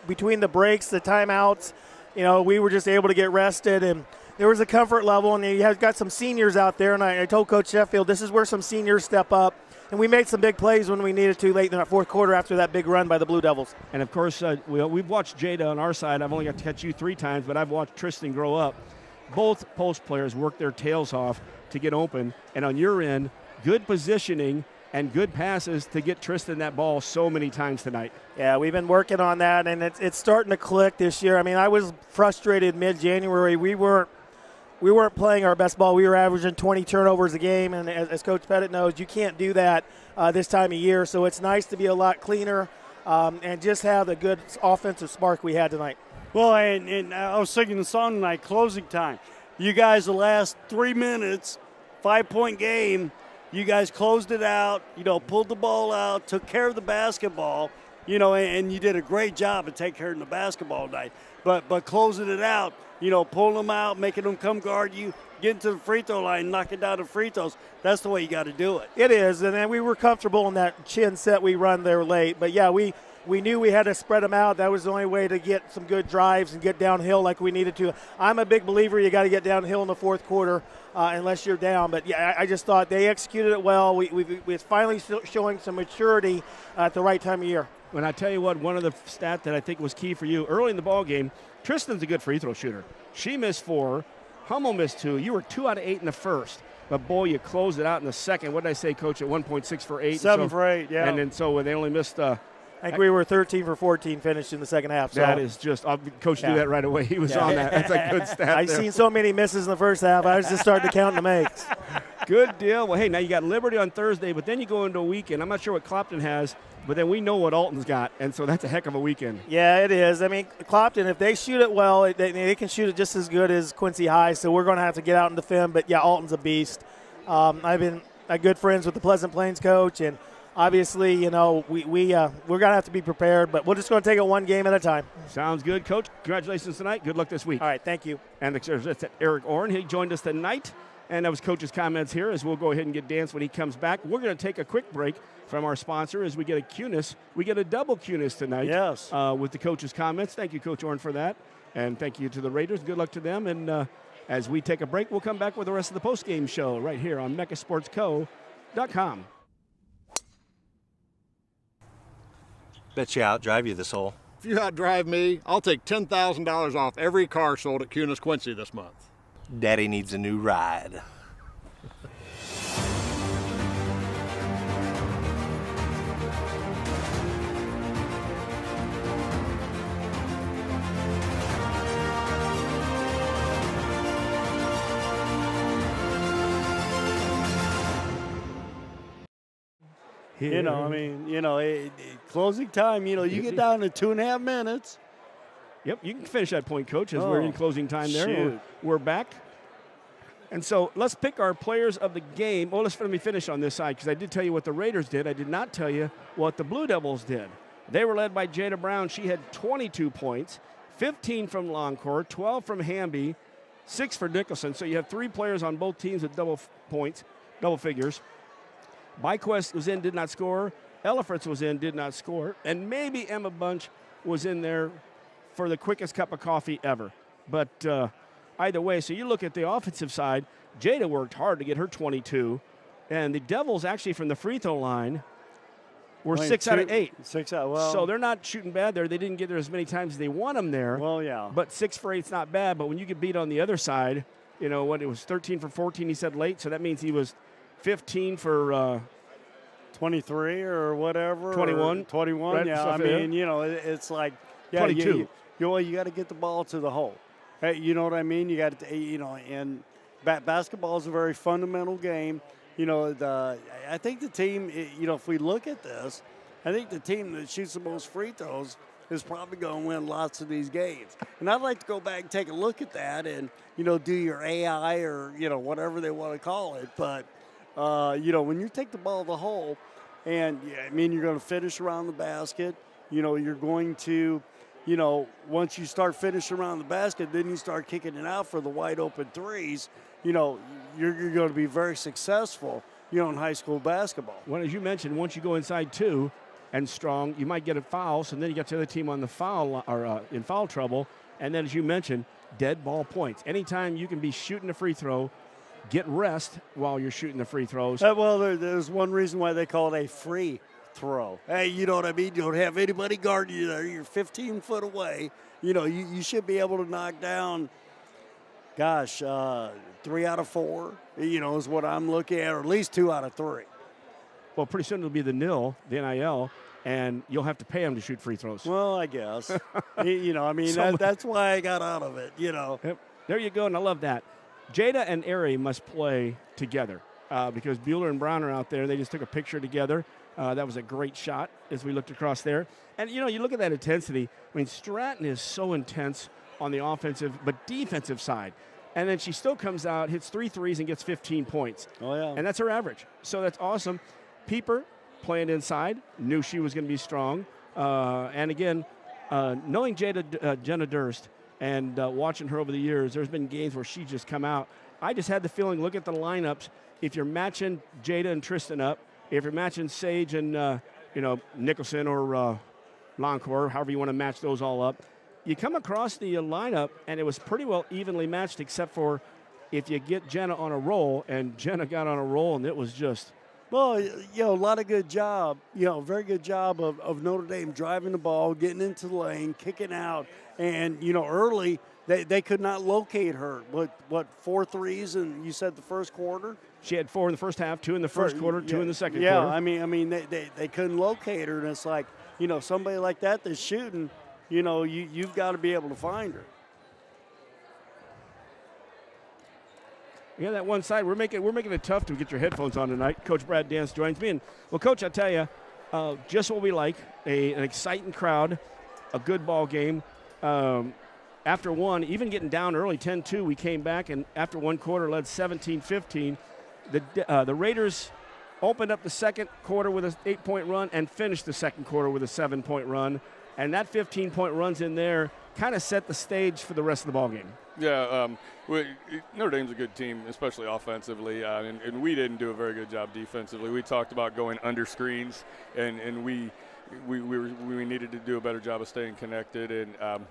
Speaker 10: between the breaks, the timeouts, we were just able to get rested, and there was a comfort level, and you have got some seniors out there, and I told Coach Sheffield this is where some seniors step up. And we made some big plays when we needed to late in that fourth quarter after that big run by the Blue Devils.
Speaker 1: And, of course, we've watched Jada on our side. I've only got to catch you 3 times, but I've watched Tristan grow up. Both post players work their tails off to get open. And on your end, good positioning and good passes to get Tristan that ball so many times tonight.
Speaker 10: Yeah, we've been working on that, and it's starting to click this year. I mean, I was frustrated mid-January. We weren't playing our best ball. We were averaging 20 turnovers a game, and as Coach Pettit knows, you can't do that this time of year. So it's nice to be a lot cleaner and just have the good offensive spark we had tonight.
Speaker 2: Well, and I was singing the song tonight, closing time. You guys, the last 3 minutes, 5-point game, you guys closed it out, pulled the ball out, took care of the basketball, and you did a great job of taking care of the basketball tonight. But closing it out, pulling them out, making them come guard you, getting to the free throw line, knocking down the free throws. That's the way you got to do it.
Speaker 10: It is, and then we were comfortable in that chin set we run there late. But, yeah, we knew we had to spread them out. That was the only way to get some good drives and get downhill like we needed to. I'm a big believer you got to get downhill in the fourth quarter unless you're down. But, yeah, I just thought they executed it well. We're finally showing some maturity at the right time of year.
Speaker 1: And I tell you what, one of the stats that I think was key for you early in the ball game, Tristan's a good free throw shooter. She missed 4. Hummel missed 2. You were 2 out of 8 in the first. But, boy, you closed it out in the second. What did I say, Coach, at 1.6 for 8?
Speaker 2: 7 for 8, yeah.
Speaker 1: And then so they only missed
Speaker 10: I think we were 13 for 14 finished in the second half. So.
Speaker 1: That is just – Coach knew that right away. He was on that. That's a good stat.
Speaker 10: I've seen so many misses in the first half. I was just starting to count the makes.
Speaker 1: Good deal. Well, hey, now you got Liberty on Thursday, but then you go into a weekend. I'm not sure what Clopton has, but then we know what Alton's got, and so that's a heck of a weekend.
Speaker 10: Yeah, it is. I mean, Clopton, if they shoot it well, they can shoot it just as good as Quincy High, so we're going to have to get out and defend. But, yeah, Alton's a beast. I've been good friends with the Pleasant Plains coach, and obviously, we're going to have to be prepared, but we're just going to take it one game at a time.
Speaker 1: Sounds good, Coach. Congratulations tonight. Good luck this week.
Speaker 10: All right, thank you.
Speaker 1: And that's Eric Orrin. He joined us tonight, and that was Coach's comments here as we'll go ahead and get Dance when he comes back. We're going to take a quick break from our sponsor as we get a QNS. We get a double QNS tonight.
Speaker 2: Yes.
Speaker 1: With the coach's comments. Thank you, Coach Orrin, for that, and thank you to the Raiders. Good luck to them, and as we take a break, we'll come back with the rest of the postgame show right here on MeccaSportsCo.com.
Speaker 6: Bet you outdrive you this hole.
Speaker 11: If you outdrive me, I'll take $10,000 off every car sold at QNS Quincy this month.
Speaker 6: Daddy needs a new ride.
Speaker 2: You know, I mean, closing time, you get down to 2.5 minutes.
Speaker 1: Yep, you can finish that point, Coach, as we're in closing time there.
Speaker 2: Shoot.
Speaker 1: We're back. And so let's pick our players of the game. Well, let me finish on this side because I did tell you what the Raiders did. I did not tell you what the Blue Devils did. They were led by Jada Brown. She had 22 points, 15 from Longcore, 12 from Hamby, 6 for Nicholson. So you have 3 players on both teams with double points, double figures. Byquist was in, did not score. Ellifritz was in, did not score. And maybe Emma Bunch was in there for the quickest cup of coffee ever. But either way, so you look at the offensive side, Jada worked hard to get her 22. And the Devils actually from the free throw line were 6 out of 8.
Speaker 2: 6 out, well.
Speaker 1: So they're not shooting bad there. They didn't get there as many times as they want them there.
Speaker 2: Well, yeah.
Speaker 1: But 6 for 8 is not bad. But when you get beat on the other side, what it was 13 for 14, he said late. So that means he was 15 for
Speaker 2: 23 or whatever.
Speaker 1: 21.
Speaker 2: 21,
Speaker 1: right?
Speaker 2: yeah. I mean, it's like, yeah,
Speaker 1: 22.
Speaker 2: You got to get the ball to the hole. Hey, you know what I mean? You got to, and basketball is a very fundamental game. I think the team, if we look at this, I think the team that shoots the most free throws is probably going to win lots of these games. And I'd like to go back and take a look at that and, do your AI or, whatever they want to call it. But, when you take the ball to the hole and, you're going to finish around the basket, you're going to, once you start finishing around the basket, then you start kicking it out for the wide open threes, you're going to be very successful, in high school basketball.
Speaker 1: Well, as you mentioned, once you go inside 2 and strong, you might get a foul, so then you got the other team on the foul or in foul trouble. And then, as you mentioned, dead ball points. Anytime you can be shooting a free throw, get rest while you're shooting the free throws.
Speaker 2: Well, there's one reason why they call it a free throw. Hey, you know what I mean? You don't have anybody guarding you there. You're 15 foot away. You should be able to knock down, 3 out of 4, is what I'm looking at, or at least 2 out of 3.
Speaker 1: Well, pretty soon it'll be the NIL, and you'll have to pay them to shoot free throws.
Speaker 2: Well, I guess. That's why I got out of it,
Speaker 1: Yep. There you go, and I love that. Jada and Aerie must play together because Bueller and Brown are out there. They just took a picture together. That was a great shot as we looked across there. And, you look at that intensity. I mean, Stratton is so intense on the offensive but defensive side. And then she still comes out, hits 3 threes, and gets 15 points.
Speaker 2: Oh, yeah.
Speaker 1: And that's her average. So that's awesome. Pieper playing inside, knew she was going to be strong. And, again, knowing Jenna Durst and watching her over the years, there's been games where she just come out. I just had the feeling, look at the lineups, if you're matching Jada and Tristan up, if you're matching Sage and, Nicholson or Longcore, however you want to match those all up, you come across the lineup, and it was pretty well evenly matched except for if you get Jenna on a roll, and Jenna got on a roll, and it was just –
Speaker 2: well, a lot of good job, very good job of Notre Dame driving the ball, getting into the lane, kicking out, and, early they could not locate her. What 4 threes, and you said the first quarter?
Speaker 1: She had 4 in the first half, 2 in the first quarter, 2 in the second
Speaker 2: quarter.
Speaker 1: Yeah,
Speaker 2: I mean, they couldn't locate her, and it's like, somebody like that's shooting, you've got to be able to find her.
Speaker 1: Yeah, that one side, we're making it tough to get your headphones on tonight. Coach Brad Dance joins me. And, well, Coach, I tell you, just what we like, an exciting crowd, a good ball game. After one, even getting down early, 10-2, we came back, and after one quarter led 17-15. The Raiders opened up the second quarter with an 8-point run and finished the second quarter with a 7-point run. And that 15-point runs in there kind of set the stage for the rest of the ball game.
Speaker 5: Yeah, Notre Dame's a good team, especially offensively, and we didn't do a very good job defensively. We talked about going under screens, and we needed to do a better job of staying connected. And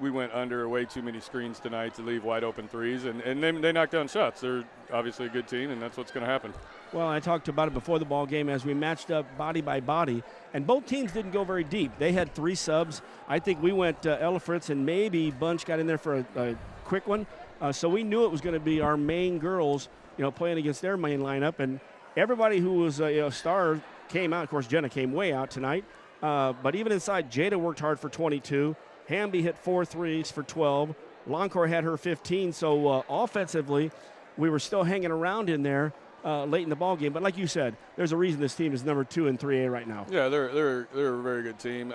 Speaker 5: we went under way too many screens tonight to leave wide open threes, and they knocked down shots. They're obviously a good team, and that's what's going to happen.
Speaker 1: Well, I talked about it before the ball game as we matched up body by body, and both teams didn't go very deep. They had 3 subs. I think we went Ellifritz, and maybe Bunch got in there for a quick one. So we knew it was going to be our main girls, playing against their main lineup, and everybody who was a star came out. Of course, Jenna came way out tonight, but even inside, Jada worked hard for 22. Hamby hit 4 threes for 12. Longcore had her 15. So offensively, we were still hanging around in there. late in the ball game. But like you said, there's a reason this team is number 2 in 3A right now.
Speaker 12: Yeah, they're a very good team.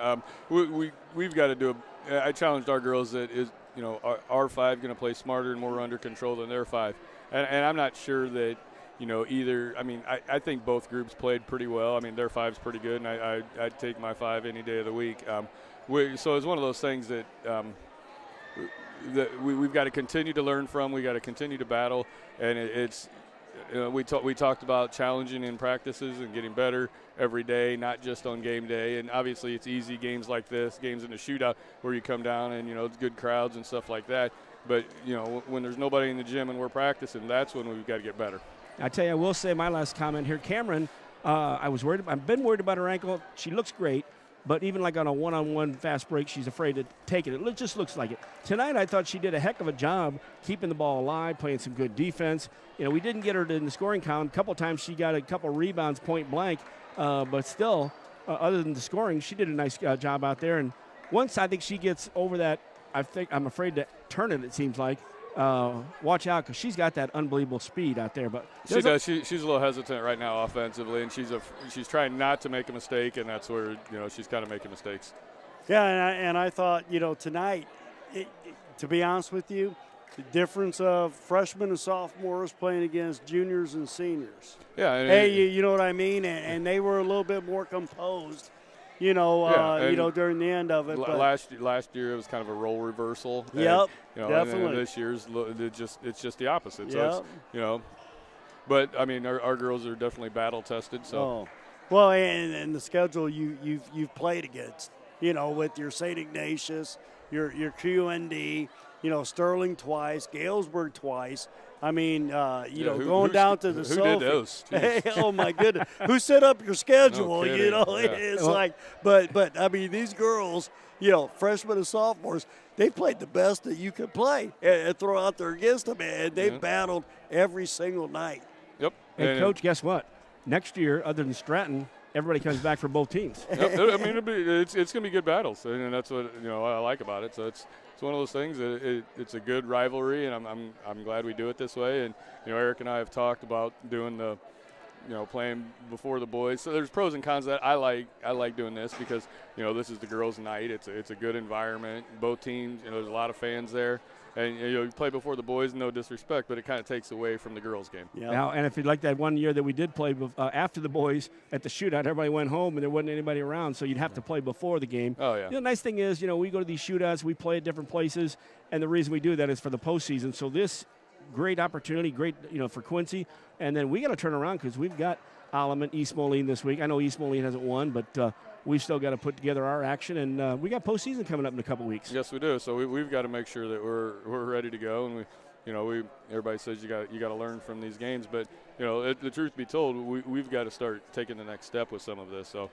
Speaker 12: We've got to do I challenged our girls that is, our 5 going to play smarter and more under control than their 5, and I'm not sure that either. I mean, I think both groups played pretty well. I mean, their 5's pretty good, and I'd take my 5 any day of the week. So it's one of those things that we've got to continue to learn from. We got to continue to battle, and we talked about challenging in practices and getting better every day, not just on game day. And obviously, it's easy games like this, games in a shootout where you come down and it's good crowds and stuff like that. But when there's nobody in the gym and we're practicing, that's when we've got to get better.
Speaker 1: I tell you, I will say my last comment here. Cameron, I've been worried about her ankle. She looks great, but even like on a one-on-one fast break, she's afraid to take it. It just looks like it. Tonight, I thought she did a heck of a job keeping the ball alive, playing some good defense. We didn't get her in the scoring count. A couple times she got a couple rebounds point blank, but still, other than the scoring, she did a nice job out there. And once I think she gets over that, I'm afraid to turn it seems like. Watch out, because she's got that unbelievable speed out there. But
Speaker 12: she does. She's a little hesitant right now offensively, and she's trying not to make a mistake, and that's where she's kind of making mistakes.
Speaker 2: Yeah, and I thought tonight, to be honest with you, the difference of freshmen and sophomores playing against juniors and seniors.
Speaker 12: Yeah.
Speaker 2: You know what I mean, and they were a little bit more composed. During the end of it. But
Speaker 12: last year it was kind of a role reversal.
Speaker 2: Yep,
Speaker 12: definitely. And this year's it's just the opposite. So it's, but I mean our girls are definitely battle tested. So.
Speaker 2: Oh. Well, and the schedule you've played against, with your St. Ignatius, your QND, Sterling twice, Galesburg twice. I mean, going down to the
Speaker 12: Who did those?
Speaker 2: Hey, oh my goodness, who set up your schedule?
Speaker 12: No
Speaker 2: It's like, but I mean, these girls, freshmen and sophomores, they played the best that you could play and throw out there against them, and they've battled every single night.
Speaker 12: Yep.
Speaker 1: And Coach, guess what? Next year, other than Stratton, everybody comes back for both teams.
Speaker 12: Yep. I mean, it's going to be good battles, and that's what I like about it. So it's one of those things. It's a good rivalry, and I'm glad we do it this way. And Eric and I have talked about doing the, playing before the boys. So there's pros and cons that I like doing this because this is the girls' night. It's a good environment. Both teams, there's a lot of fans there. And you play before the boys, no disrespect, but it kind of takes away from the girls' game.
Speaker 2: Yep.
Speaker 1: Now, and if you like that one year that we did play after the boys at the shootout, everybody went home and there wasn't anybody around, so you'd have to play before the game.
Speaker 12: Oh yeah.
Speaker 1: The nice thing is, we go to these shootouts, we play at different places, and the reason we do that is for the postseason. So this great opportunity, great for Quincy, and then we got to turn around because we've got Alleman, East Moline this week. I know East Moline hasn't won, but we've still got to put together our action, and we got postseason coming up in a couple weeks.
Speaker 12: Yes, we do. So we've got to make sure that we're ready to go, and everybody says you got to learn from these games, but the truth be told, we've got to start taking the next step with some of this. So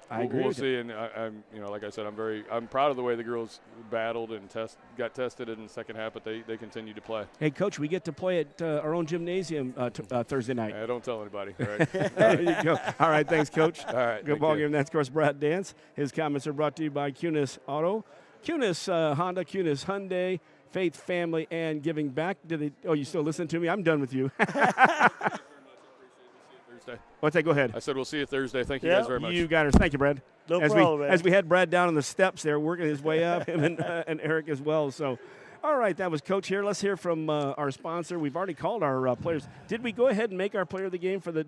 Speaker 1: I agree.
Speaker 12: We'll see, and I'm like I said, I'm proud of the way the girls battled and got tested in the second half, but they continue to play.
Speaker 1: Hey, Coach, we get to play at our own gymnasium Thursday night.
Speaker 12: Don't tell anybody. All right.
Speaker 1: There you go. All right, thanks, Coach.
Speaker 12: All right.
Speaker 1: Good ball game. That's, of course, Brad Dance. His comments are brought to you by Kunis Auto, Kunis Honda, Kunis Hyundai, Faith Family, and Giving Back. You still listen to me? I'm done with you.
Speaker 12: Thursday.
Speaker 1: What's that? Go ahead.
Speaker 12: I said we'll see you Thursday. Thank you guys very much.
Speaker 1: You got us. Thank you, Brad.
Speaker 2: No problem, man.
Speaker 1: As we had Brad down on the steps there, working his way up, him and Eric as well. So, all right, that was Coach here. Let's hear from our sponsor. We've already called our players. Did we go ahead and make our player of the game for the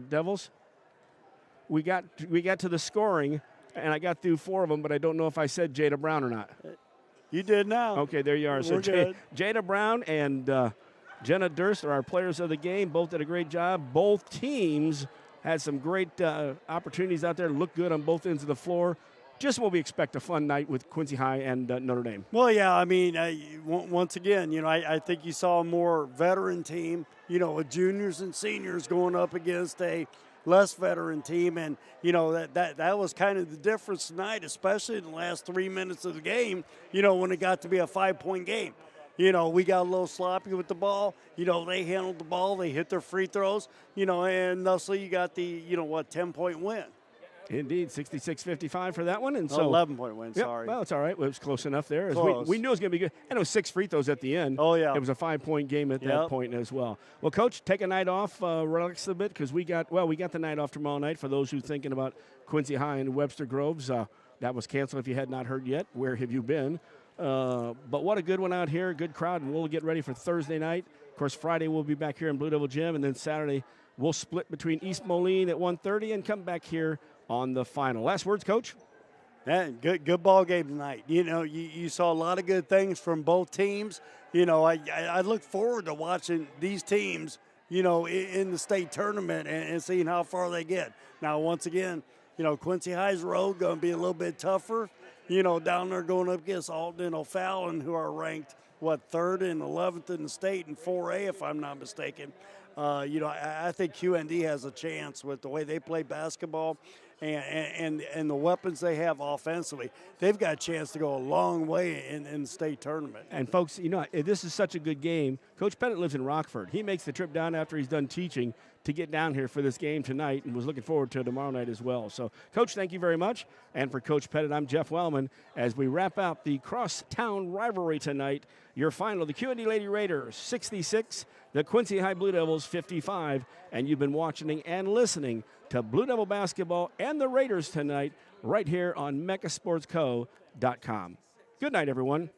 Speaker 1: Devils? We got to the scoring, and I got through 4 of them, but I don't know if I said Jada Brown or not.
Speaker 2: You did now.
Speaker 1: Okay, there you are. So Jada Brown and Jenna Durst are our players of the game. Both did a great job. Both teams had some great opportunities out there. Looked good on both ends of the floor. Just what we expect, a fun night with Quincy High and Notre Dame.
Speaker 2: Well, yeah, I mean, once again, I think you saw a more veteran team, with juniors and seniors going up against a less veteran team. And, that was kind of the difference tonight, especially in the last 3 minutes of the game, when it got to be a 5-point game. We got a little sloppy with the ball. They handled the ball. They hit their free throws, and thusly you got the, 10-point win.
Speaker 1: Indeed, 66-55 for that one. And so
Speaker 2: 11-point win,
Speaker 1: yep,
Speaker 2: sorry.
Speaker 1: well, it's all right. It was close enough there. As
Speaker 2: Close.
Speaker 1: we knew it was going to be good. And it was 6 free throws at the end.
Speaker 2: Oh, yeah.
Speaker 1: It was a 5-point game at that point as well. Well, Coach, take a night off, relax a bit, because we got the night off tomorrow night for those who are thinking about Quincy High and Webster Groves. That was canceled if you had not heard yet. Where have you been? But what a good one out here, good crowd, and we'll get ready for Thursday night. Of course, Friday we'll be back here in Blue Devil Gym, and then Saturday we'll split between East Moline at 1:30 and come back here on the final. Last words, Coach?
Speaker 2: Yeah, good ball game tonight. You know, you saw a lot of good things from both teams. You know, I look forward to watching these teams, you know, in the state tournament and seeing how far they get. Now, once again, you know, Quincy High's road going to be a little bit tougher. You know, down there going up against Alton and O'Fallon, who are ranked, 3rd and 11th in the state in 4A, if I'm not mistaken. You know, I think QND has a chance with the way they play basketball and the weapons they have offensively. They've got a chance to go a long way in the state tournament.
Speaker 1: And, folks, you know, this is such a good game. Coach Pettit lives in Rockford. He makes the trip down after he's done teaching to get down here for this game tonight and was looking forward to it tomorrow night as well. So, Coach, thank you very much. And for Coach Pettit, I'm Jeff Wellman. As we wrap out the crosstown rivalry tonight, your final, the QND Lady Raiders 66, the Quincy High Blue Devils 55, and you've been watching and listening to Blue Devil basketball and the Raiders tonight right here on mechasportsco.com. Good night, everyone.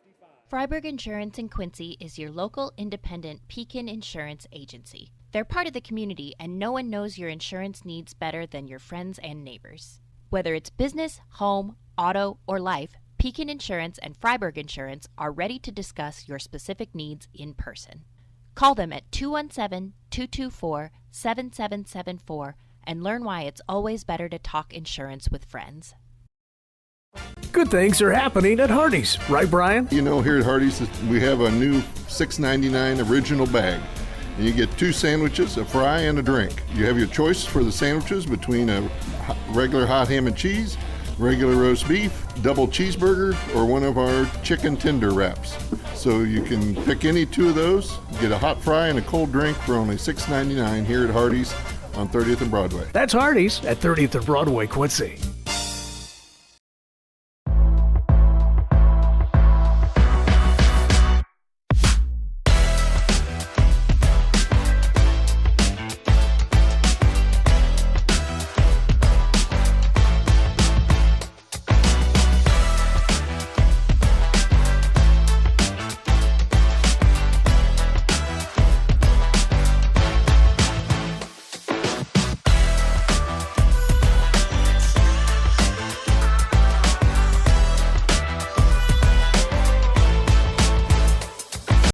Speaker 3: Freiburg Insurance in Quincy is your local independent Pekin insurance agency. They're part of the community, and no one knows your insurance needs better than your friends and neighbors. Whether it's business, home, auto, or life, Pekin Insurance and Freiburg Insurance are ready to discuss your specific needs in person. Call them at 217-224-7774 and learn why it's always better to talk insurance with friends.
Speaker 9: Good things are happening at Hardee's, right, Brian?
Speaker 7: You know, here at Hardee's, we have a new $6.99 original bag. And you get 2 sandwiches, a fry, and a drink. You have your choice for the sandwiches between a regular hot ham and cheese, regular roast beef, double cheeseburger, or one of our chicken tender wraps. So you can pick any 2 of those, get a hot fry and a cold drink for only $6.99 here at Hardee's on 30th and Broadway.
Speaker 9: That's Hardee's at 30th and Broadway, Quincy.